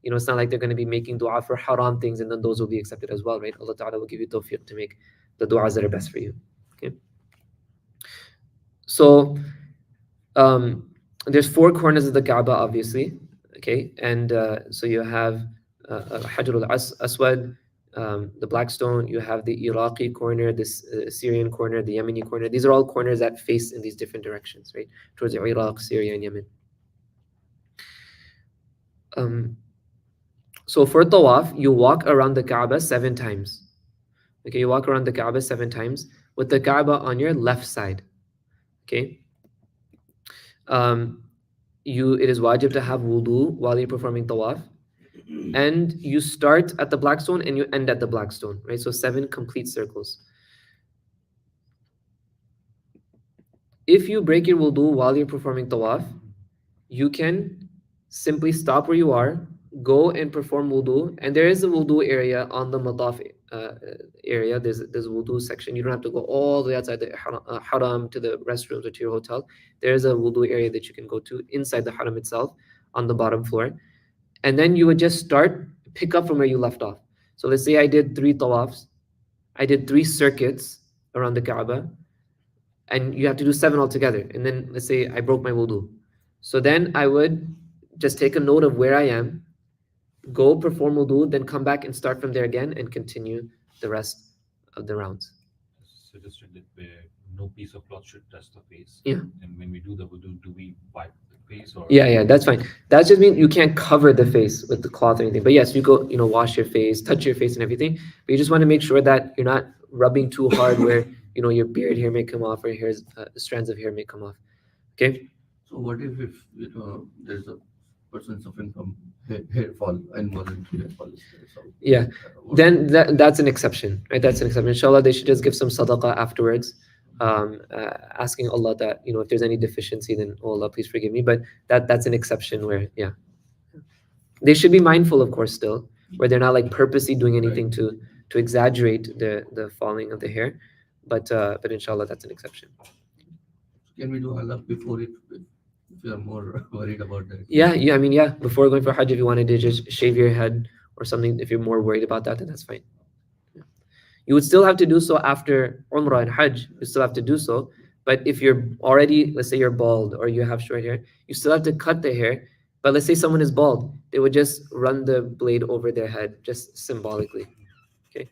it's not like they're going to be making du'a for haram things and then those will be accepted as well, right? Allah Ta'ala will give you tawfiq to make the du'as that are best for you. Okay. So, there's 4 corners of the Kaaba, obviously. Okay, and so you have Hajar al-Aswad, the black stone. You have the Iraqi corner, this Syrian corner, the Yemeni corner. These are all corners that face in these different directions, right, towards Iraq, Syria, and Yemen. So for tawaf, you walk around the Kaaba 7 times. Okay, you walk around the Kaaba 7 times with the Kaaba on your left side. Okay. It is wajib to have wudu while you're performing tawaf. And you start at the black stone and you end at the black stone, right? So 7 complete circles. If you break your wudu while you're performing tawaf, you can simply stop where you are, go and perform wudu, and there is a wudu area on the mataf area. There's a wudu section. You don't have to go all the way outside the haram to the restrooms or to your hotel. There is a wudu area that you can go to inside the haram itself on the bottom floor. And then you would just pick up from where you left off. So let's say I did 3 tawafs, I did 3 circuits around the Kaaba, and you have to do 7 altogether. And then let's say I broke my wudu. So then I would just take a note of where I am, go perform wudu, then come back and start from there again and continue the rest of the rounds.
Suggested that no piece of cloth should touch the face.
Yeah.
And when we do the wudu, do we wipe the face or?
Yeah, that's fine. That just means you can't cover the face with the cloth or anything. But yes, you go, wash your face, touch your face and everything. But you just want to make sure that you're not rubbing too hard where, your beard hair may come off or strands of hair may come off. Okay.
So what if there's a person suffering from hair fall, involuntary hair fall? So,
yeah, then that's an exception, right? That's an exception. Inshallah, they should just give some sadaqah afterwards, asking Allah that if there's any deficiency, then oh Allah, please forgive me. But that's an exception where they should be mindful, of course, still, where they're not like purposely doing anything to exaggerate the falling of the hair. But inshallah, that's an exception.
Can we do halaq before it? If you are more worried about that.
Yeah. I mean, before going for Hajj, if you wanted to just shave your head or something, if you're more worried about that, then that's fine. Yeah. You would still have to do so after Umrah and Hajj. You still have to do so. But if you're already, let's say you're bald or you have short hair, you still have to cut the hair. But let's say someone is bald, they would just run the blade over their head, just symbolically. Okay.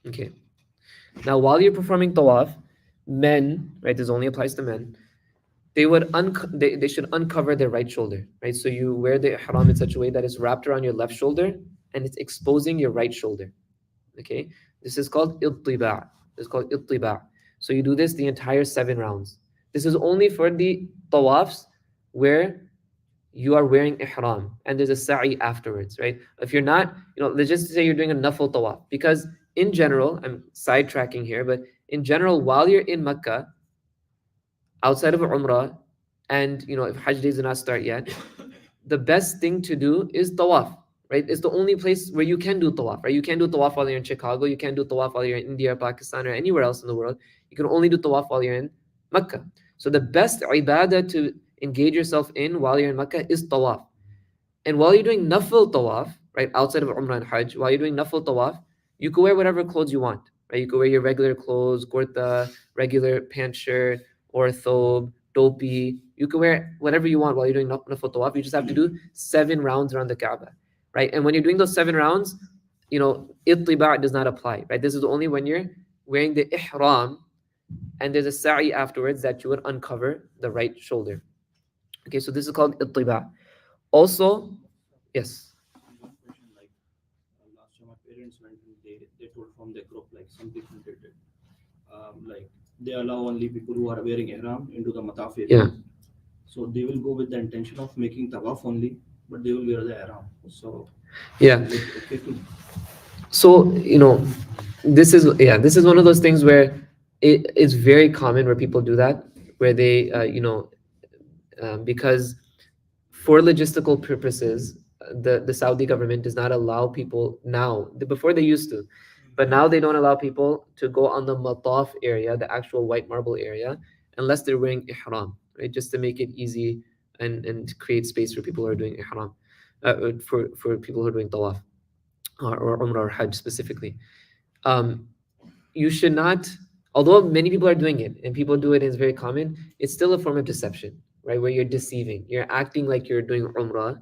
Okay. Now, while you're performing tawaf, men, right, this only applies to men, they would they should uncover their right shoulder, right? So you wear the ihram in such a way that it's wrapped around your left shoulder and it's exposing your right shoulder. Okay, this is called ittiba'. It's called ittiba'. So you do this the entire 7 rounds. This is only for the tawafs where you are wearing ihram and there's a sa'i afterwards, right? If you're not, let's just say you're doing a nafil tawaf, because in general, I'm sidetracking here, but in general, while you're in Mecca, outside of Umrah, and if Hajj days do not start yet, the best thing to do is tawaf, right? It's the only place where you can do tawaf, right? You can't do tawaf while you're in Chicago, you can't do tawaf while you're in India, Pakistan, or anywhere else in the world. You can only do tawaf while you're in Mecca. So the best ibadah to engage yourself in while you're in Mecca is tawaf. And while you're doing nafil tawaf, right, outside of Umrah and Hajj, while you're doing nafil tawaf, you can wear whatever clothes you want, right? You can wear your regular clothes, kurta, regular pant shirt, or thobe, topi. You can wear whatever you want while you're doing nafil tawaf. You just have to do 7 rounds around the Kaaba, right? And when you're doing those 7 rounds, ittiba' does not apply, right? This is only when you're wearing the ihram and there's a sa'i afterwards that you would uncover the right shoulder. Okay, so this is called ittiba'. Also, yes.
One question, like last time my parents went and they told from their group, like some people did it. Like they allow only people who are wearing ihram into the mataf area.
Yeah.
So they will go with the intention of making tawaf only, but they will wear the ihram. So
yeah.
is it okay to?
So this is one of those things where it's very common where people do that, where they because for logistical purposes, the Saudi government does not allow people now. Before they used to, but now they don't allow people to go on the mataf area, the actual white marble area, unless they're wearing ihram, right? Just to make it easy and create space for people who are doing ihram, for people who are doing tawaf or umrah or hajj specifically. You should not, although many people are doing it and people do it, it's very common, it's still a form of deception, right? Where you're deceiving. You're acting like you're doing Umrah,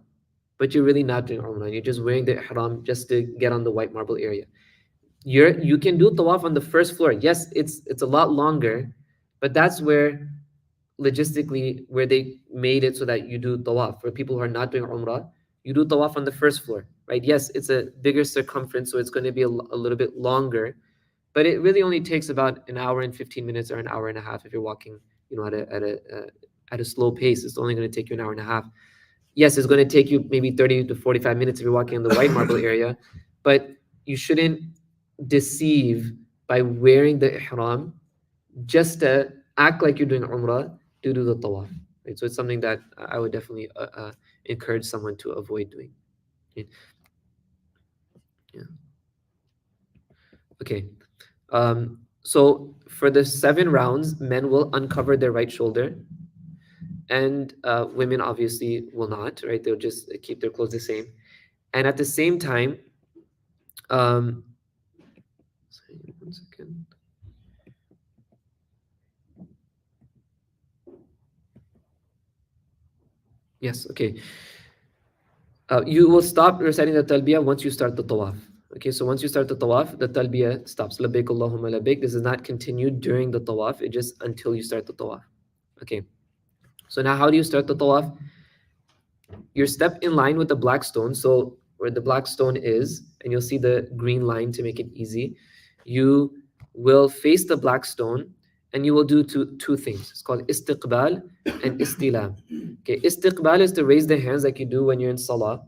but you're really not doing Umrah. You're just wearing the ihram just to get on the white marble area. You can do tawaf on the first floor. Yes, it's a lot longer, but that's where logistically where they made it so that you do tawaf. For people who are not doing Umrah, you do tawaf on the first floor, right? Yes, it's a bigger circumference, so it's going to be a little bit longer, but it really only takes about an hour and 15 minutes or an hour and a half if you're walking, at a slow pace. It's only going to take you an hour and a half. Yes, it's going to take you maybe 30 to 45 minutes if you're walking in the white marble area, but you shouldn't deceive by wearing the ihram just to act like you're doing Umrah to do the tawaf. Right? So it's something that I would definitely encourage someone to avoid doing. Okay. Yeah. Okay. So for the 7 rounds, men will uncover their right shoulder, and women obviously will not. Right? They'll just keep their clothes the same. And at the same time, sorry, 1 second. Yes, okay. You will stop reciting the talbiyah once you start the tawaf. Okay, so once you start the tawaf, the talbiyah stops. Labbaik Allahumma labbaik. This is not continued during the tawaf, it just until you start the tawaf. Okay, so now how do you start the tawaf? You step in line with the black stone. So where the black stone is, and you'll see the green line to make it easy, you will face the black stone and you will do two things. It's called istiqbal and istilam. Okay, istiqbal is to raise the hands like you do when you're in salah.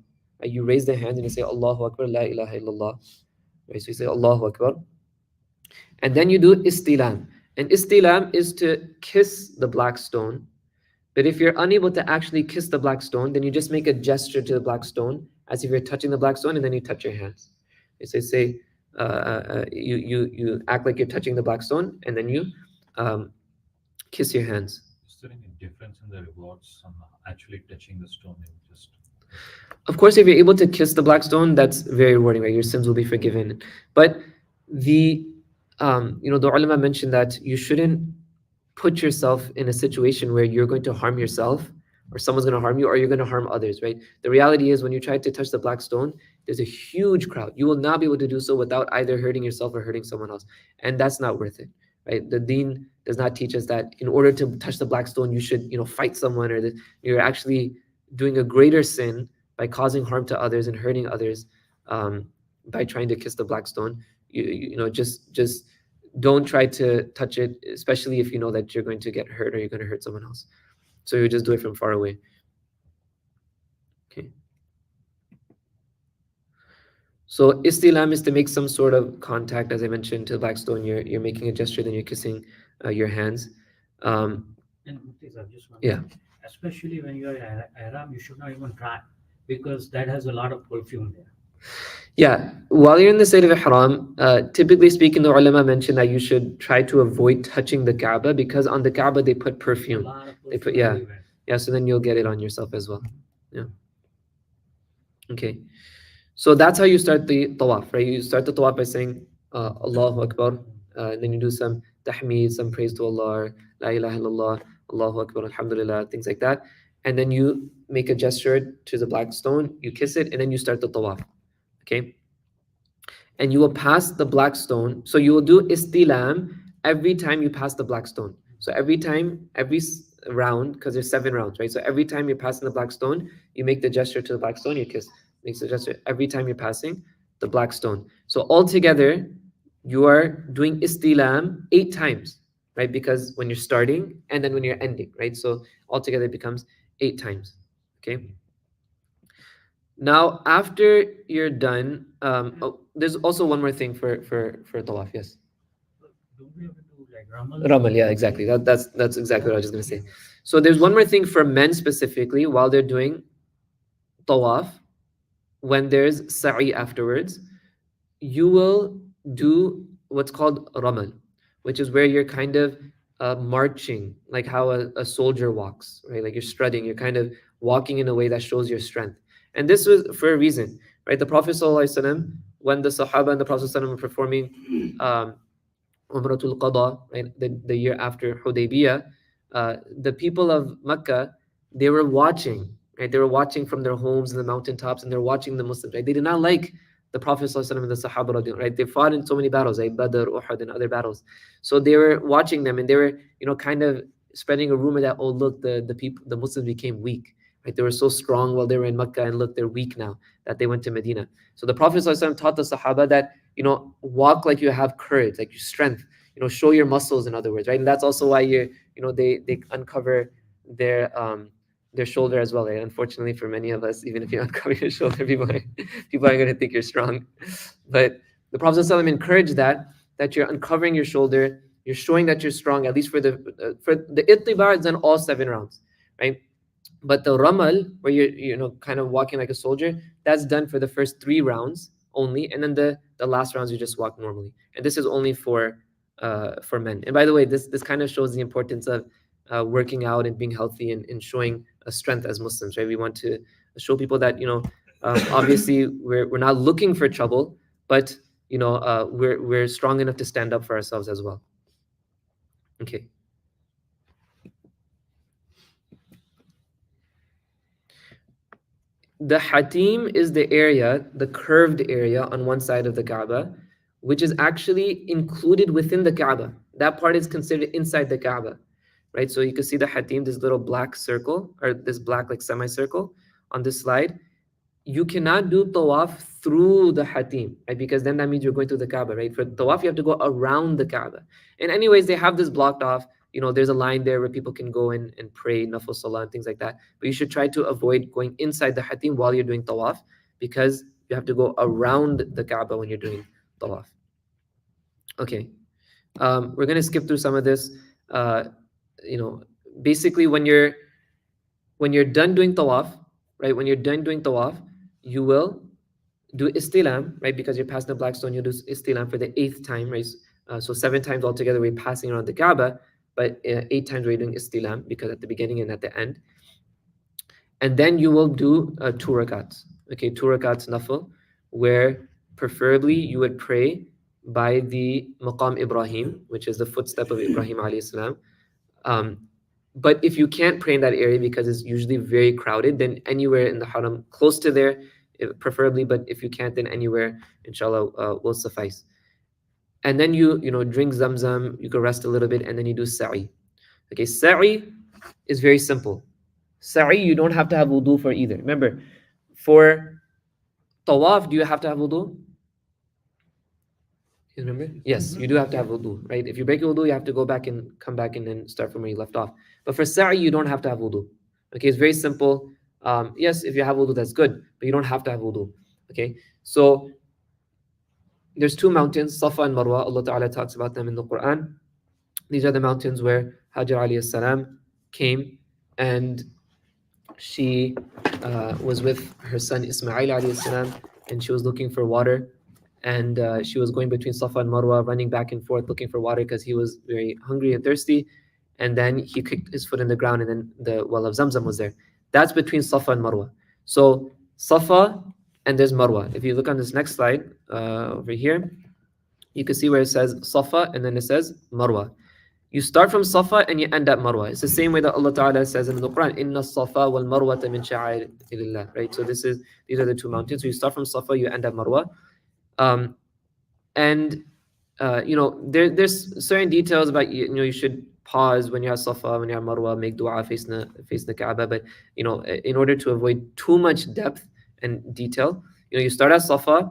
You raise the hands and you say Allahu Akbar, La ilaha illallah. Right, so you say Allahu Akbar. And then you do istilam. And istilam is to kiss the black stone. But if you're unable to actually kiss the black stone, then you just make a gesture to the black stone as if you're touching the black stone, and then you touch your hands. So say you act like you're touching the black stone, and then you kiss your hands.
Is there any difference in the rewards on actually touching the stone and just?
Of course, if you're able to kiss the black stone, that's very rewarding, right? Your sins will be forgiven. But the the ulama mentioned that you shouldn't put yourself in a situation where you're going to harm yourself, or someone's going to harm you, or you're going to harm others, right? The reality is when you try to touch the black stone, there's a huge crowd. You will not be able to do so without either hurting yourself or hurting someone else. And that's not worth it, right? The deen does not teach us that in order to touch the black stone, you should, fight someone, or that you're actually doing a greater sin by causing harm to others and hurting others by trying to kiss the black stone. Just don't try to touch it, especially if you know that you're going to get hurt or you're going to hurt someone else. So you just do it from far away. Okay. So istilam is to make some sort of contact, as I mentioned, to the black stone. You're making a gesture, then you're kissing your hands.
And Mufti, I just want
Yeah.
especially when you're in ihram, you should not even try, because that has a lot of perfume there.
Yeah, while you're in the state of ihram, typically speaking, the ulama mentioned that you should try to avoid touching the Kaaba, because on the Kaaba they put
A
perfume.
lot of
They put
perfume everywhere.
Yeah, so then you'll get it on yourself as well. Yeah. Okay. So that's how you start the tawaf, right? You start the tawaf by saying Allahu Akbar, and then you do some tahmeed, some praise to Allah, La ilaha illallah, Allahu Akbar, Alhamdulillah, things like that. And then you make a gesture to the black stone, you kiss it, and then you start the tawaf. Okay, and you will pass the black stone. So you will do istilam every time you pass the black stone. So every round, because there's 7 rounds, right? So every time you're passing the black stone, you make the gesture to the black stone, you kiss. Makes the gesture every time you're passing the black stone. So altogether, you are doing istilam 8 times, right? Because when you're starting and then when you're ending, right? So altogether it becomes 8 times. Okay. Now, after you're done, there's also one more thing for tawaf. Yes,
Don't we have to do like Ramal?
Ramal. Yeah, exactly. That's exactly what I was just gonna say. So there's one more thing for men specifically while they're doing tawaf. When there's sa'i afterwards, you will do what's called ramal, which is where you're kind of marching, like how a soldier walks, right? Like you're strutting, you're kind of walking in a way that shows your strength. And this was for a reason, right? The Prophet ﷺ, when the Sahaba and the Prophet ﷺ were performing Umratul Qada, right? The year after Hudaybiyah, the people of Mecca they were watching, right? They were watching from their homes in the mountaintops, and they're watching the Muslims, right? They did not like the Prophet ﷺ and the Sahaba, right? They fought in so many battles, like Badr, Uhud, and other battles. So they were watching them, and they were, kind of spreading a rumor that, oh, look, the people, the Muslims became weak, right? They were so strong while they were in Mecca, and look, they're weak now that they went to Medina. So the Prophet ﷺ taught the Sahaba that, walk like you have courage, like your strength, show your muscles, in other words, right? And that's also why they uncover their shoulder as well, right? Unfortunately for many of us, even if you uncover your shoulder, people are going to think you're strong. But the Prophet ﷺ encouraged that you're uncovering your shoulder, you're showing that you're strong, at least for the ittiba, it's done all 7 rounds, right? But the ramal, where you're kind of walking like a soldier, that's done for the first 3 rounds only, and then the last rounds you just walk normally. And this is only for men. And by the way, this kind of shows the importance of working out and being healthy, and showing a strength as Muslims, right? We want to show people that obviously we're not looking for trouble, but we're strong enough to stand up for ourselves as well. Okay. The Hatim is the area, the curved area on one side of the Kaaba, which is actually included within the Kaaba. That part is considered inside the Kaaba, right? So you can see the Hatim, this little black circle, or this black like semicircle on this slide. You cannot do tawaf through the Hatim, right? Because then that means you're going through the Kaaba, right? For tawaf, you have to go around the Kaaba. And anyways, they have this blocked off. There's a line there where people can go in and pray, nafil salah, and things like that. But you should try to avoid going inside the Hatim while you're doing tawaf, because you have to go around the Kaaba when you're doing tawaf. Okay. We're going to skip through some of this. Basically when you're done doing tawaf, right? When you're done doing tawaf, you will do istilam, right? Because you're passing the black stone, you do istilam for the 8th time, right? So 7 times altogether we're passing around the Kaaba, but 8 times we're doing istilam, because at the beginning and at the end. And then you will do 2 rakats, okay? 2 rakats nafil, where preferably you would pray by the Maqam Ibrahim, which is the footstep of Ibrahim alayhi salam. But if you can't pray in that area because it's usually very crowded, then anywhere in the haram close to there, preferably, but if you can't, then anywhere, inshallah, will suffice. And then you drink zamzam, you can rest a little bit, and then you do sa'i. Okay, sa'i is very simple. Sa'i, you don't have to have wudu for either. Remember, for tawaf, do you have to have wudu? You remember? Yes, you do have to have wudu, right? If you break your wudu, you have to go back and come back and then start from where you left off. But for sa'i, you don't have to have wudu. Okay, it's very simple. Yes, if you have wudu, that's good, but you don't have to have wudu. Okay, so there's 2 mountains, Safa and Marwa. Allah Ta'ala talks about them in the Quran. These are the mountains where Hajar alayhi salam came, and she was with her son Ismail alayhi salam, and she was looking for water. And she was going between Safa and Marwa, running back and forth looking for water because he was very hungry and thirsty. And then he kicked his foot in the ground, and then the well of Zamzam was there. That's between Safa and Marwa. So Safa, and there's Marwa. If you look on this next slide over here, you can see where it says Safa and then it says Marwa. You start from Safa and you end at Marwa. It's the same way that Allah Ta'ala says in the Quran, Inna Safa wal Marwata min sha'airillah, right? So these are the 2 mountains. So you start from Safa, you end at Marwa. There's certain details about you should pause when you're at Safa, when you're at Marwa, make dua facing the Kaaba. But in order to avoid too much depth and detail, you start at Safa,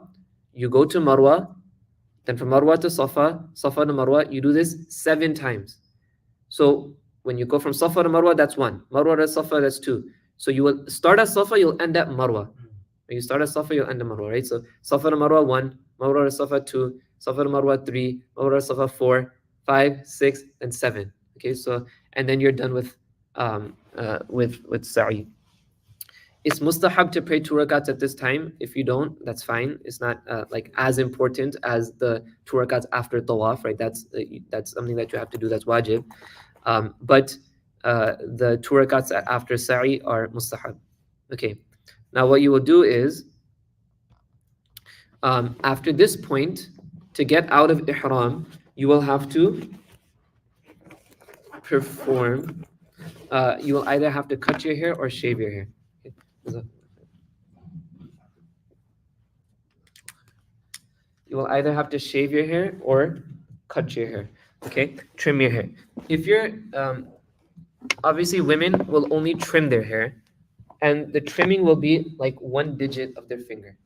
you go to Marwa, then from Marwa to Safa, Safa to Marwa, you do this 7 times. So when you go from Safa to Marwa, that's 1. Marwa to Safa, that's 2. So you will start at Safa, you'll end at Marwa. When you start at Safa, you'll end at Marwa, right? So Safa to Marwa 1, Marwa to Safa 2, Safa to Marwa 3, Marwa to Safa 4, 5, 6, and 7. Okay, so and then you're done with sa'i. It's mustahab to pray 2 rakats at this time. If you don't, that's fine. It's not like as important as the 2 rakats after tawaf, right? That's something that you have to do. That's wajib. But the 2 rakats after sa'i are mustahab. Okay. Now what you will do is, after this point, to get out of ihram, you will have to perform you will either have to cut your hair or shave your hair. You will either have to shave your hair or cut your hair. Okay, trim your hair. If you're obviously women will only trim their hair, and the trimming will be like 1 digit of their finger,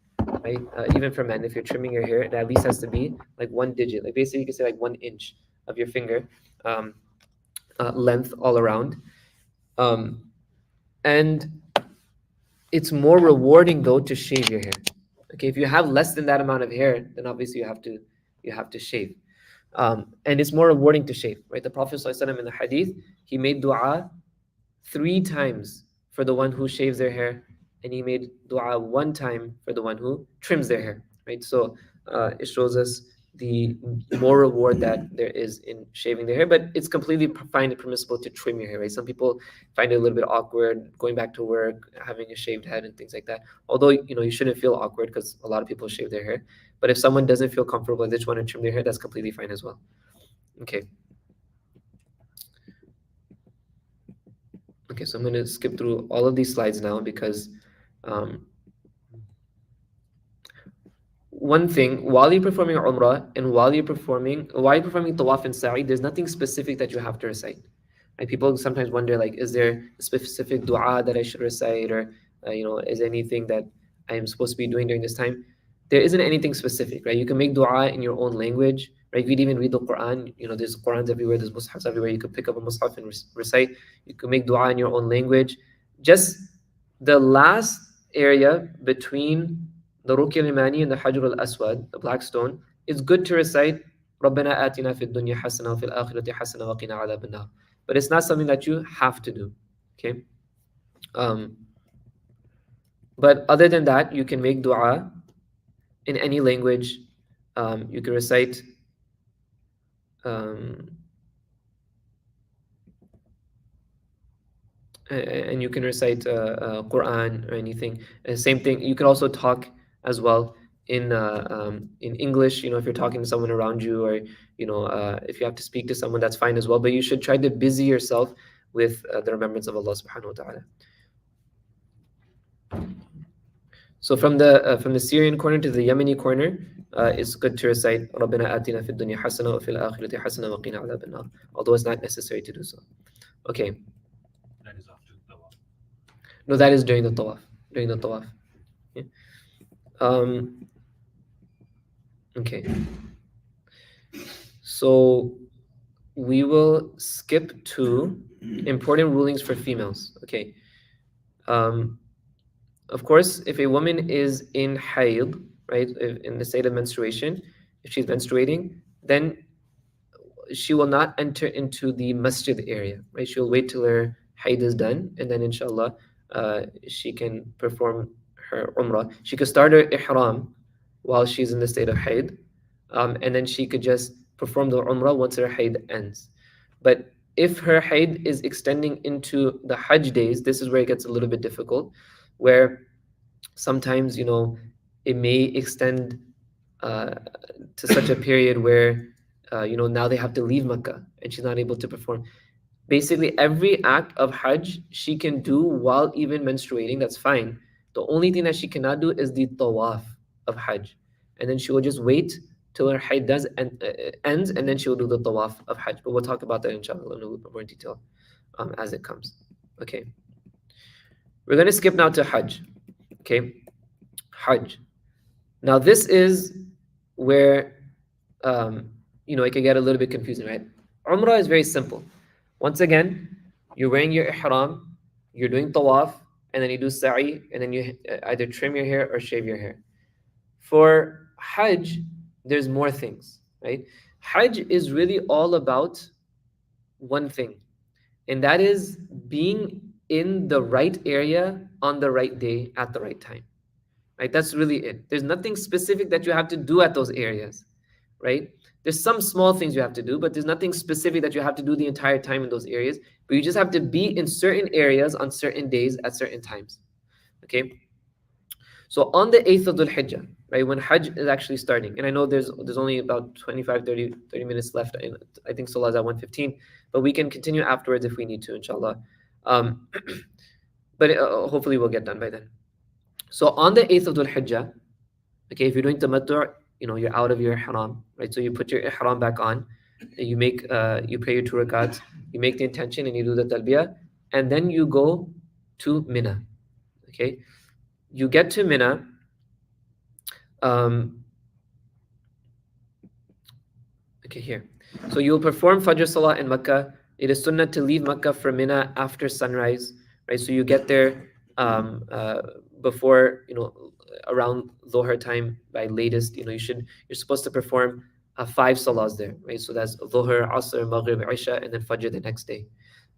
right? Even for men, if you're trimming your hair, it at least has to be like 1 digit. Like basically, you can say like 1 inch of your finger um, length all around. And it's more rewarding though to shave your hair. Okay, if you have less than that amount of hair, then obviously you have to shave. And it's more rewarding to shave, right? The Prophet ﷺ in the hadith, he made dua 3 times for the one who shaves their hair, and he made dua 1 time for the one who trims their hair, right? So it shows us the more reward that there is in shaving their hair, but it's completely fine and permissible to trim your hair, right? Some people find it a little bit awkward going back to work, having a shaved head and things like that. Although, you shouldn't feel awkward because a lot of people shave their hair. But if someone doesn't feel comfortable and they just want to trim their hair, that's completely fine as well. Okay. Okay, so I'm going to skip through all of these slides now because one thing, while you're performing Umrah and while you're performing Tawaf and Sa'i, there's nothing specific that you have to recite. Right? People sometimes wonder, like, is there a specific dua that I should recite, or is there anything that I am supposed to be doing during this time? There isn't anything specific, right? You can make dua in your own language, right? You could even read the Quran. There's Qurans everywhere, there's mushafs everywhere. You could pick up a mushaf and recite. You could make dua in your own language. Just the last area between the Rukn al-Yamani and the Hajar al-Aswad, the black stone, it's good to recite رَبَّنَا آتِنَا فِي الدُّنْيَا حَسَنَةً وَفِي الْآخِرَةِ حَسَنَةً وَقِنَا عَذَابَ النَّارِ. But it's not something that you have to do. Okay. But other than that, you can make dua in any language. You can recite and you can recite Quran or anything. Same thing. You can also talk as well in English. If you're talking to someone around you, or if you have to speak to someone, that's fine as well. But you should try to busy yourself with the remembrance of Allah Subhanahu wa Taala. So from the Syrian corner to the Yemeni corner, it's good to recite رَبَّنَا آتِنَا فِي الدُّنْيَا حَسَنَةً وَفِي الْآخِرَةِ حَسَنَةً وَقِنَا عَذَابَ النَّارِ. Although it's not necessary to do so. Okay.
That is after the tawaf.
No, that is during the tawaf. During the tawaf. Yeah. Okay. So we will skip to important rulings for females. Okay. Of course, if a woman is in hayd, right, in the state of menstruation, if she's menstruating, then she will not enter into the masjid area, right? She'll wait till her hayd is done, and then inshallah, she can perform her umrah. She could start her ihram while she's in the state of hayd, and then she could just perform the umrah once her hayd ends. But if her hayd is extending into the Hajj days, this is where it gets a little bit difficult, where sometimes, it may extend to such a period where, now they have to leave Makkah and she's not able to perform. Basically, every act of Hajj she can do while even menstruating, that's fine. The only thing that she cannot do is the tawaf of Hajj. And then she will just wait till her Hajj ends, and then she will do the tawaf of Hajj. But we'll talk about that inshallah in a little bit more detail as it comes. Okay. We're going to skip now to Hajj. Okay. Hajj. Now this is where, it can get a little bit confusing, right? Umrah is very simple. Once again, you're wearing your ihram, you're doing tawaf, and then you do sa'i, and then you either trim your hair or shave your hair. For Hajj, there's more things, right? Hajj is really all about one thing, and that is being in the right area on the right day at the right time, right? That's really it. There's nothing specific that you have to do at those areas, right? There's some small things you have to do, but there's nothing specific that you have to do the entire time in those areas. But you just have to be in certain areas on certain days at certain times. Okay? So on the 8th of Dhul Hijjah, right, when Hajj is actually starting, and I know there's only about 25, 30 minutes left. I think Salah is at 1:15, but we can continue afterwards if we need to, inshallah. But hopefully we'll get done by then. So on the 8th of Dhul Hijjah, okay, if you're doing tamattu', you're out of your ihram, right? So you put your ihram back on, you pray your 2 rakats, you make the intention and you do the talbiyah, and then you go to Mina, okay? You get to Mina, okay, here. So you will perform Fajr Salah in Makkah. It is sunnah to leave Makkah for Mina after sunrise, right? So you get there before, around Dhuhr time by latest. You're supposed to perform 5 salahs there, right? So that's Dhuhr, Asr, Maghrib, Isha, and then Fajr the next day.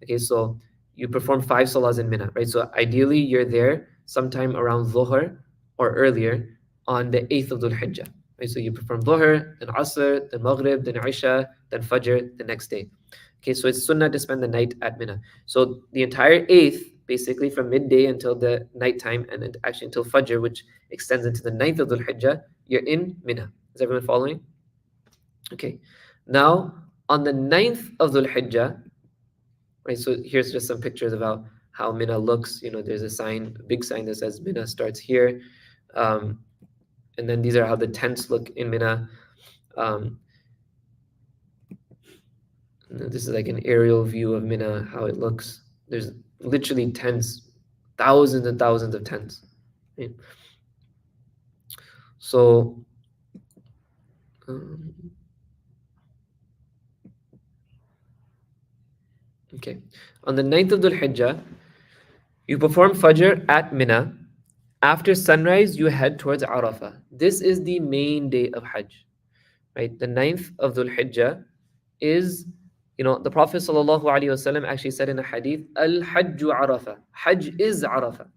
Okay, so you perform 5 salahs in Mina, right? So ideally you're there sometime around Dhuhr or earlier on the 8th of Dhul Hijjah. Right? So you perform Dhuhr, then Asr, then Maghrib, then Isha, then Fajr the next day. Okay, so it's sunnah to spend the night at Mina. So the entire 8th, basically from midday until the nighttime, and then actually until Fajr, which extends into the 9th of Dhul Hijjah, you're in Mina. Is everyone following? Okay. Now, on the 9th of Dhul Hijjah, right, so here's just some pictures of how Mina looks. There's a big sign that says Mina starts here. And then these are how the tents look in Mina. This is like an aerial view of Mina, how it looks. There's literally tents, thousands and thousands of tents. Right? So, okay. On the 9th of Dhul Hijjah, you perform Fajr at Mina. After sunrise, you head towards Arafah. This is the main day of Hajj, right? The 9th of Dhul Hijjah is, the Prophet ﷺ actually said in a hadith, Al-Hajju Arafah. Hajj is Arafah.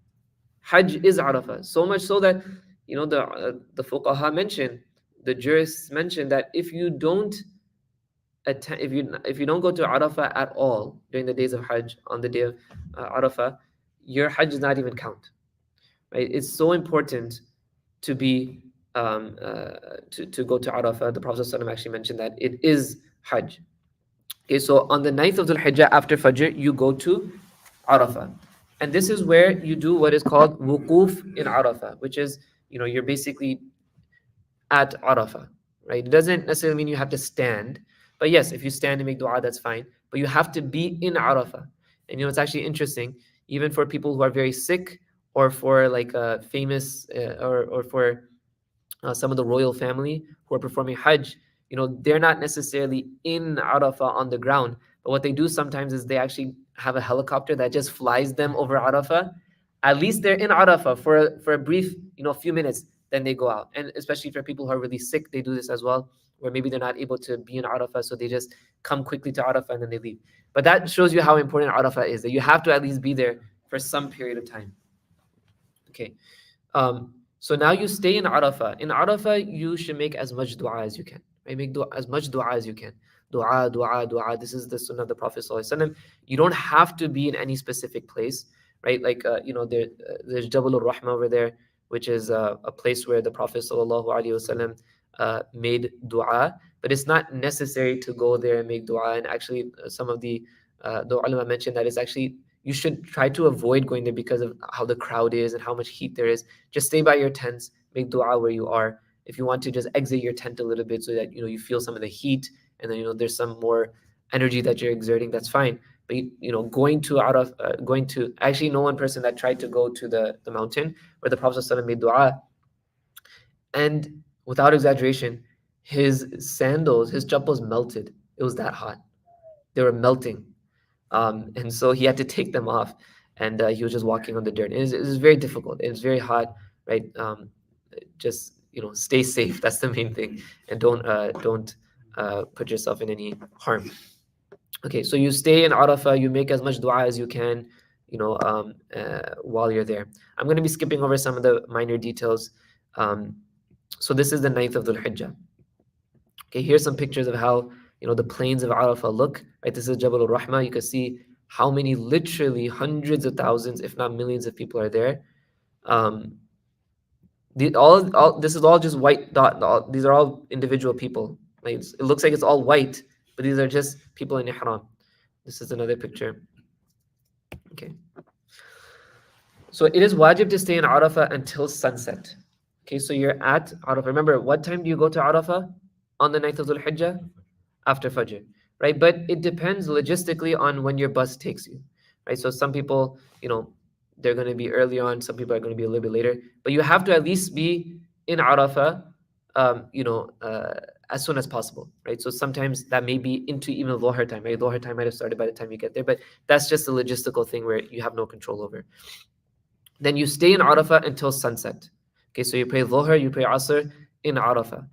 Hajj is Arafah. So much so that, the fuqaha mentioned, the jurists mentioned that if you don't attend, if you don't go to Arafah at all during the days of Hajj, on the day of Arafah, your Hajj does not even count. Right? It's so important to be to go to Arafah. The Prophet ﷺ actually mentioned that it is Hajj. Okay, so on the 9th of Dhul Hijjah after Fajr, you go to Arafah. And this is where you do what is called wuquf in Arafah, which is, you're basically at Arafah, right? It doesn't necessarily mean you have to stand, but yes, if you stand and make dua, that's fine. But you have to be in Arafah. And it's actually interesting, even for people who are very sick, or for like a famous, or for some of the royal family who are performing Hajj, they're not necessarily in Arafah on the ground, but what they do sometimes is they actually have a helicopter that just flies them over Arafah. At least they're in Arafah for a brief, few minutes, then they go out. And especially for people who are really sick, they do this as well, where maybe they're not able to be in Arafah, so they just come quickly to Arafah and then they leave. But that shows you how important Arafah is, that you have to at least be there for some period of time. Okay, so now you stay in Arafah. In Arafah, you should make as much dua as you can. Right? Make as much dua as you can. Dua, dua, dua. This is the sunnah of the Prophet ﷺ. You don't have to be in any specific place, right? Like, there's Jabal al-Rahma over there, which is a place where the Prophet ﷺ made dua, but it's not necessary to go there and make dua. And actually, some of the ulama mentioned that it's actually, you should try to avoid going there because of how the crowd is and how much heat there is. Just stay by your tents, make dua where you are. If you want to just exit your tent a little bit so that you feel some of the heat, and then there's some more energy that you're exerting, that's fine. But going to actually know one person that tried to go to the mountain where the Prophet ﷺ made dua, and without exaggeration, his sandals, his chappals melted. It was that hot. They were melting. And so he had to take them off, and he was just walking on the dirt. It was very difficult. It was very hot, right? Just stay safe. That's the main thing, and don't put yourself in any harm. Okay, so you stay in Arafah. You make as much dua as you can, while you're there. I'm going to be skipping over some of the minor details. So this is the 9th of Dhul Hijjah. Okay, here's some pictures of how the plains of Arafah look. Right, this is Jabal al-Rahma. You can see how many, literally hundreds of thousands, if not millions of people are there. All this is all just white dot. These are all individual people. Like it looks like it's all white, but these are just people in ihram. This is another picture. Okay. So it is wajib to stay in Arafah until sunset. Okay, so you're at Arafah. Remember, what time do you go to Arafah on the 9th of Dhul Hijjah? After Fajr, right? But it depends logistically on when your bus takes you, right? So some people, they're going to be early on. Some people are going to be a little bit later. But you have to at least be in Arafah, as soon as possible, right? So sometimes that may be into even Dhuhr time, right? Dhuhr time might have started by the time you get there, but that's just a logistical thing where you have no control over. Then you stay in Arafah until sunset. Okay, so you pray Dhuhr, you pray Asr in Arafah.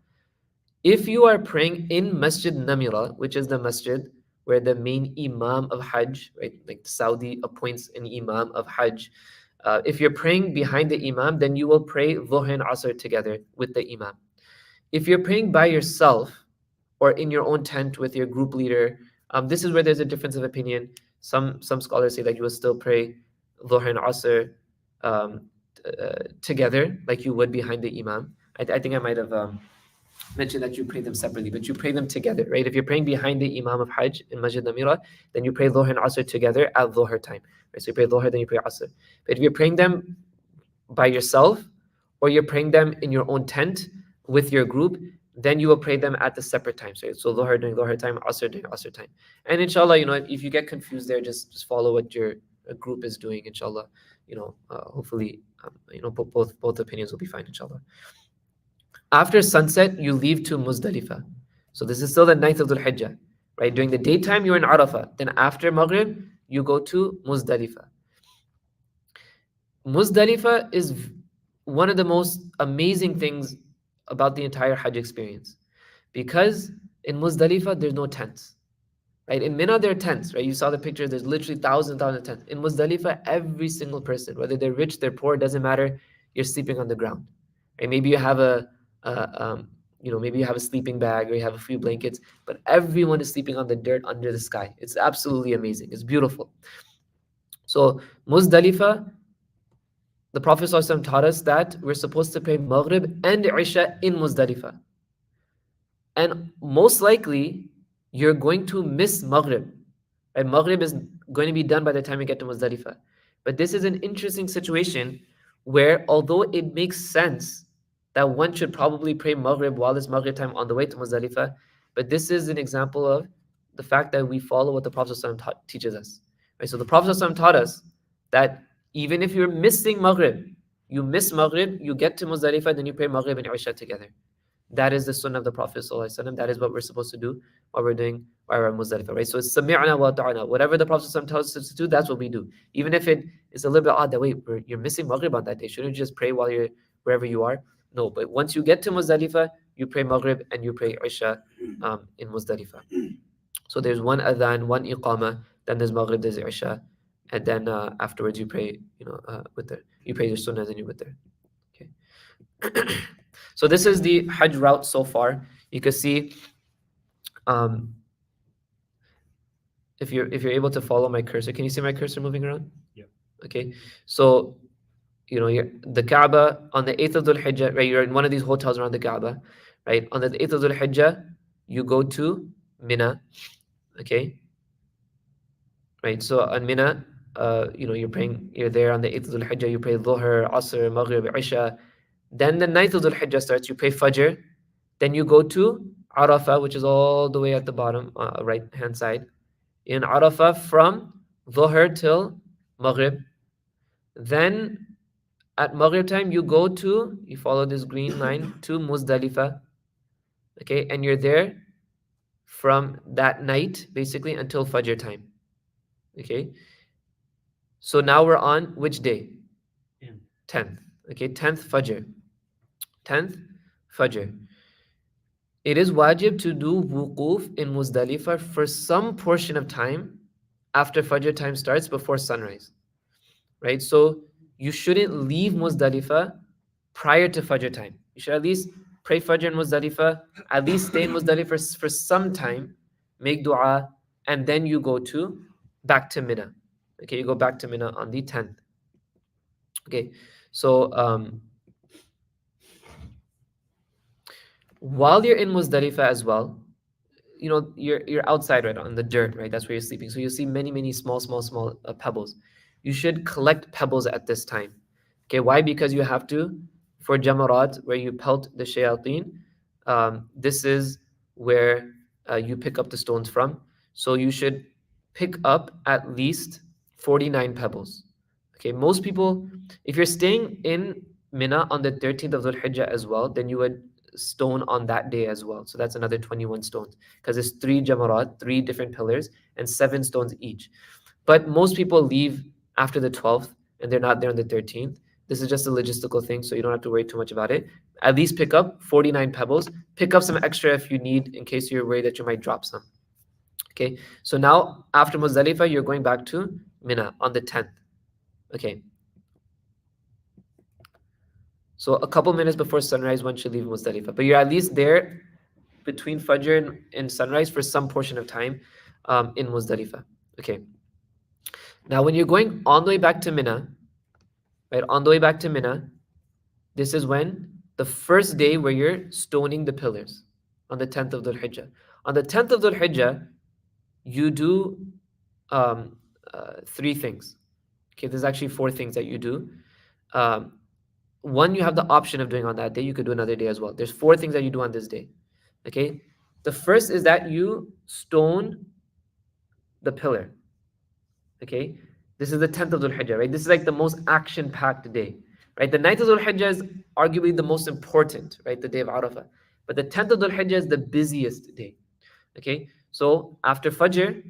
If you are praying in Masjid Namira, which is the masjid where the main Imam of Hajj, right, like Saudi appoints an Imam of Hajj, if you're praying behind the Imam, then you will pray Dhuhr and Asr together with the Imam. If you're praying by yourself or in your own tent with your group leader, this is where there's a difference of opinion. Some scholars say that you will still pray Dhuhr and Asr together, like you would behind the Imam. I think I might have mentioned that you pray them separately, but you pray them together, right? If you're praying behind the Imam of Hajj in Masjid Namira, then you pray Dhuhr and Asr together at Dhuhr time. Right? So you pray Dhuhr, then you pray Asr. But if you're praying them by yourself, or you're praying them in your own tent with your group, then you will pray them at the separate times. Right? So Dhuhr during Dhuhr time, Asr during Asr time. And inshallah, if you get confused there, just follow what your group is doing, inshallah. Hopefully, both opinions will be fine, inshallah. After sunset, you leave to Muzdalifah. So this is still the 9th of Dhul Hijjah, right? During the daytime, you're in Arafah. Then after Maghrib, you go to Muzdalifah. Muzdalifah is one of the most amazing things about the entire Hajj experience, because in Muzdalifah, there's no tents. Right? In Mina, there are tents, right? You saw the picture, there's literally thousands of tents. In Muzdalifah, every single person, whether they're rich, they're poor, doesn't matter, you're sleeping on the ground. Right? Maybe you have maybe you have a sleeping bag or you have a few blankets, but everyone is sleeping on the dirt under the sky. It's absolutely amazing. It's beautiful. So Muzdalifah, the Prophet ﷺ taught us that we're supposed to pray Maghrib and Isha in Muzdalifah. And most likely, you're going to miss Maghrib. Right? Maghrib is going to be done by the time you get to Muzdalifah. But this is an interesting situation where, although it makes sense that one should probably pray Maghrib while it's Maghrib time on the way to Muzdalifah, but this is an example of the fact that we follow what the Prophet ﷺ teaches us. Right? So the Prophet ﷺ taught us that even if you're missing Maghrib, you miss Maghrib, you get to Muzdalifah, then you pray Maghrib and Isha together. That is the sunnah of the Prophet ﷺ. That is what we're supposed to do while we're Muzdalifah, right? So it's sami'na wa ta'ana. Whatever the Prophet ﷺ tells us to do, that's what we do. Even if it is a little bit odd that, wait, you're missing Maghrib on that day. Shouldn't you just pray while you're wherever you are? No, but once you get to Muzdalifah, you pray Maghrib and you pray Isha in Muzdalifah. So there's one adhan, one iqama, then there's Maghrib, there's Isha, and then afterwards you pray, you pray your sunnah, then you witr. Okay. So this is the Hajj route so far. You can see, if you're able to follow my cursor, can you see my cursor moving around?
Yeah.
Okay. So, the Kaaba on the 8th of Dhul Hijjah, right? You're in one of these hotels around the Kaaba, right? On the 8th of Dhul Hijjah, you go to Mina, okay? Right. So on Mina, you're there on the 8th of Dhul Hijjah. You pray Dhuhr, Asr, Maghrib, Isha. Then the 9th of Dhul Hijjah starts, you pray Fajr. Then you go to Arafah, which is all the way at the bottom, right hand side. In Arafah from Dhuhr till Maghrib. Then at Maghrib time, you follow this green line to Muzdalifah. Okay, and you're there from that night, basically, until Fajr time. Okay. So now we're on which day? 10th. Okay, 10th Fajr. 10th Fajr. It is wajib to do wuquf in Muzdalifah for some portion of time after Fajr time starts, before sunrise. Right? So you shouldn't leave Muzdalifah prior to Fajr time. You should at least pray Fajr in Muzdalifah, at least stay in Muzdalifah for some time, make dua, and then you go back to Mina. Okay, you go back to Mina on the 10th. Okay, so while you're in Muzdalifah as well, you know, you're outside, right, on the dirt, right? That's where you're sleeping. So you'll see many small pebbles. You should collect pebbles at this time. Okay, why? Because you have to, for jamarat, where you pelt the shayateen, this is where you pick up the stones from. So you should pick up at least 49 pebbles. Okay, most people, if you're staying in Mina on the 13th of Dhul Hijjah as well, then you would stone on that day as well. So that's another 21 stones, because it's 3 jamarat, 3 different pillars, and 7 stones each. But most people leave after the 12th and they're not there on the 13th. This is just a logistical thing, so you don't have to worry too much about it. At least pick up 49 pebbles. Pick up some extra if you need, in case you're worried that you might drop some. Okay, so now after Muzdalifah, you're going back to Mina on the 10th. Okay. So a couple minutes before sunrise, one should leave Muzdalifah. But you're at least there between Fajr and sunrise for some portion of time in Muzdalifah. Okay. Now, when you're going on the way back to Mina, right, on the way back to Mina, this is when the first day where you're stoning the pillars, on the 10th of Dhul Hijjah. On the 10th of Dhul Hijjah, you do 3 things. Okay, there's actually 4 things that you do. One, you have the option of doing on that day. You could do another day as well. There's 4 things that you do on this day. Okay, the first is that you stone the pillar. Okay, this is the 10th of Dhul Hijjah, right? This is like the most action-packed day, right? The 9th of Dhul Hijjah is arguably the most important, right? The day of Arafah. But the 10th of Dhul Hijjah is the busiest day. Okay, so after Fajr,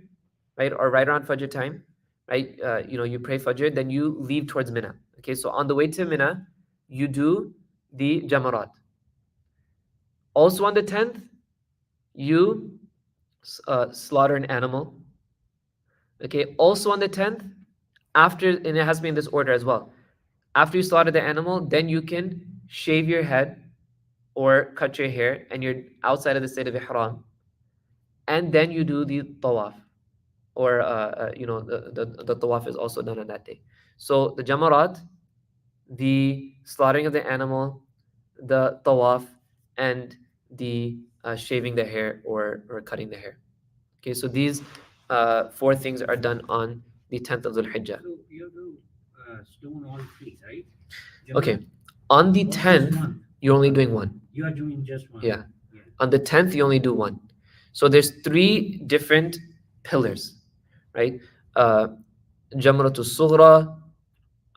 right, or right around Fajr time, right, you pray Fajr, then you leave towards Mina. Okay, so on the way to Mina, you do the jamarat. Also on the 10th, you slaughter an animal. Okay, also on the 10th, after, and it has to be in this order as well. After you slaughter the animal, then you can shave your head or cut your hair, and you're outside of the state of Ihram. And then you do the tawaf, or the tawaf is also done on that day. So the jamarat, the slaughtering of the animal, the tawaf, and the shaving the hair or cutting the hair. Okay, so these 4 things are done on the 10th of Dhul Hijjah.
So you have to stone all 3, right?
Okay, on the
Not just
10th,
one.
you're only doing 1.
You are doing just one.
Yeah. On the 10th, you only do 1. So there's 3 different pillars, right? Jamratul Sughra,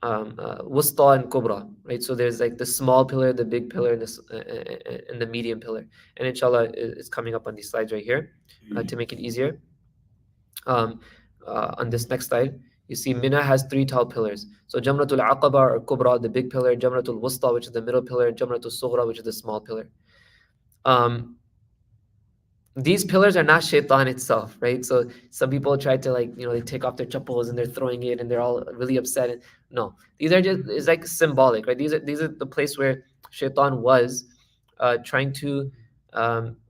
Wusta, and Kubra, right? So there's like the small pillar, the big pillar, and the medium pillar. And inshallah, it's coming up on these slides right here to make it easier. On this next slide, you see Mina has 3 tall pillars. So Jamratul Aqaba or Kubra, the big pillar, Jamratul Wusta, which is the middle pillar, Jamratul Sughra, which is the small pillar. These pillars are not shaitan itself, right? So some people try to, like, they take off their chappals and they're throwing it and they're all really upset. And no, these are just, it's like symbolic, right? These are the place where shaitan was trying to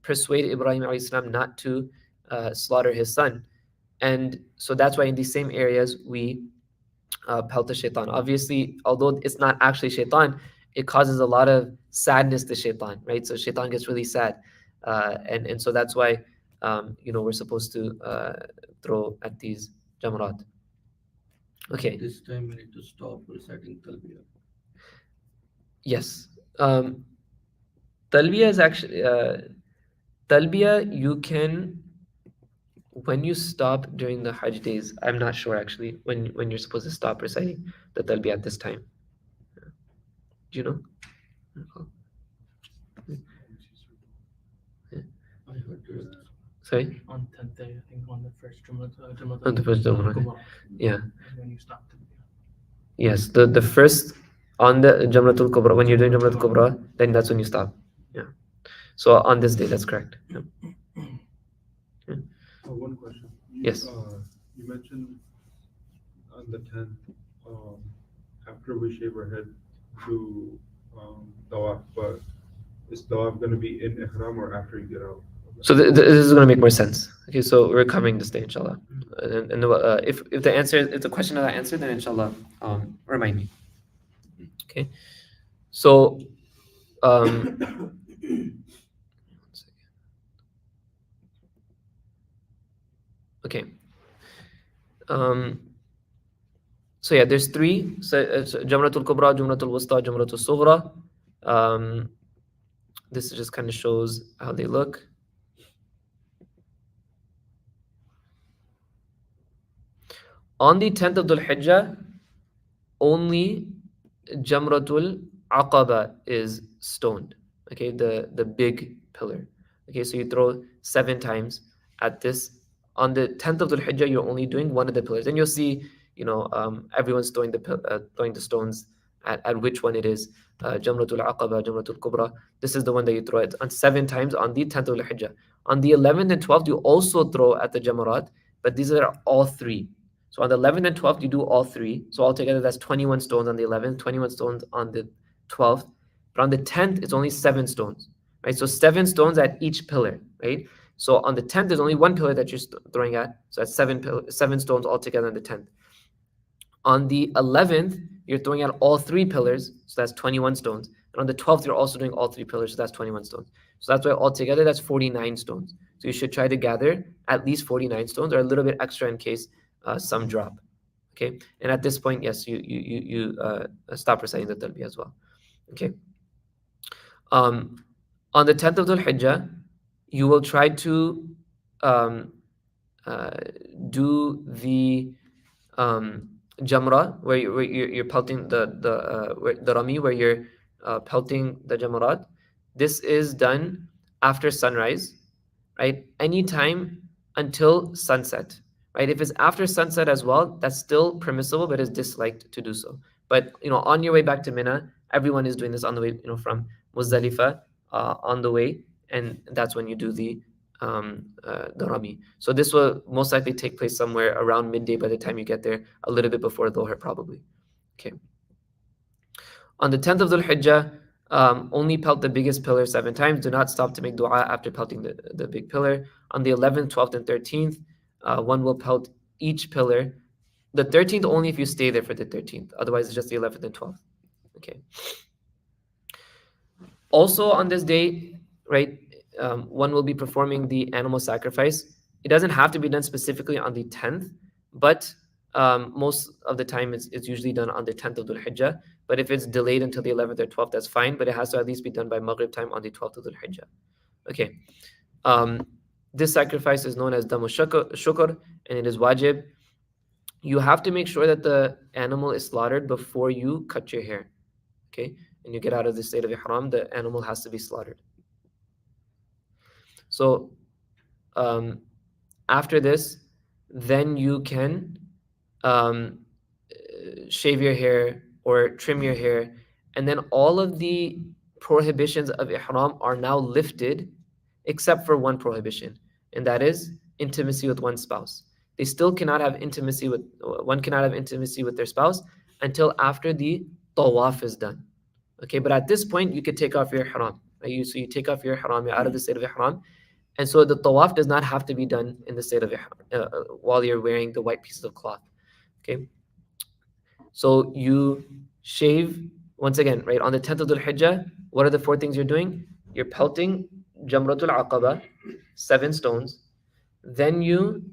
persuade Ibrahim alayhi salam not to slaughter his son. And so that's why in these same areas we pelt the shaitan. Obviously, although it's not actually shaitan, it causes a lot of sadness to shaitan, right? So shaitan gets really sad. And so that's why we're supposed to throw at these jamarat. Okay.
This time we need to stop reciting talbiyah.
Yes. Talbiyah is actually talbiyah. You can, when you stop during the Hajj days. I'm not sure actually when you're supposed to stop reciting the talbiyah at this time. Do you know?
I heard
Sorry?
On 10th day, I think on the first Jumu'ah.
On the first Jumu'ah. Yeah.
When you stop to
Yes, the first on the Jamratul Kubra, when you're doing Jamratul Kubra, then that's when you stop. Yeah. So on this day, that's correct. Yeah.
One question.
Yes.
You mentioned on the 10th, after we shave our head, do tawaf, but is tawaf going to be in ihram or after you get out?
So this is going to make more sense. Okay, so we're covering this day, inshallah. And if the question that I answered, then inshallah, remind me. Okay. So Okay. So yeah, there's three. So it's Jamratul Kubra, Jamratul Wusta, Jamratul Sughra. This just kind of shows how they look. On the 10th of Dhul Hijjah, only Jamratul Aqaba is stoned. Okay, the big pillar. Okay, so you throw 7 times at this. On the 10th of Dhul Hijjah, you're only doing one of the pillars. And you'll see, everyone's throwing the stones at which one it is. Jamratul Aqaba, Jamratul Kubra. This is the one that you throw it on 7 times on the 10th of Dhul Hijjah. On the 11th and 12th, you also throw at the Jamarat, but these are all 3. So on the 11th and 12th, you do all 3. So altogether, that's 21 stones on the 11th, 21 stones on the 12th. But on the 10th, it's only 7 stones, right? So 7 stones at each pillar, right? So on the 10th, there's only one pillar that you're throwing at. So that's 7 stones altogether on the 10th. On the 11th, you're throwing at all 3 pillars. So that's 21 stones. And on the 12th, you're also doing all 3 pillars. So that's 21 stones. So that's why altogether, that's 49 stones. So you should try to gather at least 49 stones or a little bit extra in case some drop. Okay, and at this point, yes, you stop reciting the talbiyah as well. Okay. On the 10th of Dhul Hijjah, you will try to do the jamra where you're pelting the rami, where you're pelting the jamarat. This is done after sunrise, right? Anytime until sunset, right? If it's after sunset as well, that's still permissible, but it's disliked to do so. But on your way back to Mina, everyone is doing this on the way, from Muzdalifah on the way, and that's when you do the Rami. So this will most likely take place somewhere around midday by the time you get there, a little bit before Dhuhr probably. Okay. On the 10th of Dhul Hijjah, only pelt the biggest pillar 7 times. Do not stop to make dua after pelting the big pillar. On the 11th, 12th, and 13th, one will pelt each pillar. The 13th only if you stay there for the 13th. Otherwise, it's just the 11th and 12th. Okay. Also on this day, right, one will be performing the animal sacrifice. It doesn't have to be done specifically on the 10th, but most of the time it's usually done on the 10th of Dhul Hijjah. But if it's delayed until the 11th or 12th, that's fine, but it has to at least be done by Maghrib time on the 12th of Dhul Hijjah. Okay. This sacrifice is known as Damu Shukr, and it is wajib. You have to make sure that the animal is slaughtered before you cut your hair. Okay. And you get out of the state of ihram, the animal has to be slaughtered. So after this, then you can shave your hair or trim your hair, and then all of the prohibitions of ihram are now lifted, except for one prohibition, and that is intimacy with one's spouse. They still cannot have intimacy with their spouse until after the tawaf is done. Okay, but at this point, you could take off your ihram. Right? So you take off your ihram, you're out of the state of ihram. And so the tawaf does not have to be done in the state of ihram while you're wearing the white pieces of cloth. Okay, so you shave, once again, right, on the 10th of Dhul Hijjah, what are the 4 things you're doing? You're pelting Jamratul Aqaba, 7 stones. Then you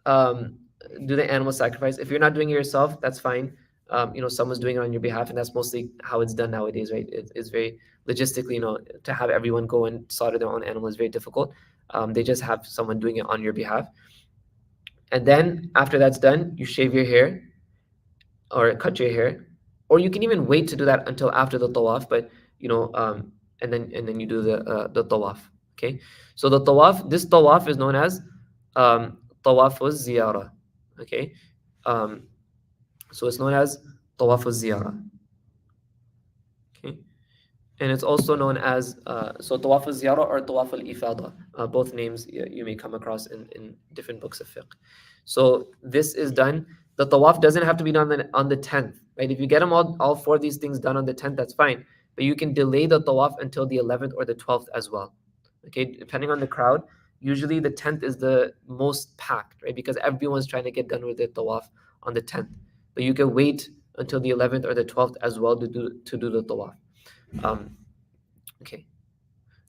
do the animal sacrifice. If you're not doing it yourself, that's fine. Someone's doing it on your behalf, and that's mostly how it's done nowadays, right? It's very logistically, to have everyone go and slaughter their own animal is very difficult. They just have someone doing it on your behalf. And then after that's done, you shave your hair or cut your hair, or you can even wait to do that until after the tawaf. But and then you do the tawaf. Okay, so this tawaf is known as tawaf ziyarah. Okay, so it's known as tawaf ziyarah. Okay, and it's also known as tawaf ziyarah or tawaf al-ifada. Both names you may come across in different books of fiqh. So this is done. The tawaf doesn't have to be done on the 10th, right? If you get them all 4 of these things done on the 10th, that's fine. But you can delay the tawaf until the 11th or the 12th as well. Okay, depending on the crowd. Usually the 10th is the most packed, right? Because everyone's trying to get done with their tawaf on the 10th. But you can wait until the 11th or the 12th as well to do the tawaf. Okay.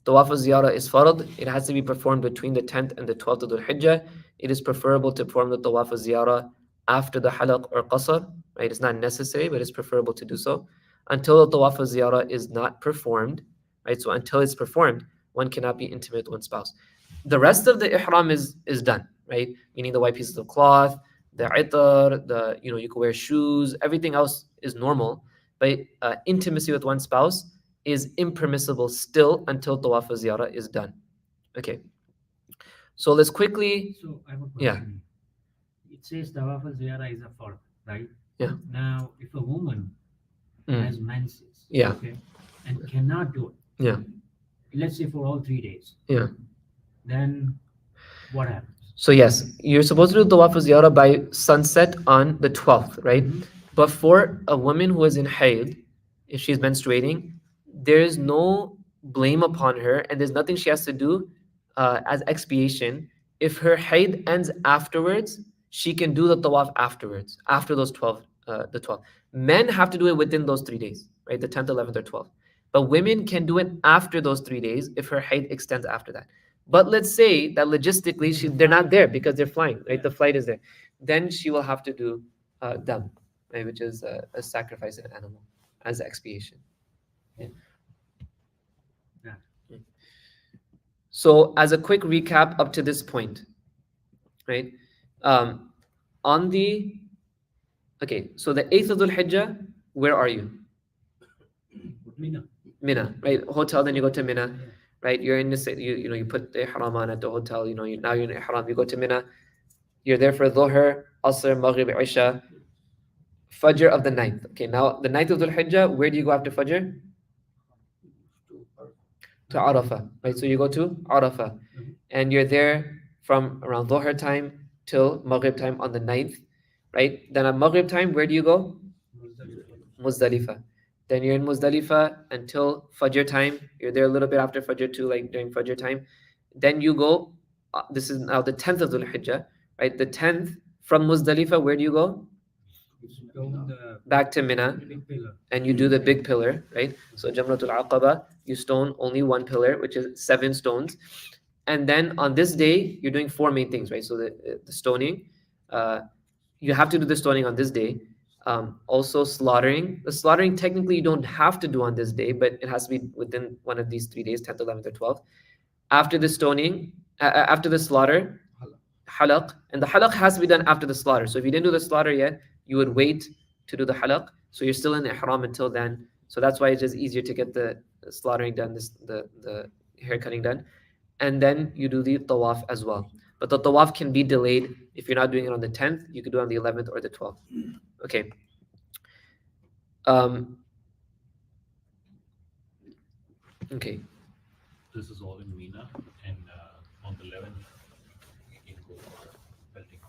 Tawaf al-Ziyarah is farad. It has to be performed between the 10th and the 12th of Dhul Hijjah. It is preferable to perform the Tawaf al-Ziyarah after the halaq or qasr, right? It's not necessary, but it's preferable to do so. Until the Tawaf al-Ziyarah is not performed, right? So until it's performed, one cannot be intimate with one's spouse. The rest of the ihram is done, right? Meaning the white pieces of cloth, the itar, you can wear shoes, everything else is normal. But intimacy with one's spouse is impermissible still until Tawaf al-Ziyarah is done. Okay. So let's quickly.
So I have a
Yeah.
question. It says Tawaf al-Ziyarah is a fard, right?
Yeah.
Now, if a woman
Mm.
has menses,
Yeah.
okay, and cannot do it,
Yeah.
let's say for all 3 days,
Yeah.
then what happens?
So yes, you're supposed to do Tawaf al-Ziyarah by sunset on the 12th, right?
Mhm.
But for a woman who is in hayd, if she's menstruating, there is no blame upon her, and there's nothing she has to do as expiation. If her hayd ends afterwards, she can do the tawaf afterwards, after those 12, the 12. Men have to do it within those 3 days, right? The 10th, 11th, or 12th. But women can do it after those 3 days if her hayd extends after that. But let's say that logistically they're not there because they're flying, right? The flight is there. Then she will have to do dam, right? Which is a sacrifice an animal as expiation. Yeah.
Yeah.
So as a quick recap up to this point, right? On the so the 8th of Dhul Hijjah, where are you?
Mina.
Mina, right? Hotel, then you go to Mina,
Yeah.
right? You're in the you put the ihram on at the hotel, now you're in ihram, you go to Mina, you're there for Dhuhr, Asr, Maghrib, Isha, Fajr of the 9th. Okay, now the 9th of Dhul Hijjah, where do you go after Fajr? To Arafah, right? So you go to Arafah, and you're there from around Dhuhr time till Maghrib time on the 9th, right? Then at Maghrib time, where do you go? Muzdalifah. Then you're in Muzdalifah until Fajr time. You're there a little bit after Fajr too, like during Fajr time. Then you go, this is now the 10th of Dhul Hijjah, right? The 10th from Muzdalifah, where do you go?
Stone the
Back to Mina,
big pillar.
and you do the big pillar, right? So Jamratul Aqaba, you stone only one pillar, which is 7 stones. And then on this day, you're doing 4 main things, right? So the stoning, you have to do the stoning on this day. Also slaughtering. The slaughtering, technically, you don't have to do on this day, but it has to be within one of these 3 days, 10th, 11th, or 12th. After the stoning, after the slaughter, halaq. And the halaq has to be done after the slaughter. So if you didn't do the slaughter yet, you would wait to do the halaq. So you're still in ihram until then. So that's why it's just easier to get the slaughtering done, the hair cutting done. And then you do the tawaf as well. But the tawaf can be delayed. If you're not doing it on the 10th, you could do it on the 11th or the 12th. Okay. Okay.
This is all in Mina, and on the 11th, you can go for belting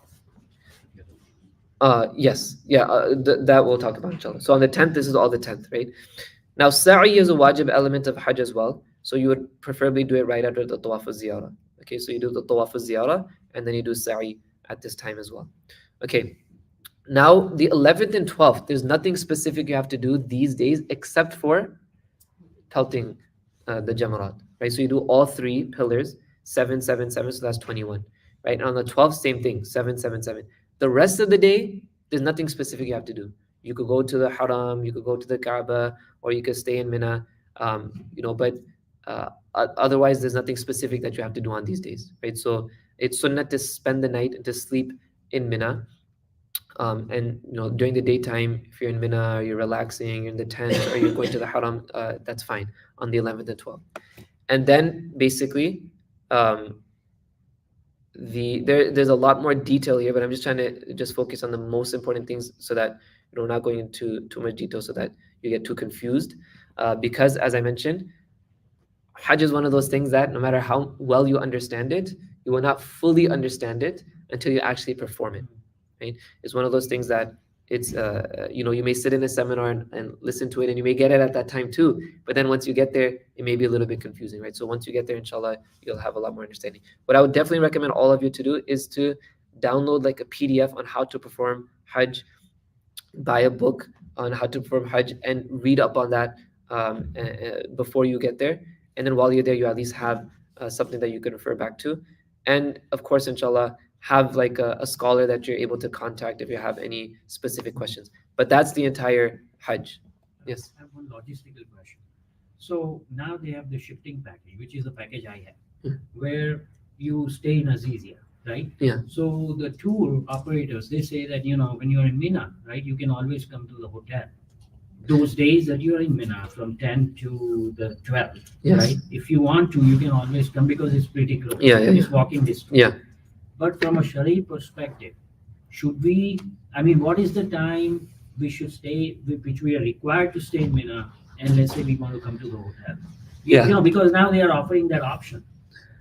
off.
Yes. Yeah, that we'll talk about inshallah. So on the 10th, this is all the 10th, right? Now, sa'i is a wajib element of Hajj as well. So you would preferably do it right after the tawaf al-ziyarah. Okay, so you do the tawaf al-ziyarah, and then you do sa'i at this time as well. Okay. Now, the 11th and 12th, there's nothing specific you have to do these days except for pelting the jamarat, right? So you do all 3 pillars, 7, 7, 7, so that's 21, right? And on the 12th, same thing, 7, 7, 7. The rest of the day, there's nothing specific you have to do. You could go to the haram, you could go to the Kaaba, or you could stay in Mina, but otherwise, there's nothing specific that you have to do on these days, right? So it's sunnah to spend the night and to sleep in Mina. And during the daytime, if you're in Mina, you're relaxing, you're in the tent, or you're going to the haram, that's fine on the 11th and 12th. And then basically, there's a lot more detail here, but I'm just trying to just focus on the most important things so that we're not going into too much detail so that you get too confused. Because as I mentioned, Hajj is one of those things that no matter how well you understand it, you will not fully understand it until you actually perform it. Right? It's one of those things that it's you may sit in a seminar and listen to it, and you may get it at that time too, but then once you get there, it may be a little bit confusing, right? So once you get there, inshallah, you'll have a lot more understanding. What I would definitely recommend all of you to do is to download like a PDF on how to perform Hajj, buy a book on how to perform Hajj, and read up on that before you get there. and then while you're there, you at least have something that you can refer back to. And of course, inshallah, have like a scholar that you're able to contact if you have any specific questions. But that's the entire Hajj. Yes.
I have one logistical question. So now they have the shifting package, which is the package I have, where you stay in Azizia, right?
Yeah.
So the tour operators, they say that, when you're in Mina, right, you can always come to the hotel. Those days that you are in Mina from 10 to the 12th,
Yes.
right? If you want to, you can always come because it's pretty close.
Yeah, yeah,
It's
yeah.
walking distance.
Yeah.
But from a Shari perspective, what is the time we should stay, which we are required to stay in Mina, and let's say we want to come to the hotel?
Yeah.
Because now they are offering that option.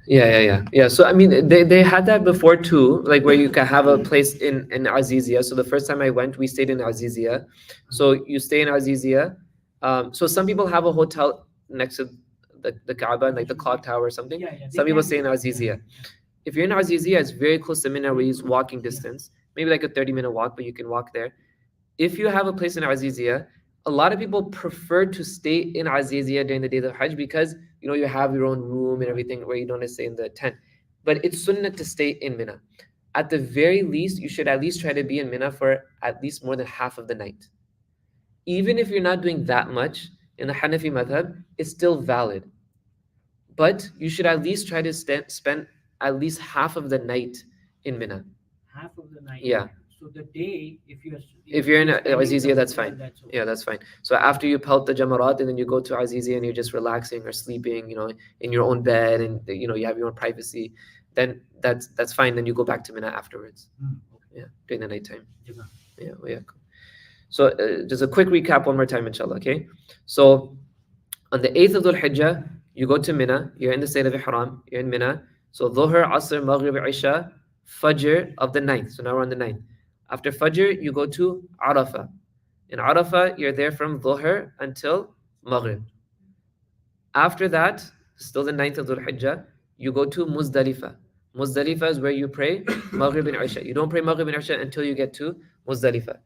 Yeah. So I mean, they had that before too, like where you can have a place in Azizia. So the first time I went, we stayed in Azizia. So you stay in Azizia. So some people have a hotel next to the Kaaba, like the clock tower or something.
Yeah, they
Some people
can
stay in
do that.
Azizia. If you're in Azizia, it's very close to Mina, where it's walking distance, maybe like a 30-minute walk, but you can walk there. If you have a place in Azizia, a lot of people prefer to stay in Azizia during the days of Hajj because you have your own room and everything where you don't have to stay in the tent. But it's sunnah to stay in Mina. At the very least, you should at least try to be in Mina for at least more than half of the night. Even if you're not doing that much in the Hanafi madhab, it's still valid. But you should at least try to spend at least half of the night in Mina.
Half of the night.
Yeah.
So the day, if you're
in
spending
Azizia,
the
that's
hotel,
fine.
that's okay.
Yeah, that's fine. So after you pelt the Jamarat and then you go to Azizia and you're just relaxing or sleeping, in your own bed and you have your own privacy, then that's fine. Then you go back to Mina afterwards.
Okay.
Yeah, during the nighttime.
Jazakallah.
Yeah. So just a quick recap one more time, inshallah. Okay. So on the 8th of Dhul Hijjah, you go to Mina. You're in the state of Ihram. You're in Mina. So Dhuhr, Asr, Maghrib, Isha, Fajr of the 9th. So now we're on the 9th. After Fajr, you go to Arafah. In Arafah, you're there from Dhuhr until Maghrib. After that, still the 9th of Dhul Hijjah, you go to Muzdalifah. Muzdalifah is where you pray Maghrib and Isha. You don't pray Maghrib and Isha until you get to Muzdalifah.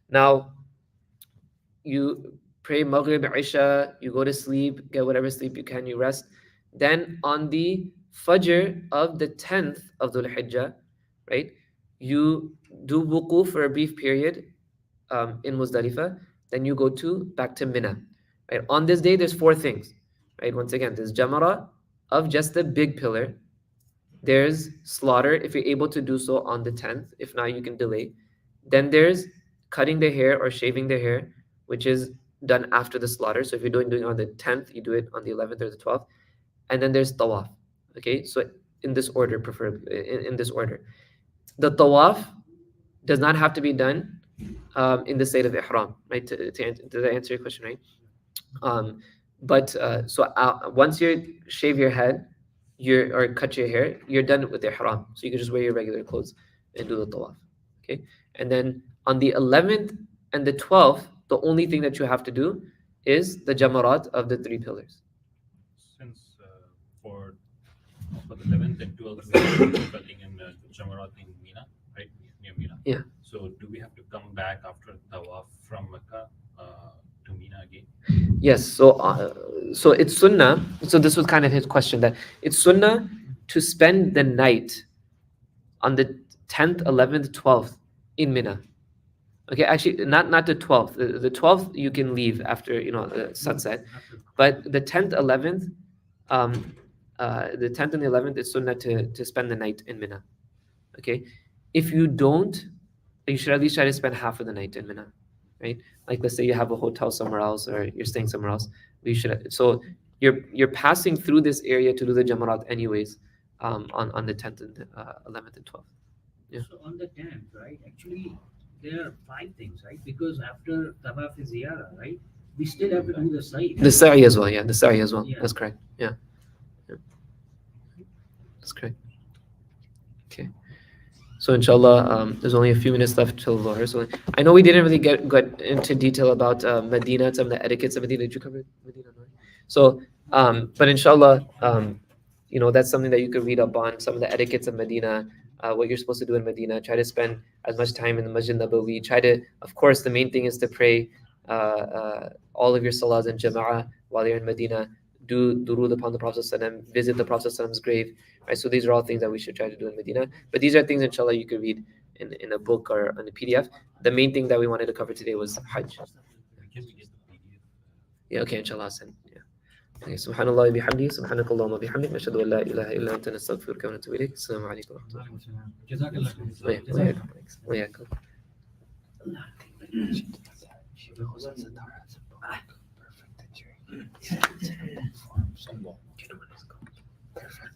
Now, you pray Maghrib, Isha, you go to sleep, get whatever sleep you can, you rest. Then on the Fajr of the 10th of Dhul Hijjah, right, you do wuquf for a brief period in Muzdalifah, then you go back to Mina. Right? On this day, there's 4 things. Right? Once again, there's Jamara of just the big pillar. There's slaughter, if you're able to do so on the 10th. If not, you can delay. Then there's cutting the hair or shaving the hair, which is done after the slaughter. So if you're doing on the 10th, you do it on the 11th or the 12th. And then there's tawaf. Okay, so in this order, preferably in this order. The tawaf does not have to be done in the state of ihram, right? Did I answer your question, right? Once you shave your head, or cut your hair, you're done with ihram. So you can just wear your regular clothes and do the tawaf. Okay, and then on the 11th and the 12th, the only thing that you have to do is the jamarat of the 3 pillars.
Since for the 11th and 12th, we're cutting in Jamarat in Mina, right? Near Mina.
Yeah.
So do we have to come back after Tawaf from Mecca to Mina again?
Yes. So it's sunnah. So this was kind of his question, that it's sunnah to spend the night on the 10th, 11th, 12th in Mina. Okay, actually, not the 12th. The 12th you can leave after sunset, but the 10th, 11th, the 10th and the 11th, it's sunnah to spend the night in Mina. Okay, if you don't, you should at least try to spend half of the night in Mina, right? Like let's say you have a hotel somewhere else or you're staying somewhere else. So you're passing through this area to do the Jamarat anyways, on the 10th and 11th and 12th. Yeah.
So on the 10th, right? Actually, there are 5 things, right? Because after Tawaf is Ziyarah, right? We still have to do the Sa'i.
The Sa'i as well, yeah. The Sa'i as well.
Yeah.
That's correct. Yeah. That's correct. Okay. So inshallah, there's only a few minutes left till Dhuhr. So I know we didn't really get into detail about Medina, some of the etiquettes of Medina. Did you cover Medina? No? So, but inshallah, that's something that you could read up on, some of the etiquettes of Medina, what you're supposed to do in Medina. Try to spend as much time in the Masjid Nabawi. Try to, of course, the main thing is to pray all of your salahs in jama'ah while you're in Medina. do durood upon the Prophet ﷺ, visit the Prophet ﷺ's grave, right? So these are all things that we should try to do in Medina. But these are things, inshallah, you could read in a book or on a PDF. The main thing that we wanted to cover today was Hajj.
Can we get the PDF?
Yeah, okay, inshallah, I'll send. Yeah. Okay, subhanallah bihamdi, subhanakallahumma bihamdik, nashhadu an la ilaha illa anta nastaghfiruka wa natubu ilayk. Assalamu alaikum wa rahmatullahi
Jazakallah.
wa barakatuh. Wa yakum.
Perfect.